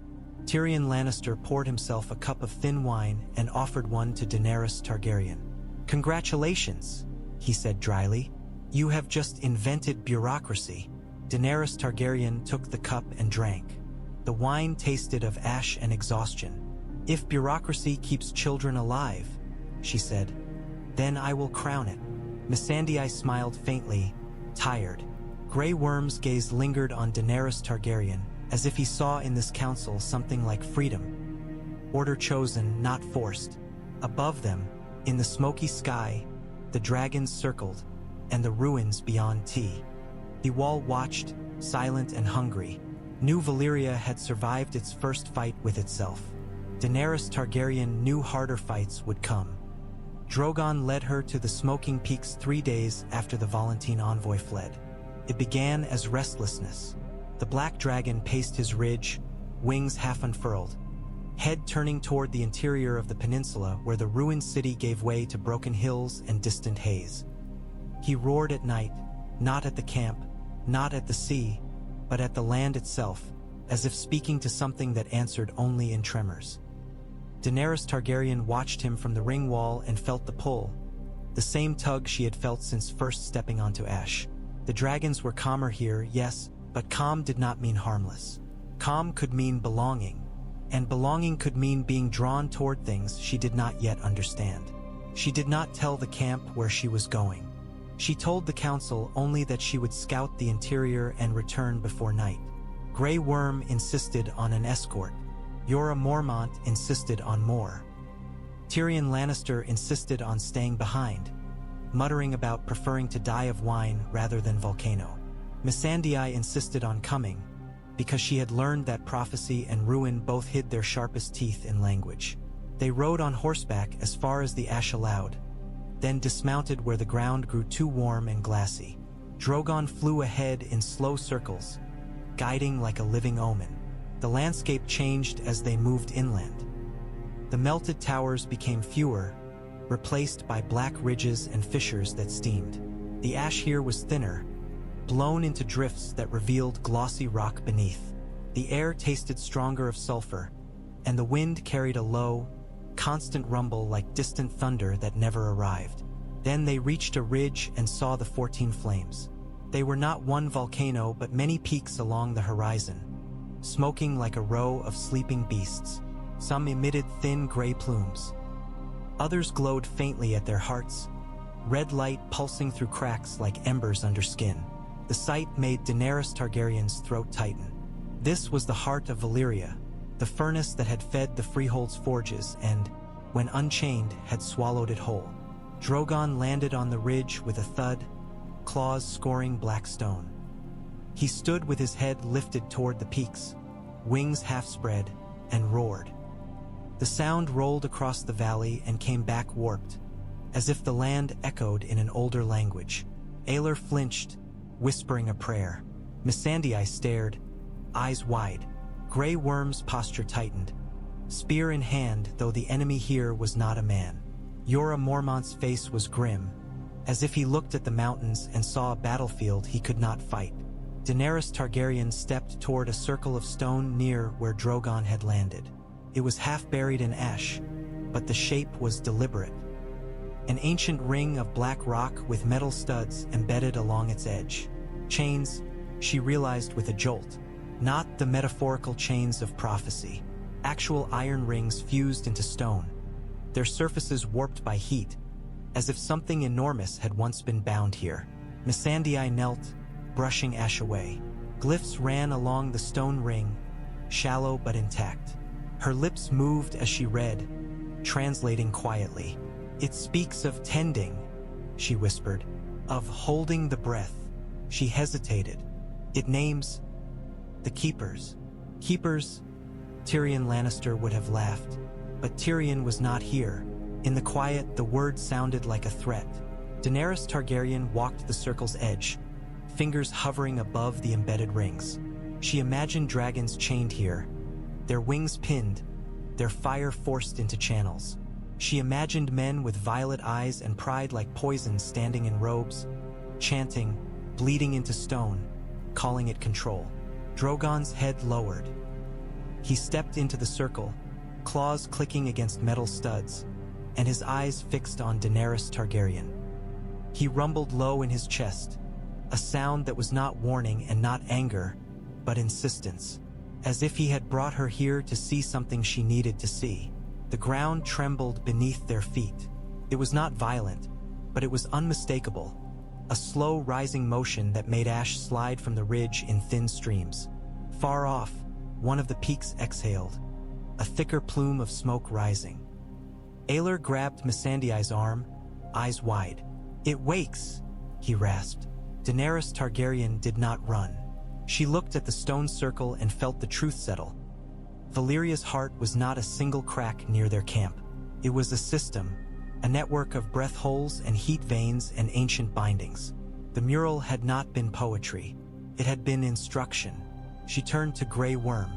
Tyrion Lannister poured himself a cup of thin wine and offered one to Daenerys Targaryen. "Congratulations," he said dryly. "You have just invented bureaucracy." Daenerys Targaryen took the cup and drank. The wine tasted of ash and exhaustion. "If bureaucracy keeps children alive," she said, "then I will crown it." Missandei smiled faintly, tired. Grey Worm's gaze lingered on Daenerys Targaryen, as if he saw in this council something like freedom. Order chosen, not forced. Above them, in the smoky sky, the dragons circled, and the ruins beyond the wall watched, silent and hungry. New Valyria had survived its first fight with itself. Daenerys Targaryen knew harder fights would come. Drogon led her to the smoking peaks 3 days after the Valyrian envoy fled. It began as restlessness. The black dragon paced his ridge, wings half unfurled, head turning toward the interior of the peninsula where the ruined city gave way to broken hills and distant haze. He roared at night, not at the camp, not at the sea, but at the land itself, as if speaking to something that answered only in tremors. Daenerys Targaryen watched him from the ring wall and felt the pull, the same tug she had felt since first stepping onto ash. The dragons were calmer here, yes, but calm did not mean harmless. Calm could mean belonging, and belonging could mean being drawn toward things she did not yet understand. She did not tell the camp where she was going. She told the council only that she would scout the interior and return before night. Grey Worm insisted on an escort. Jorah Mormont insisted on more. Tyrion Lannister insisted on staying behind, muttering about preferring to die of wine rather than volcano. Missandei insisted on coming, because she had learned that prophecy and ruin both hid their sharpest teeth in language. They rode on horseback as far as the ash allowed, then dismounted where the ground grew too warm and glassy. Drogon flew ahead in slow circles, guiding like a living omen. The landscape changed as they moved inland. The melted towers became fewer, replaced by black ridges and fissures that steamed. The ash here was thinner, blown into drifts that revealed glossy rock beneath. The air tasted stronger of sulfur, and the wind carried a low, constant rumble like distant thunder that never arrived. Then they reached a ridge and saw the 14 flames. They were not one volcano but many peaks along the horizon, smoking like a row of sleeping beasts. Some emitted thin gray plumes. Others glowed faintly at their hearts, red light pulsing through cracks like embers under skin. The sight made Daenerys Targaryen's throat tighten. This was the heart of Valyria, the furnace that had fed the Freehold's forges and, when unchained, had swallowed it whole. Drogon landed on the ridge with a thud, claws scoring black stone. He stood with his head lifted toward the peaks, wings half spread, and roared. The sound rolled across the valley and came back warped, as if the land echoed in an older language. Aelor flinched, whispering a prayer. Missandei stared, eyes wide. Grey Worm's posture tightened, spear in hand, though the enemy here was not a man. Jorah Mormont's face was grim, as if he looked at the mountains and saw a battlefield he could not fight. Daenerys Targaryen stepped toward a circle of stone near where Drogon had landed. It was half buried in ash, but the shape was deliberate. An ancient ring of black rock with metal studs embedded along its edge. Chains, she realized with a jolt. Not the metaphorical chains of prophecy. Actual iron rings fused into stone, their surfaces warped by heat, as if something enormous had once been bound here. Missandei knelt, brushing ash away. Glyphs ran along the stone ring, shallow but intact. Her lips moved as she read, translating quietly. "It speaks of tending," she whispered, "of holding the breath." She hesitated. "It names the keepers." Keepers? Tyrion Lannister would have laughed, but Tyrion was not here. In the quiet, the word sounded like a threat. Daenerys Targaryen walked the circle's edge, fingers hovering above the embedded rings. She imagined dragons chained here, their wings pinned, their fire forced into channels. She imagined men with violet eyes and pride like poison standing in robes, chanting, bleeding into stone, calling it control. Drogon's head lowered. He stepped into the circle, claws clicking against metal studs, and his eyes fixed on Daenerys Targaryen. He rumbled low in his chest, a sound that was not warning and not anger, but insistence, as if he had brought her here to see something she needed to see. The ground trembled beneath their feet. It was not violent, but it was unmistakable, a slow rising motion that made ash slide from the ridge in thin streams. Far off, one of the peaks exhaled, a thicker plume of smoke rising. Aelor grabbed Missandei's arm, eyes wide. "It wakes," he rasped. Daenerys Targaryen did not run. She looked at the stone circle and felt the truth settle. Valyria's heart was not a single crack near their camp. It was a system, a network of breath holes and heat veins and ancient bindings. The mural had not been poetry. It had been instruction. She turned to Grey Worm.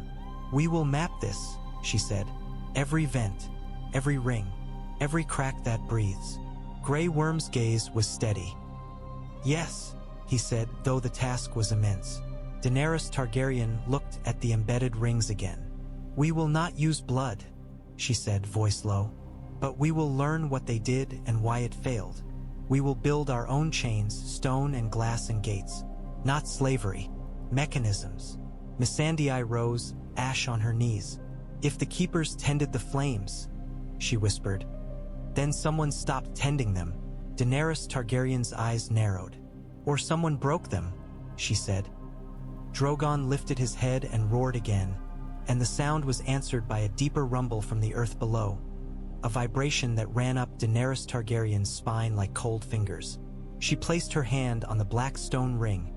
"We will map this," she said. "Every vent, every ring, every crack that breathes." Grey Worm's gaze was steady. "Yes," he said, though the task was immense. Daenerys Targaryen looked at the embedded rings again. "We will not use blood," she said, voice low. "But we will learn what they did and why it failed. We will build our own chains, stone and glass and gates. Not slavery, mechanisms." Missandei rose, ash on her knees. "If the keepers tended the flames," she whispered. "Then someone stopped tending them." Daenerys Targaryen's eyes narrowed. "Or someone broke them," she said. Drogon lifted his head and roared again, and the sound was answered by a deeper rumble from the earth below, a vibration that ran up Daenerys Targaryen's spine like cold fingers. She placed her hand on the black stone ring,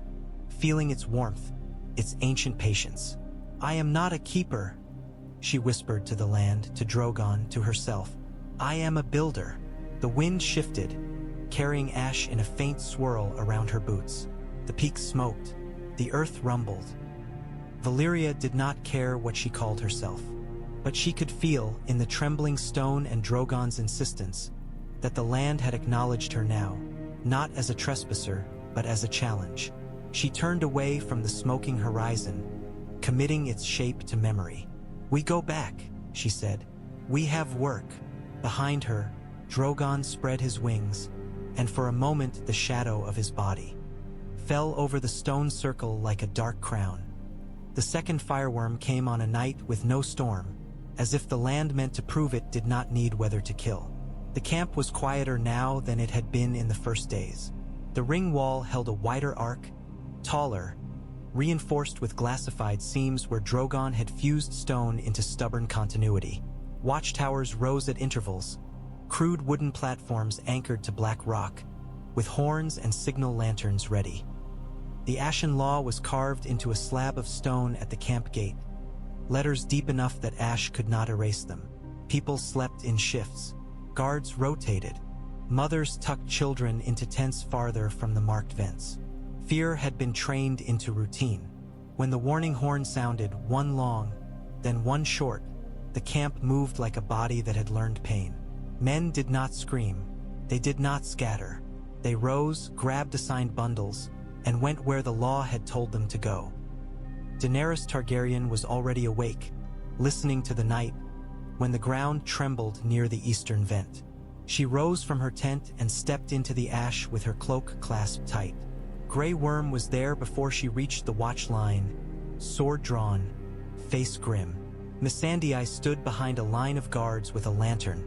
feeling its warmth, its ancient patience. "I am not a keeper," she whispered to the land, to Drogon, to herself. "I am a builder." The wind shifted, carrying ash in a faint swirl around her boots. The peaks smoked. The earth rumbled. Valyria did not care what she called herself, but she could feel, in the trembling stone and Drogon's insistence, that the land had acknowledged her now, not as a trespasser, but as a challenge. She turned away from the smoking horizon, committing its shape to memory. "We go back," she said. "We have work." Behind her, Drogon spread his wings, and for a moment the shadow of his body fell over the stone circle like a dark crown. The second firewyrm came on a night with no storm, as if the land meant to prove it did not need weather to kill. The camp was quieter now than it had been in the first days. The ring wall held a wider arc, taller, reinforced with glassified seams where Drogon had fused stone into stubborn continuity. Watchtowers rose at intervals, crude wooden platforms anchored to black rock, with horns and signal lanterns ready. The Ashen Law was carved into a slab of stone at the camp gate, letters deep enough that ash could not erase them. People slept in shifts. Guards rotated. Mothers tucked children into tents farther from the marked vents. Fear had been trained into routine. When the warning horn sounded, one long, then one short, the camp moved like a body that had learned pain. Men did not scream. They did not scatter. They rose, grabbed assigned bundles, and went where the law had told them to go. Daenerys Targaryen was already awake, listening to the night, when the ground trembled near the eastern vent. She rose from her tent and stepped into the ash with her cloak clasped tight. Grey Worm was there before she reached the watch line, sword drawn, face grim. Missandei stood behind a line of guards with a lantern,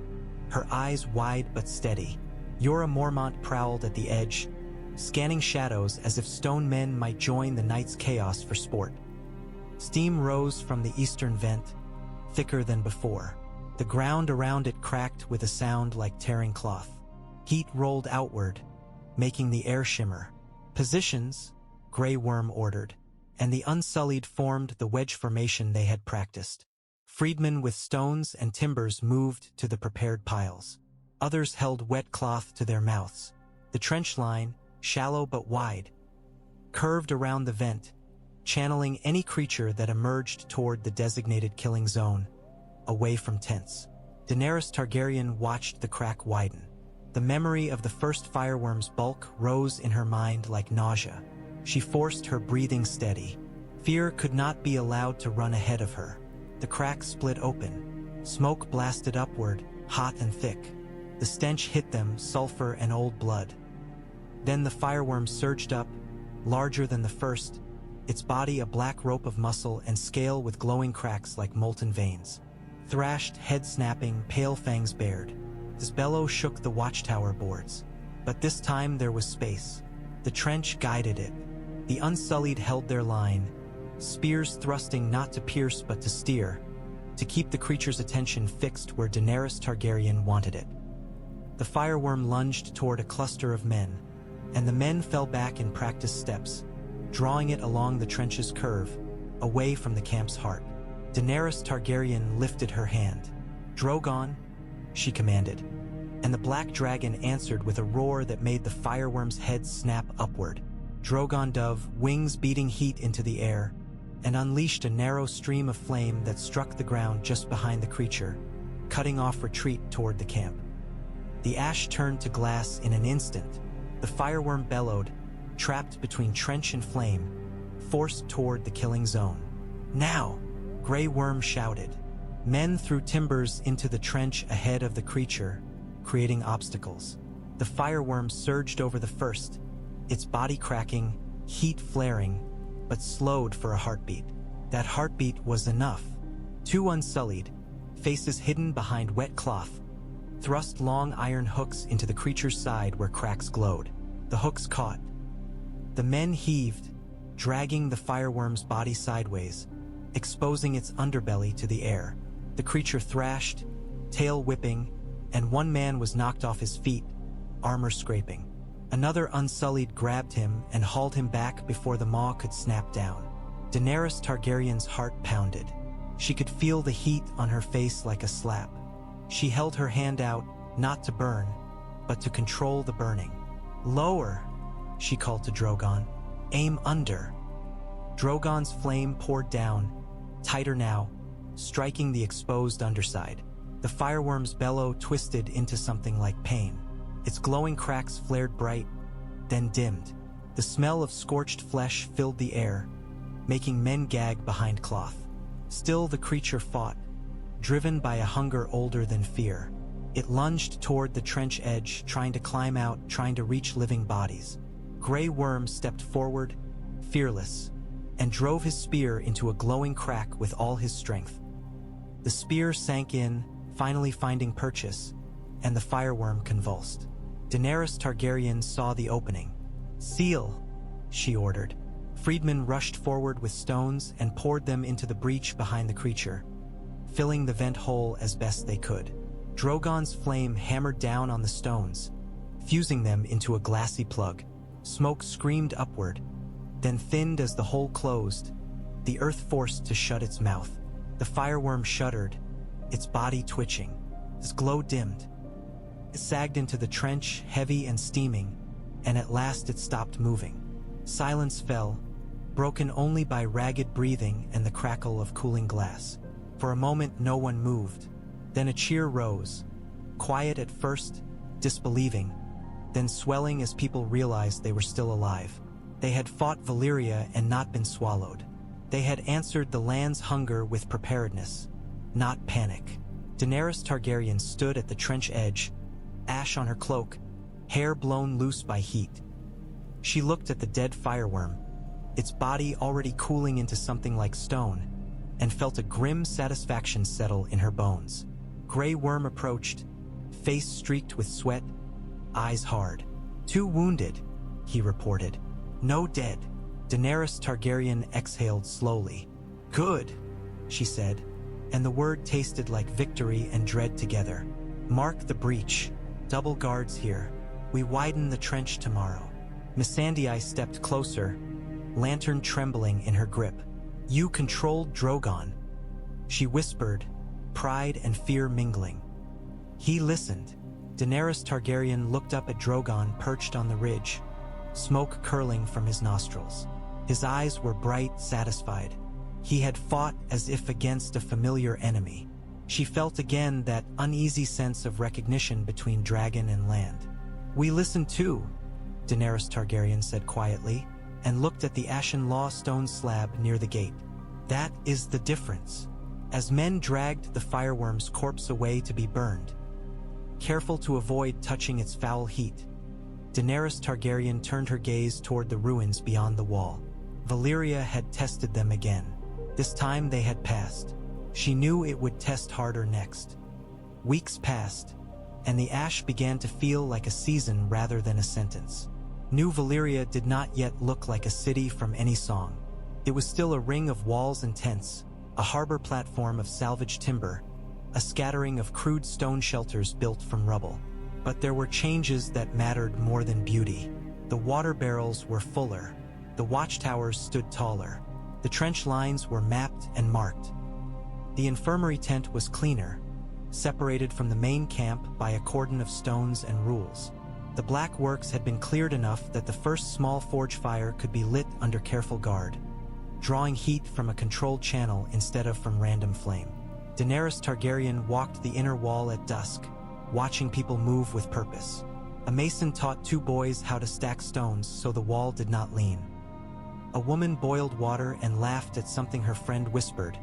her eyes wide but steady. Jorah Mormont prowled at the edge, scanning shadows as if stone men might join the night's chaos for sport. Steam rose from the eastern vent, thicker than before. The ground around it cracked with a sound like tearing cloth. Heat rolled outward, making the air shimmer. Positions, Grey Worm ordered, and the Unsullied formed the wedge formation they had practiced. Freedmen with stones and timbers moved to the prepared piles. Others held wet cloth to their mouths. The trench line, shallow but wide, curved around the vent, channeling any creature that emerged toward the designated killing zone, away from tents. Daenerys Targaryen watched the crack widen. The memory of the first firewyrm's bulk rose in her mind like nausea. She forced her breathing steady. Fear could not be allowed to run ahead of her. The crack split open. Smoke blasted upward, hot and thick. The stench hit them, sulfur and old blood. Then the firewyrm surged up, larger than the first, its body a black rope of muscle and scale with glowing cracks like molten veins. Thrashed, head snapping, pale fangs bared. This bellow shook the watchtower boards. But this time there was space. The trench guided it. The Unsullied held their line, spears thrusting not to pierce but to steer, to keep the creature's attention fixed where Daenerys Targaryen wanted it. The firewyrm lunged toward a cluster of men, and the men fell back in practiced steps, drawing it along the trench's curve, away from the camp's heart. Daenerys Targaryen lifted her hand. "Drogon," she commanded, and the black dragon answered with a roar that made the firewyrm's head snap upward. Drogon dove, wings beating heat into the air, and unleashed a narrow stream of flame that struck the ground just behind the creature, cutting off retreat toward the camp. The ash turned to glass in an instant. The firewyrm bellowed, trapped between trench and flame, forced toward the killing zone. "Now!" Grey Worm shouted. Men threw timbers into the trench ahead of the creature, creating obstacles. The firewyrm surged over the first, its body cracking, heat flaring, but slowed for a heartbeat. That heartbeat was enough. Two Unsullied, faces hidden behind wet cloth, thrust long iron hooks into the creature's side where cracks glowed. The hooks caught. The men heaved, dragging the firewyrm's body sideways, exposing its underbelly to the air. The creature thrashed, tail whipping, and one man was knocked off his feet, armor scraping. Another Unsullied grabbed him and hauled him back before the maw could snap down. Daenerys Targaryen's heart pounded. She could feel the heat on her face like a slap. She held her hand out, not to burn, but to control the burning. "Lower," she called to Drogon. "Aim under." Drogon's flame poured down, tighter now, striking the exposed underside. The firewyrm's bellow twisted into something like pain. Its glowing cracks flared bright, then dimmed. The smell of scorched flesh filled the air, making men gag behind cloth. Still the creature fought, driven by a hunger older than fear. It lunged toward the trench edge, trying to climb out, trying to reach living bodies. Grey Worm stepped forward, fearless, and drove his spear into a glowing crack with all his strength. The spear sank in, finally finding purchase, and the firewyrm convulsed. Daenerys Targaryen saw the opening. "Seal," she ordered. Freedmen rushed forward with stones and poured them into the breach behind the creature, filling the vent hole as best they could. Drogon's flame hammered down on the stones, fusing them into a glassy plug. Smoke screamed upward, then thinned as the hole closed, the earth forced to shut its mouth. The firewyrm shuddered, its body twitching. Its glow dimmed. It sagged into the trench, heavy and steaming, and at last it stopped moving. Silence fell, broken only by ragged breathing and the crackle of cooling glass. For a moment no one moved. Then a cheer rose, quiet at first, disbelieving, then swelling as people realized they were still alive. They had fought Valyria and not been swallowed. They had answered the land's hunger with preparedness, not panic. Daenerys Targaryen stood at the trench edge, ash on her cloak, hair blown loose by heat. She looked at the dead firewyrm, its body already cooling into something like stone, and felt a grim satisfaction settle in her bones. Grey Worm approached, face streaked with sweat, eyes hard. 2 wounded, he reported. No dead. Daenerys Targaryen exhaled slowly. Good, she said, and the word tasted like victory and dread together. Mark the breach. Double guards here. We widen the trench tomorrow. Missandei stepped closer, lantern trembling in her grip. You controlled Drogon, she whispered, pride and fear mingling. He listened. Daenerys Targaryen looked up at Drogon perched on the ridge, smoke curling from his nostrils. His eyes were bright, satisfied. He had fought as if against a familiar enemy. She felt again that uneasy sense of recognition between dragon and land. We listen too, Daenerys Targaryen said quietly, and looked at the Ashen Law stone slab near the gate. That is the difference. As men dragged the firewyrm's corpse away to be burned, careful to avoid touching its foul heat, Daenerys Targaryen turned her gaze toward the ruins beyond the wall. Valyria had tested them again. This time they had passed. She knew it would test harder next. Weeks passed, and the ash began to feel like a season rather than a sentence. New Valyria did not yet look like a city from any song. It was still a ring of walls and tents, a harbor platform of salvaged timber, a scattering of crude stone shelters built from rubble. But there were changes that mattered more than beauty. The water barrels were fuller. The watchtowers stood taller. The trench lines were mapped and marked. The infirmary tent was cleaner, separated from the main camp by a cordon of stones and rules. The black works had been cleared enough that the first small forge fire could be lit under careful guard, drawing heat from a controlled channel instead of from random flame. Daenerys Targaryen walked the inner wall at dusk, watching people move with purpose. A mason taught 2 boys how to stack stones so the wall did not lean. A woman boiled water and laughed at something her friend whispered,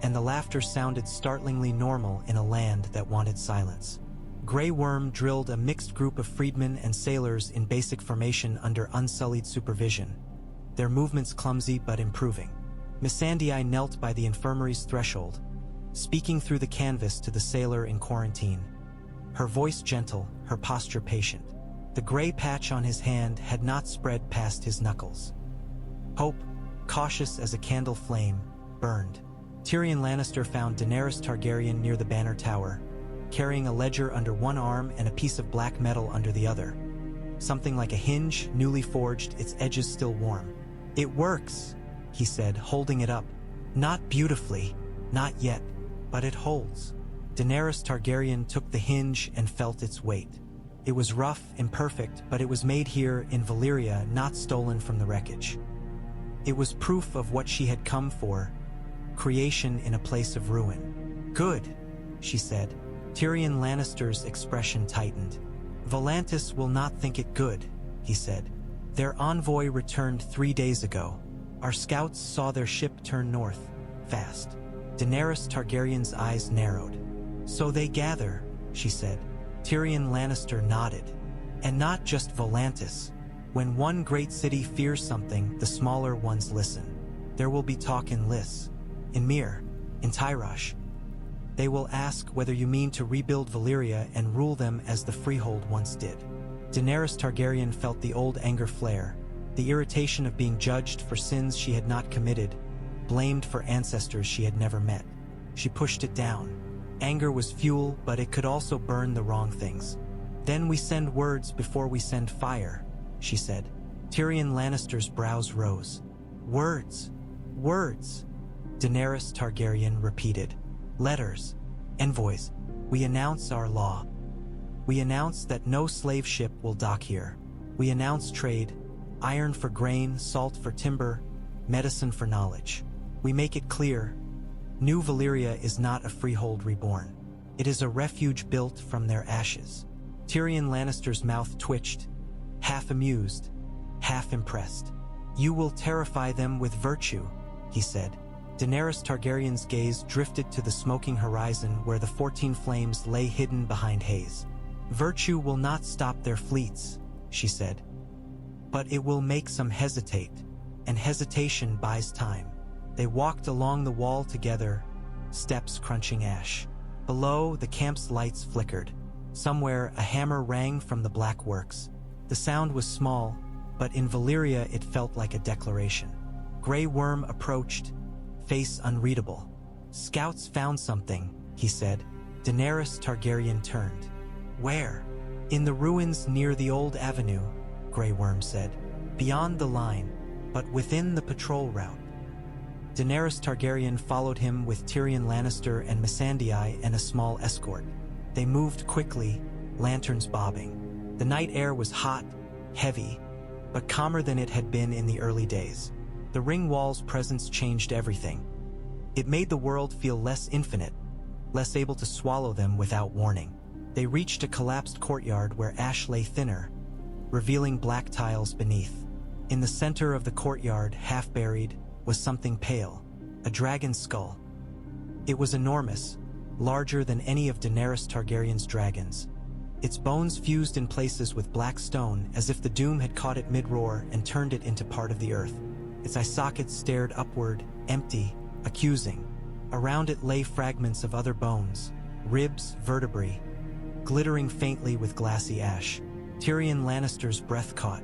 and the laughter sounded startlingly normal in a land that wanted silence. Grey Worm drilled a mixed group of freedmen and sailors in basic formation under unsullied supervision, their movements clumsy but improving. Missandei knelt by the infirmary's threshold, speaking through the canvas to the sailor in quarantine, her voice gentle, her posture patient. The gray patch on his hand had not spread past his knuckles. Hope, cautious as a candle flame, burned. Tyrion Lannister found Daenerys Targaryen near the banner tower, carrying a ledger under one arm and a piece of black metal under the other. Something like a hinge, newly forged, its edges still warm. It works, he said, holding it up. Not beautifully, not yet, but it holds. Daenerys Targaryen took the hinge and felt its weight. It was rough, imperfect, but it was made here in Valyria, not stolen from the wreckage. It was proof of what she had come for, creation in a place of ruin. Good, she said. Tyrion Lannister's expression tightened. Volantis will not think it good, he said. Their envoy returned 3 days ago. Our scouts saw their ship turn north, fast. Daenerys Targaryen's eyes narrowed. So they gather, she said. Tyrion Lannister nodded. And not just Volantis. When one great city fears something, the smaller ones listen. There will be talk in Lys, in Myr, in Tyrosh. They will ask whether you mean to rebuild Valyria and rule them as the Freehold once did. Daenerys Targaryen felt the old anger flare, the irritation of being judged for sins she had not committed, blamed for ancestors she had never met. She pushed it down. Anger was fuel, but it could also burn the wrong things. Then we send words before we send fire, she said. Tyrion Lannister's brows rose. Words. Words. Daenerys Targaryen repeated. Letters. Envoys. We announce our law. We announce that no slave ship will dock here. We announce trade. Iron for grain, salt for timber, medicine for knowledge. We make it clear. New Valyria is not a freehold reborn. It is a refuge built from their ashes. Tyrion Lannister's mouth twitched, half amused, half impressed. You will terrify them with virtue, he said. Daenerys Targaryen's gaze drifted to the smoking horizon where the 14 flames lay hidden behind haze. Virtue will not stop their fleets, she said. but it will make some hesitate, and hesitation buys time. They walked along the wall together, steps crunching ash. Below, the camp's lights flickered. Somewhere, a hammer rang from the black works. The sound was small, but in Valyria it felt like a declaration. Grey Worm approached, face unreadable. "Scouts found something," he said. Daenerys Targaryen turned. "Where?" "In the ruins near the old avenue," Grey Worm said. "Beyond the line, but within the patrol route." Daenerys Targaryen followed him with Tyrion Lannister and Missandei and a small escort. They moved quickly, lanterns bobbing. The night air was hot, heavy, but calmer than it had been in the early days. The ring wall's presence changed everything. It made the world feel less infinite, less able to swallow them without warning. They reached a collapsed courtyard where ash lay thinner, revealing black tiles beneath. In the center of the courtyard, half buried, was something pale, a dragon's skull. It was enormous, larger than any of Daenerys Targaryen's dragons. Its bones fused in places with black stone as if the doom had caught it mid-roar and turned it into part of the earth. Its eye sockets stared upward, empty, accusing. Around it lay fragments of other bones, ribs, vertebrae, glittering faintly with glassy ash. Tyrion Lannister's breath caught.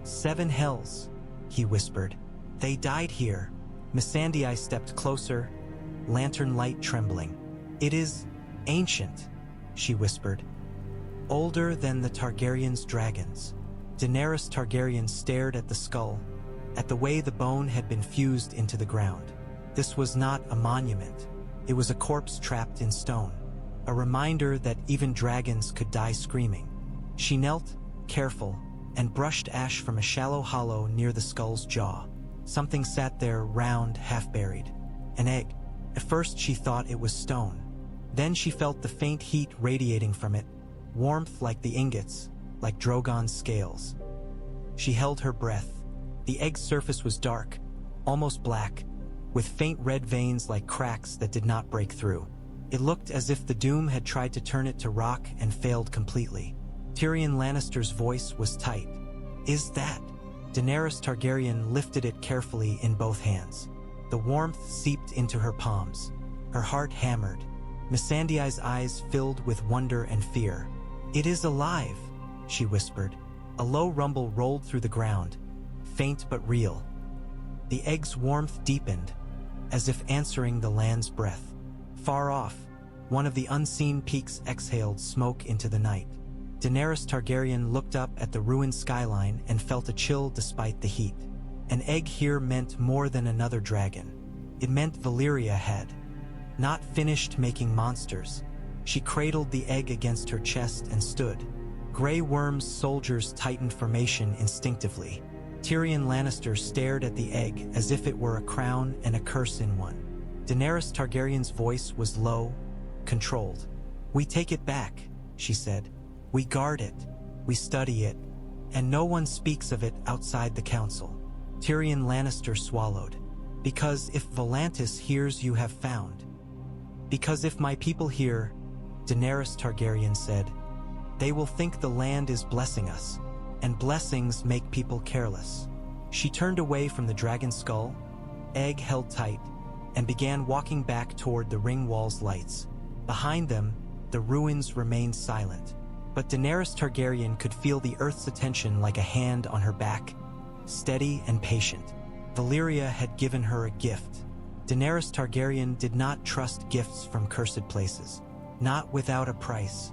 "7 hells," he whispered. "They died here." Missandei stepped closer, lantern light trembling. "It is ancient," she whispered. "Older than the Targaryens' dragons." Daenerys Targaryen stared at the skull, at the way the bone had been fused into the ground. This was not a monument. It was a corpse trapped in stone, a reminder that even dragons could die screaming. She knelt, careful, and brushed ash from a shallow hollow near the skull's jaw. Something sat there, round, half-buried. An egg. At first she thought it was stone. Then she felt the faint heat radiating from it, warmth like the ingots, like Drogon's scales. She held her breath. The egg's surface was dark, almost black, with faint red veins like cracks that did not break through. It looked as if the doom had tried to turn it to rock and failed completely. Tyrion Lannister's voice was tight. "Is that?" Daenerys Targaryen lifted it carefully in both hands. The warmth seeped into her palms. Her heart hammered. Missandei's eyes filled with wonder and fear. "It is alive," she whispered. A low rumble rolled through the ground, faint but real. The egg's warmth deepened, as if answering the land's breath. Far off, one of the unseen peaks exhaled smoke into the night. Daenerys Targaryen looked up at the ruined skyline and felt a chill despite the heat. An egg here meant more than another dragon. It meant Valyria had not finished making monsters. She cradled the egg against her chest and stood. Grey Worm's soldiers tightened formation instinctively. Tyrion Lannister stared at the egg as if it were a crown and a curse in one. Daenerys Targaryen's voice was low, controlled. "We take it back," she said. "We guard it, we study it, and no one speaks of it outside the council." Tyrion Lannister swallowed. "Because if Volantis hears you have found." "Because if my people hear," Daenerys Targaryen said, "they will think the land is blessing us, and blessings make people careless." She turned away from the dragon skull, egg held tight, and began walking back toward the ring wall's lights. Behind them, the ruins remained silent. But Daenerys Targaryen could feel the earth's attention like a hand on her back, steady and patient. Valyria had given her a gift. Daenerys Targaryen did not trust gifts from cursed places. Not without a price.